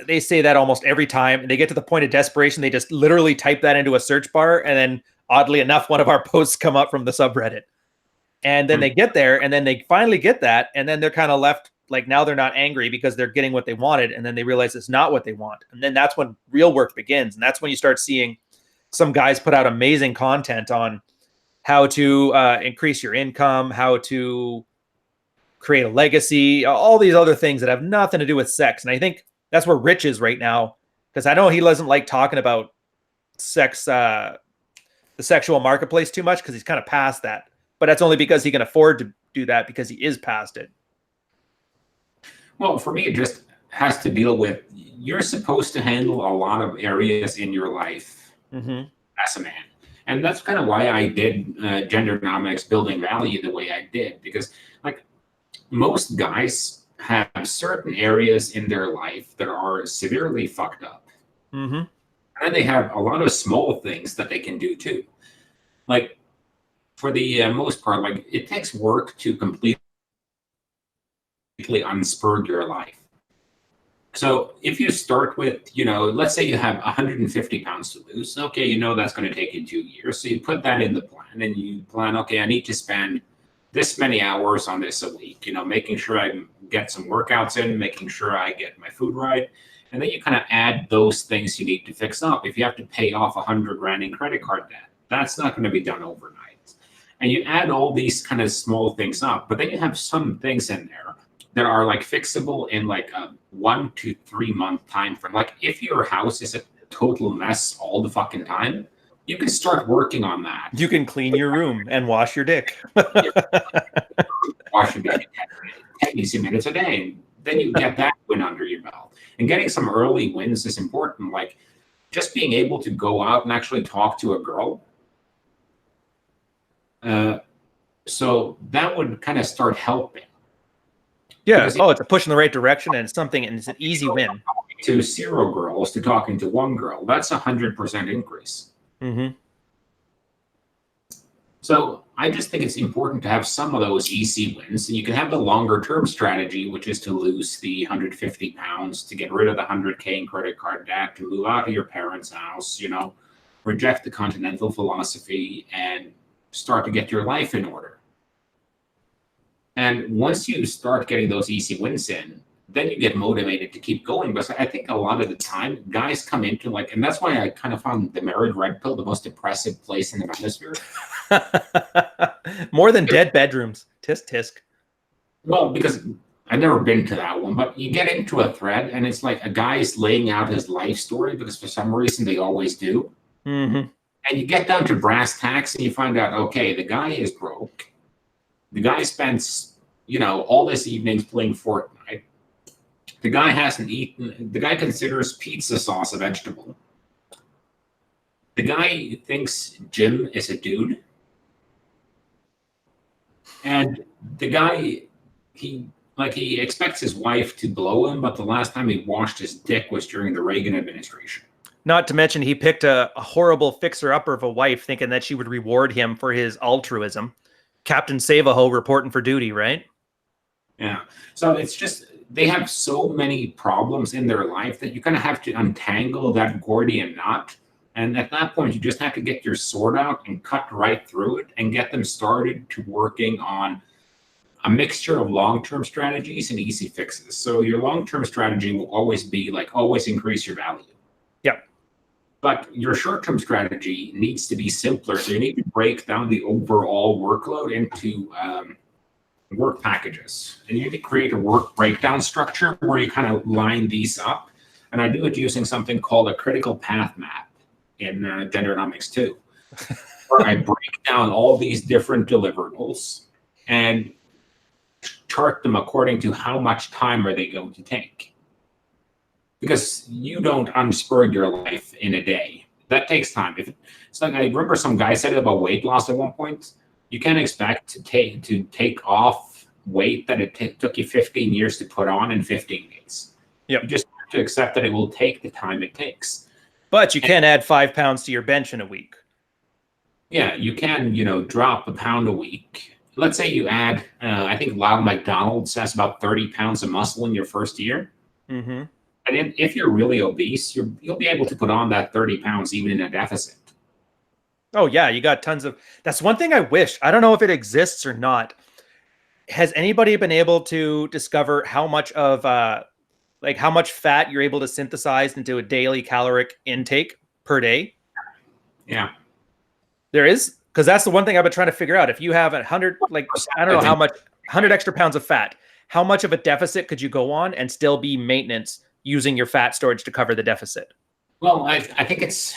they say that almost every time. And they get to the point of desperation. They just literally type that into a search bar. And then oddly enough, one of our posts come up from the subreddit. And then they get there and then they finally get that. And then they're kind of left like now they're not angry because they're getting what they wanted. And then they realize it's not what they want. And then that's when real work begins. And that's when you start seeing some guys put out amazing content on how to increase your income, how to create a legacy, all these other things that have nothing to do with sex. And I think that's where Rich is right now, because I know he doesn't like talking about sex, the sexual marketplace too much because he's kind of past that. But that's only because he can afford to do that because he is past it. Well, for me, it just has to deal with you're supposed to handle a lot of areas in your life as a man. And that's kind of why I did gendernomics, building value the way I did, because like most guys have certain areas in their life that are severely fucked up. And they have a lot of small things that they can do too. Like for the most part, like it takes work to completely unspur your life. So if you start with, let's say you have 150 pounds to lose. Okay, that's going to take you 2 years. So you put that in the plan and you plan, okay, I need to spend this many hours on this a week, making sure I get some workouts in, making sure I get my food right. And then you kind of add those things you need to fix up. If you have to pay off $100,000 in credit card debt, that's not going to be done overnight. And you add all these kind of small things up, but then you have some things in there that are like fixable in like a 1 to 3 month time frame. Like if your house is a total mess all the fucking time, you can start working on that. You can clean your room and wash your dick. wash your body 10 easy minutes a day. Then you get that win under your belt. And getting some early wins is important. Like just being able to go out and actually talk to a girl. So that would kind of start helping. Yeah. Oh, it's a push in the right direction, and it's something, and it's an easy win. To 0 girls to talking to 1 girl, that's 100% increase. Mm-hmm. So I just think it's important to have some of those easy wins. And you can have the longer term strategy, which is to lose the 150 pounds, to get rid of the 100K in credit card debt, to move out of your parents' house, you know, reject the continental philosophy and start to get your life in order. And once you start getting those easy wins in, then you get motivated to keep going. But I think a lot of the time guys come into like, and that's why I kind of found the married red pill the most depressive place in the manosphere. More than dead bedrooms. Tisk tisk. Well, because I've never been to that one, but you get into a thread and it's like a guy's laying out his life story because for some reason they always do. Mm-hmm. And you get down to brass tacks and you find out, okay, the guy is broke. The guy spends, you know, all this evenings playing Fortnite. The guy hasn't eaten. The guy considers pizza sauce a vegetable. The guy thinks Jim is a dude. And the guy, he expects his wife to blow him, but the last time he washed his dick was during the Reagan administration. Not to mention he picked a horrible fixer-upper of a wife thinking that she would reward him for his altruism. Captain Save-A-Ho reporting for duty, right? Yeah. So it's just, they have so many problems in their life that you kind of have to untangle that Gordian knot. And at that point, you just have to get your sword out and cut right through it and get them started to working on a mixture of long-term strategies and easy fixes. So your long-term strategy will always be like, always increase your value. Yep. But your short-term strategy needs to be simpler. So you need to break down the overall workload into work packages. And you need to create a work breakdown structure where you kind of line these up. And I do it using something called a critical path map in Gendernomics 2, where I break down all these different deliverables and chart them according to how much time are they going to take. Because you don't unspur your life in a day. That takes time. It's like, I remember some guy said about weight loss at one point. You can't expect to take off weight that it took you 15 years to put on in 15 days. Yep. You just have to accept that it will take the time it takes. But you can add 5 pounds to your bench in a week. Yeah, you can, drop a pound a week. Let's say you add, I think Lyle McDonald says about 30 pounds of muscle in your first year. Mm-hmm. And if you're really obese, you'll be able to put on that 30 pounds even in a deficit. Oh, yeah, you got tons of... That's one thing I wish. I don't know if it exists or not. Has anybody been able to discover how much of... how much fat you're able to synthesize into a daily caloric intake per day? Yeah. There is? Because that's the one thing I've been trying to figure out. If you have 100, I don't know how much, 100 extra pounds of fat, how much of a deficit could you go on and still be maintenance using your fat storage to cover the deficit? Well, I think it's...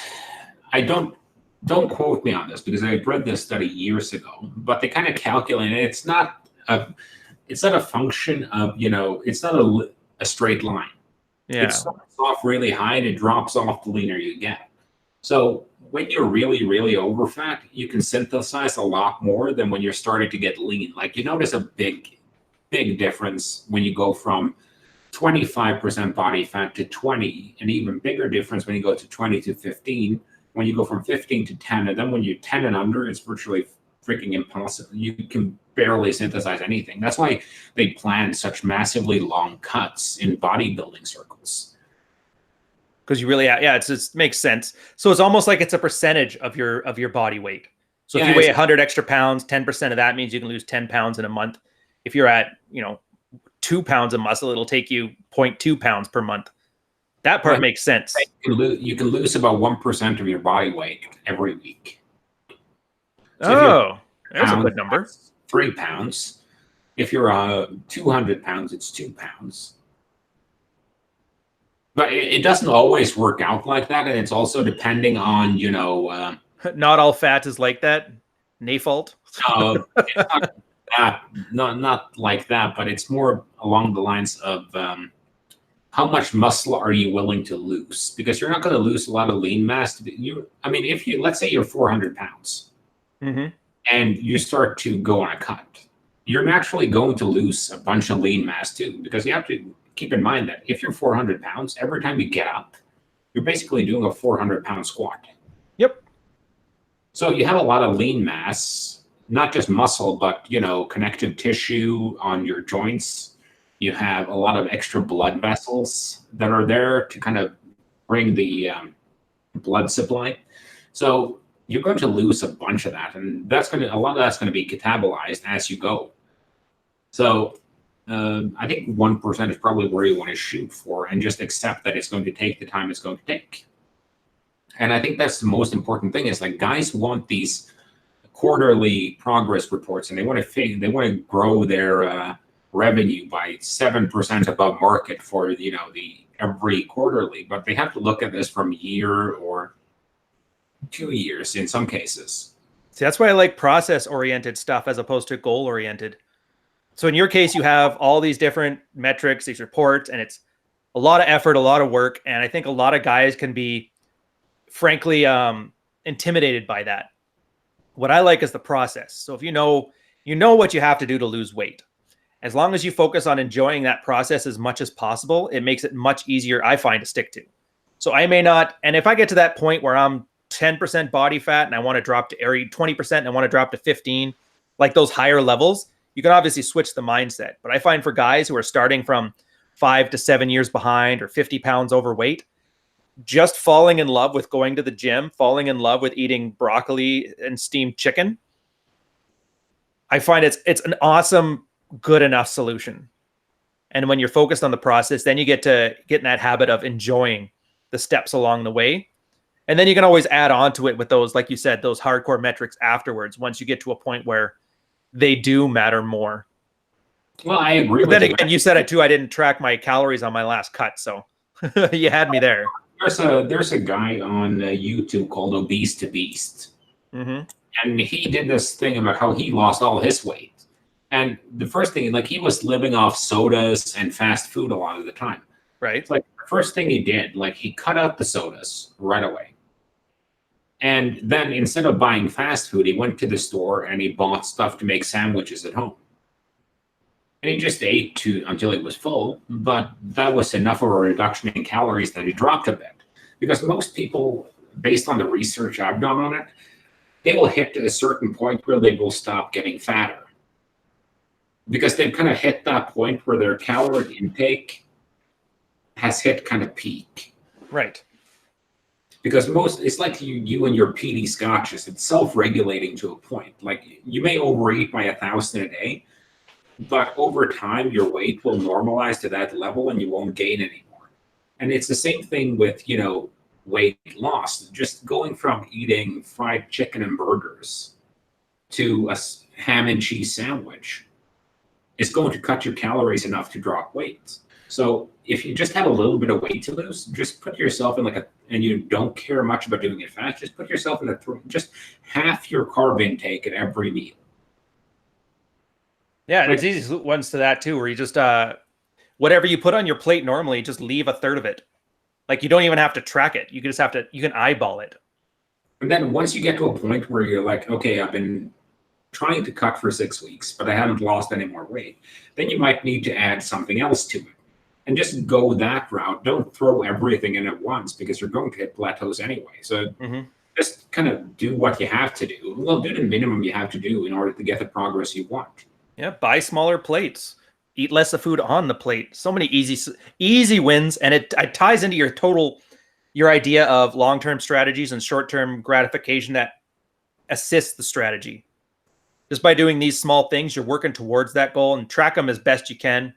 Don't quote me on this because I read this study years ago, but they kind of calculate it. It's not a function of, it's not a straight line. Yeah. It starts off really high and it drops off the leaner you get. So when you're really, really over fat, you can synthesize a lot more than when you're starting to get lean. Like you notice a big difference when you go from 25% body fat to 20, an even bigger difference when you go to 20 to 15, when you go from 15 to 10, and then when you're 10 and under, it's virtually freaking impossible. You can barely synthesize anything. That's why they plan such massively long cuts in bodybuilding circles. Because you really, it just makes sense. So it's almost like it's a percentage of your body weight. So if you weigh 100 extra pounds, 10% of that means you can lose 10 pounds in a month. If you're at, 2 pounds of muscle, it'll take you 0.2 pounds per month. That part makes sense. You can lose about 1% of your body weight every week. So there's a good number. 3 pounds. If you're 200 pounds, it's 2 pounds. But it doesn't always work out like that, and it's also depending on, Not all fat is like that. Nay fault. It's not not like that, but it's more along the lines of how much muscle are you willing to lose? Because you're not going to lose a lot of lean mass. I mean, if you, let's say you're 400 pounds and you start to go on a cut, you're naturally going to lose a bunch of lean mass too, because you have to keep in mind that if you're 400 pounds, every time you get up, you're basically doing a 400-pound squat. Yep. So you have a lot of lean mass, not just muscle, but, connective tissue on your joints. You have a lot of extra blood vessels that are there to kind of bring the blood supply. So you're going to lose a bunch of that, and a lot of that's going to be catabolized as you go. So I think 1% is probably where you want to shoot for, and just accept that it's going to take the time it's going to take. And I think that's the most important thing, is like, guys want these quarterly progress reports, and they want to grow their revenue by 7% above market for the every quarterly, but they have to look at this from year or 2 years in some cases. See, that's why I like process-oriented stuff as opposed to goal-oriented. So in your case, you have all these different metrics, these reports, and it's a lot of effort, a lot of work. And I think a lot of guys can be, frankly, intimidated by that. What I like is the process. So if you know what you have to do to lose weight, as long as you focus on enjoying that process as much as possible, it makes it much easier, I find, to stick to. So I may not, and if I get to that point where I'm 10% body fat and I want to drop to 20% and I want to drop to 15, like those higher levels, you can obviously switch the mindset. But I find for guys who are starting from 5 to 7 years behind or 50 pounds overweight, just falling in love with going to the gym, falling in love with eating broccoli and steamed chicken, I find it's an awesome, good enough solution. And when you're focused on the process, then you get in that habit of enjoying the steps along the way. And then you can always add on to it with those, like you said, those hardcore metrics afterwards, once you get to a point where they do matter more. Well, I agree with you. Then again, you said it too. I didn't track my calories on my last cut, so you had me there. There's a guy on YouTube called Obese to Beast. And he did this thing about how he lost all his weight. And the first thing, like, he was living off sodas and fast food a lot of the time. Right. It's like the first thing he did, like, he cut out the sodas right away. And then instead of buying fast food, he went to the store and he bought stuff to make sandwiches at home. And he just ate until he was full, but that was enough of a reduction in calories that he dropped a bit. Because most people, based on the research I've done on it, they will hit a certain point where they will stop getting fatter. Because they've kind of hit that point where their calorie intake has hit kind of peak. Right. Because it's like you and your PD scotches, it's self-regulating to a point. Like, you may overeat by 1,000 a day, but over time your weight will normalize to that level and you won't gain anymore. And it's the same thing with, weight loss. Just going from eating fried chicken and burgers to a ham and cheese sandwich is going to cut your calories enough to drop weight. So if you just have a little bit of weight to lose, just put yourself in and you don't care much about doing it fast, just put yourself in just half your carb intake at every meal. Yeah, there's easy ones to that too, where you just, whatever you put on your plate normally, just leave a third of it. Like, you don't even have to track it. You can eyeball it. And then once you get to a point where you're like, okay, I've been trying to cut for 6 weeks, but I haven't lost any more weight, then you might need to add something else to it. And just go that route. Don't throw everything in at once, because you're going to hit plateaus anyway. So just kind of do what you have to do. Well, do the minimum you have to do in order to get the progress you want. Yeah, buy smaller plates. Eat less of food on the plate. So many easy wins, and it ties into your idea of long-term strategies and short-term gratification that assists the strategy. Just by doing these small things, you're working towards that goal, and track them as best you can.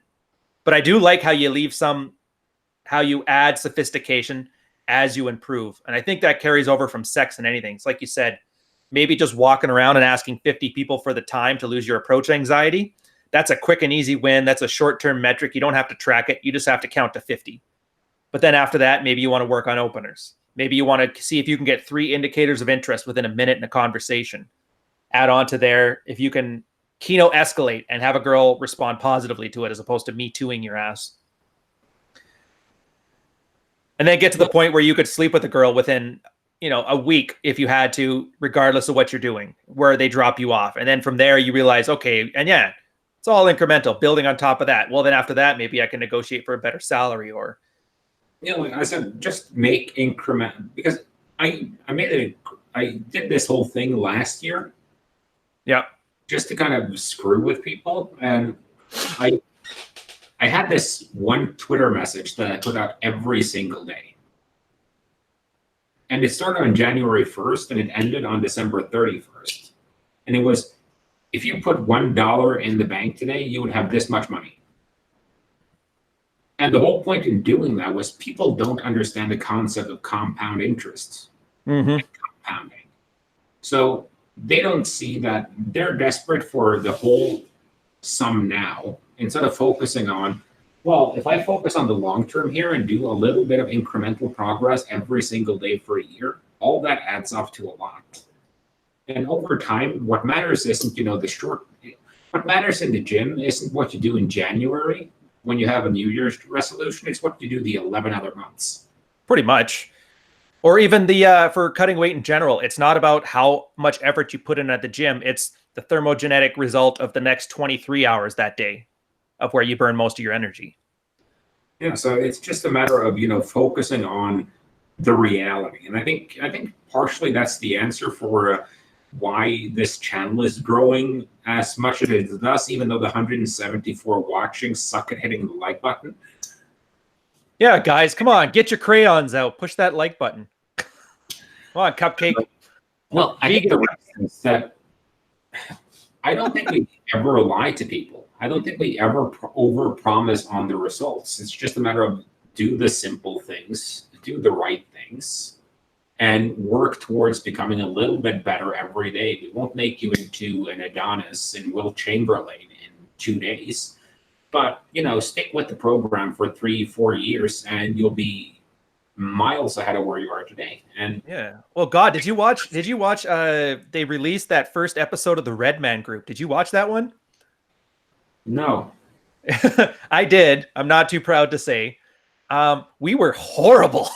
But I do like how you add sophistication as you improve. And I think that carries over from sex and anything. It's like you said, maybe just walking around and asking 50 people for the time to lose your approach anxiety. That's a quick and easy win. That's a short-term metric. You don't have to track it. You just have to count to 50. But then after that, maybe you want to work on openers. Maybe you want to see if you can get 3 indicators of interest within a minute in a conversation. Add on to there. If you can keynote escalate and have a girl respond positively to it as opposed to me tooing your ass. And then get to the point where you could sleep with a girl within, a week if you had to, regardless of what you're doing, where they drop you off. And then from there you realize, okay, and yeah, it's all incremental, building on top of that. Well, then after that, maybe I can negotiate for a better salary or. Like I said, just make increment, because I did this whole thing last year. Yeah. Just to kind of screw with people. And I had this one Twitter message that I put out every single day. And it started on January 1st and it ended on December 31st. And it was, if you put $1 in the bank today, you would have this much money. And the whole point in doing that was people don't understand the concept of compound interest and compounding. So they don't see that they're desperate for the whole sum now, instead of focusing on, well, if I focus on the long term here and do a little bit of incremental progress every single day for a year, all that adds up to a lot. And over time, what matters isn't, what matters in the gym isn't what you do in January when you have a New Year's resolution. It's what you do the 11 other months. Pretty much. Or even for cutting weight in general, it's not about how much effort you put in at the gym. It's the thermogenetic result of the next 23 hours that day of where you burn most of your energy. Yeah, so it's just a matter of, focusing on the reality. And I think partially that's the answer for why this channel is growing as much as it does, even though the 174 watching suck at hitting the like button. Yeah, guys, come on, get your crayons out. Push that like button. Come on, Cupcake. Well, I think the rest is that I don't think we ever lie to people. I don't think we ever over-promise on the results. It's just a matter of do the simple things, do the right things, and work towards becoming a little bit better every day. We won't make you into an Adonis and Will Chamberlain in 2 days. But, stick with the program for 3-4 years and you'll be miles ahead of where you are today. And yeah. Well, God, did you watch they released that first episode of the Red Man Group? Did you watch that one? No. I did. I'm not too proud to say. We were horrible.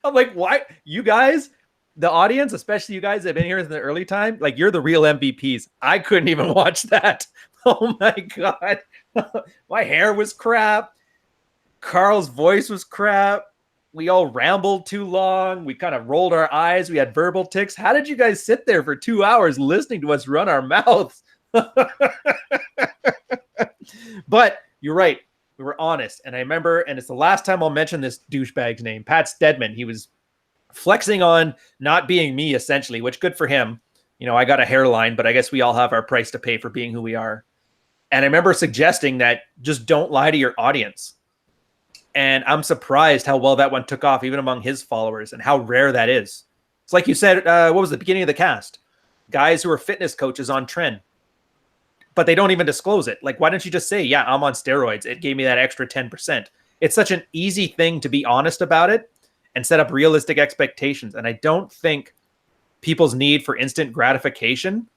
I'm like, why? You guys, the audience, especially you guys that have been here in the early time, like you're the real MVPs. I couldn't even watch that. Oh my God. My hair was crap. Carl's voice was crap. We all rambled too long. We kind of rolled our eyes. We had verbal tics. How did you guys sit there for 2 hours listening to us run our mouths? But you're right. We were honest. And I remember, and it's the last time I'll mention this douchebag's name, Pat Stedman. He was flexing on not being me, essentially, which good for him. I got a hairline, but I guess we all have our price to pay for being who we are. And I remember suggesting that just don't lie to your audience. And I'm surprised how well that one took off, even among his followers, and how rare that is. It's like you said, what was the beginning of the cast? Guys who are fitness coaches on trend, but they don't even disclose it. Like, why don't you just say, yeah, I'm on steroids. It gave me that extra 10%. It's such an easy thing to be honest about it and set up realistic expectations. And I don't think people's need for instant gratification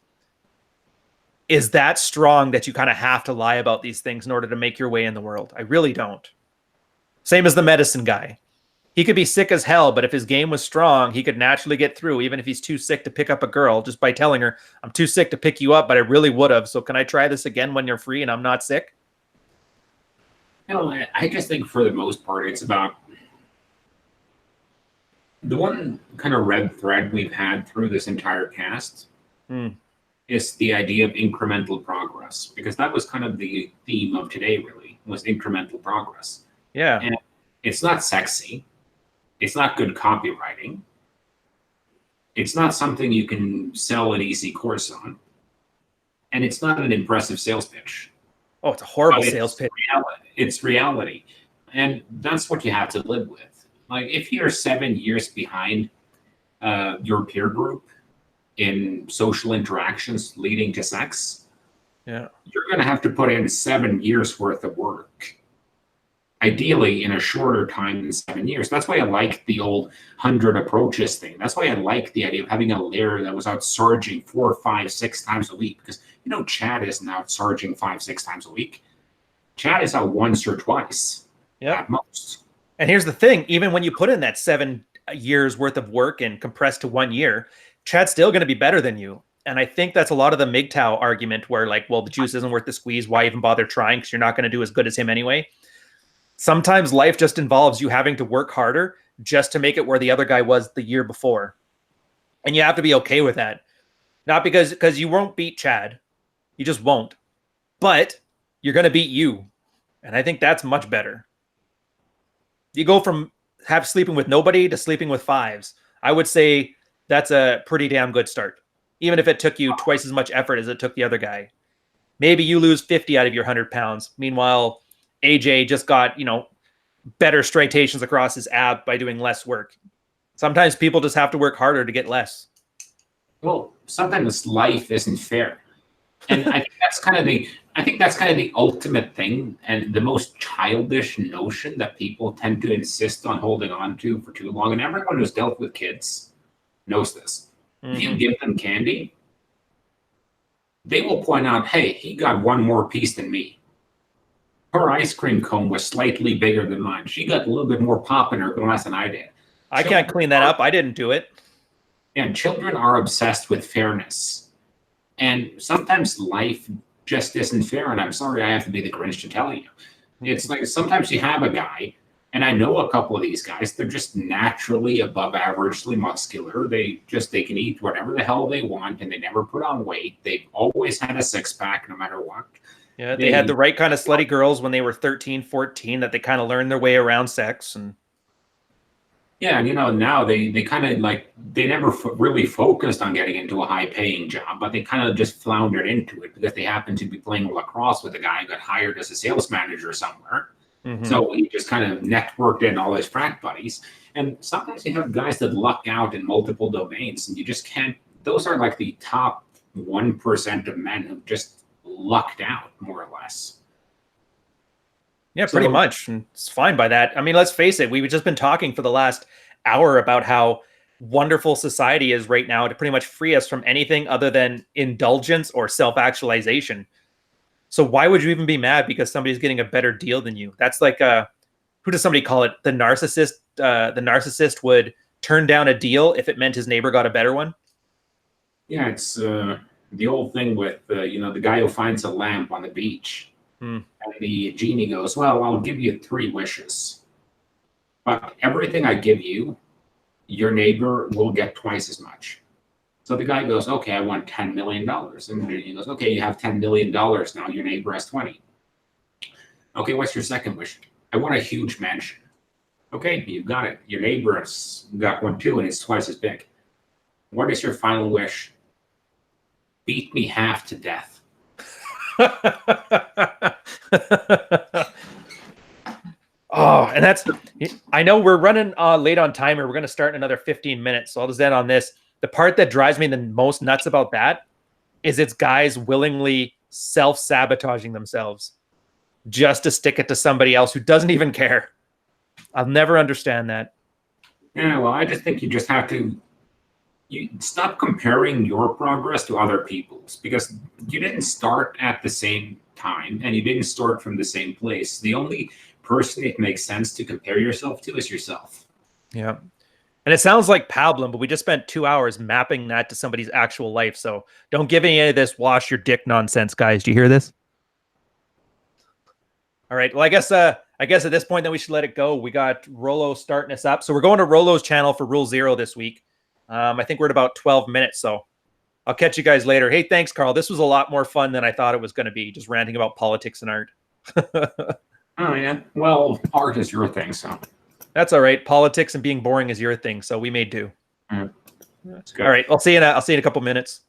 is that strong that you kind of have to lie about these things in order to make your way in the world. I really don't. Same as the medicine guy. He could be sick as hell, but if his game was strong, he could naturally get through, even if he's too sick to pick up a girl, just by telling her, I'm too sick to pick you up, but I really would have. So can I try this again when you're free and I'm not sick? I just think for the most part, it's about the one kind of red thread we've had through this entire cast is the idea of incremental progress, because that was kind of the theme of today, really, was incremental progress. Yeah. And it's not sexy. It's not good copywriting. It's not something you can sell an easy course on. And it's not an impressive sales pitch. Oh, it's a horrible sales pitch. It's reality. And that's what you have to live with. Like, if you're 7 years behind your peer group in social interactions leading to sex, yeah, you're going to have to put in 7 years worth of work ideally in a shorter time than 7 years. That's why I like the old 100 approaches thing. That's why I like the idea of having a layer that was out charging 4, 5, 6 times a week. Because, Chad isn't out charging 5, 6 times a week. Chad is out once or twice at most. And here's the thing, even when you put in that 7 years worth of work and compressed to 1 year, Chad's still going to be better than you. And I think that's a lot of the MGTOW argument where like, well, the juice isn't worth the squeeze. Why even bother trying? Because you're not going to do as good as him anyway. Sometimes life just involves you having to work harder just to make it where the other guy was the year before. And you have to be okay with that. Not because you won't beat Chad. You just won't. But you're going to beat you. And I think that's much better. You go from sleeping with nobody to sleeping with 5s. I would say that's a pretty damn good start. Even if it took you twice as much effort as it took the other guy. Maybe you lose 50 out of your 100 pounds. Meanwhile, AJ just got, better striations across his ab by doing less work. Sometimes people just have to work harder to get less. Well, sometimes life isn't fair. And I think that's kind of the ultimate thing and the most childish notion that people tend to insist on holding on to for too long. And everyone who's dealt with kids knows this. Mm-hmm. If you give them candy, they will point out, hey, he got one more piece than me. Her ice cream cone was slightly bigger than mine. She got a little bit more pop in her glass than I did. I can't clean that up. I didn't do it. And children are obsessed with fairness. And sometimes life just isn't fair. And I'm sorry I have to be the Grinch to tell you. It's like sometimes you have a guy, and I know a couple of these guys, they're just naturally above averagely muscular. They can eat whatever the hell they want, and they never put on weight. They've always had a six-pack no matter what. Yeah, they had the right kind of slutty girls when they were 13, 14 that they kind of learned their way around sex. And yeah, and now they kind of like, they never really focused on getting into a high-paying job, but they kind of just floundered into it because they happened to be playing lacrosse with a guy who got hired as a sales manager somewhere. Mm-hmm. So he just kind of networked in all his frat buddies. And sometimes you have guys that luck out in multiple domains, and you just can't, those are like the top 1% of men who just lucked out, more or less. Yeah, pretty much. And it's fine by that. I mean, let's face it. We've just been talking for the last hour about how wonderful society is right now to pretty much free us from anything other than indulgence or self-actualization. So why would you even be mad because somebody's getting a better deal than you? That's like who does somebody call it? The narcissist. The narcissist would turn down a deal if it meant his neighbor got a better one. Yeah, it's the old thing with the guy who finds a lamp on the beach. And the genie goes, well, I'll give you 3 wishes. But everything I give you, your neighbor will get twice as much. So the guy goes, okay, I want $10 million. And the genie goes, okay, you have $10 million now. Your neighbor has 20. Okay, what's your second wish? I want a huge mansion. Okay, you've got it. Your neighbor has got one too, and it's twice as big. What is your final wish? Beat me half to death. Oh, and that's, I know we're running late on timer. We're going to start in another 15 minutes. So I'll just end on this. The part that drives me the most nuts about that is it's guys willingly self-sabotaging themselves just to stick it to somebody else who doesn't even care. I'll never understand that. Yeah, well, I just think you just have to stop comparing your progress to other people's, because you didn't start at the same time and you didn't start from the same place. The only person it makes sense to compare yourself to is yourself. Yeah. And it sounds like pablum, but we just spent 2 hours mapping that to somebody's actual life. So don't give any of this wash your dick nonsense, guys. Do you hear this? All right. Well, I guess at this point then we should let it go. We got Rolo starting us up. So we're going to Rolo's channel for Rule 0 this week. I think we're at about 12 minutes, so I'll catch you guys later. Hey, thanks, Carl. This was a lot more fun than I thought it was going to be, just ranting about politics and art. Oh, yeah. Well, art is your thing, so. That's all right. Politics and being boring is your thing, so we may do. That's good. All right. I'll see you in a couple minutes.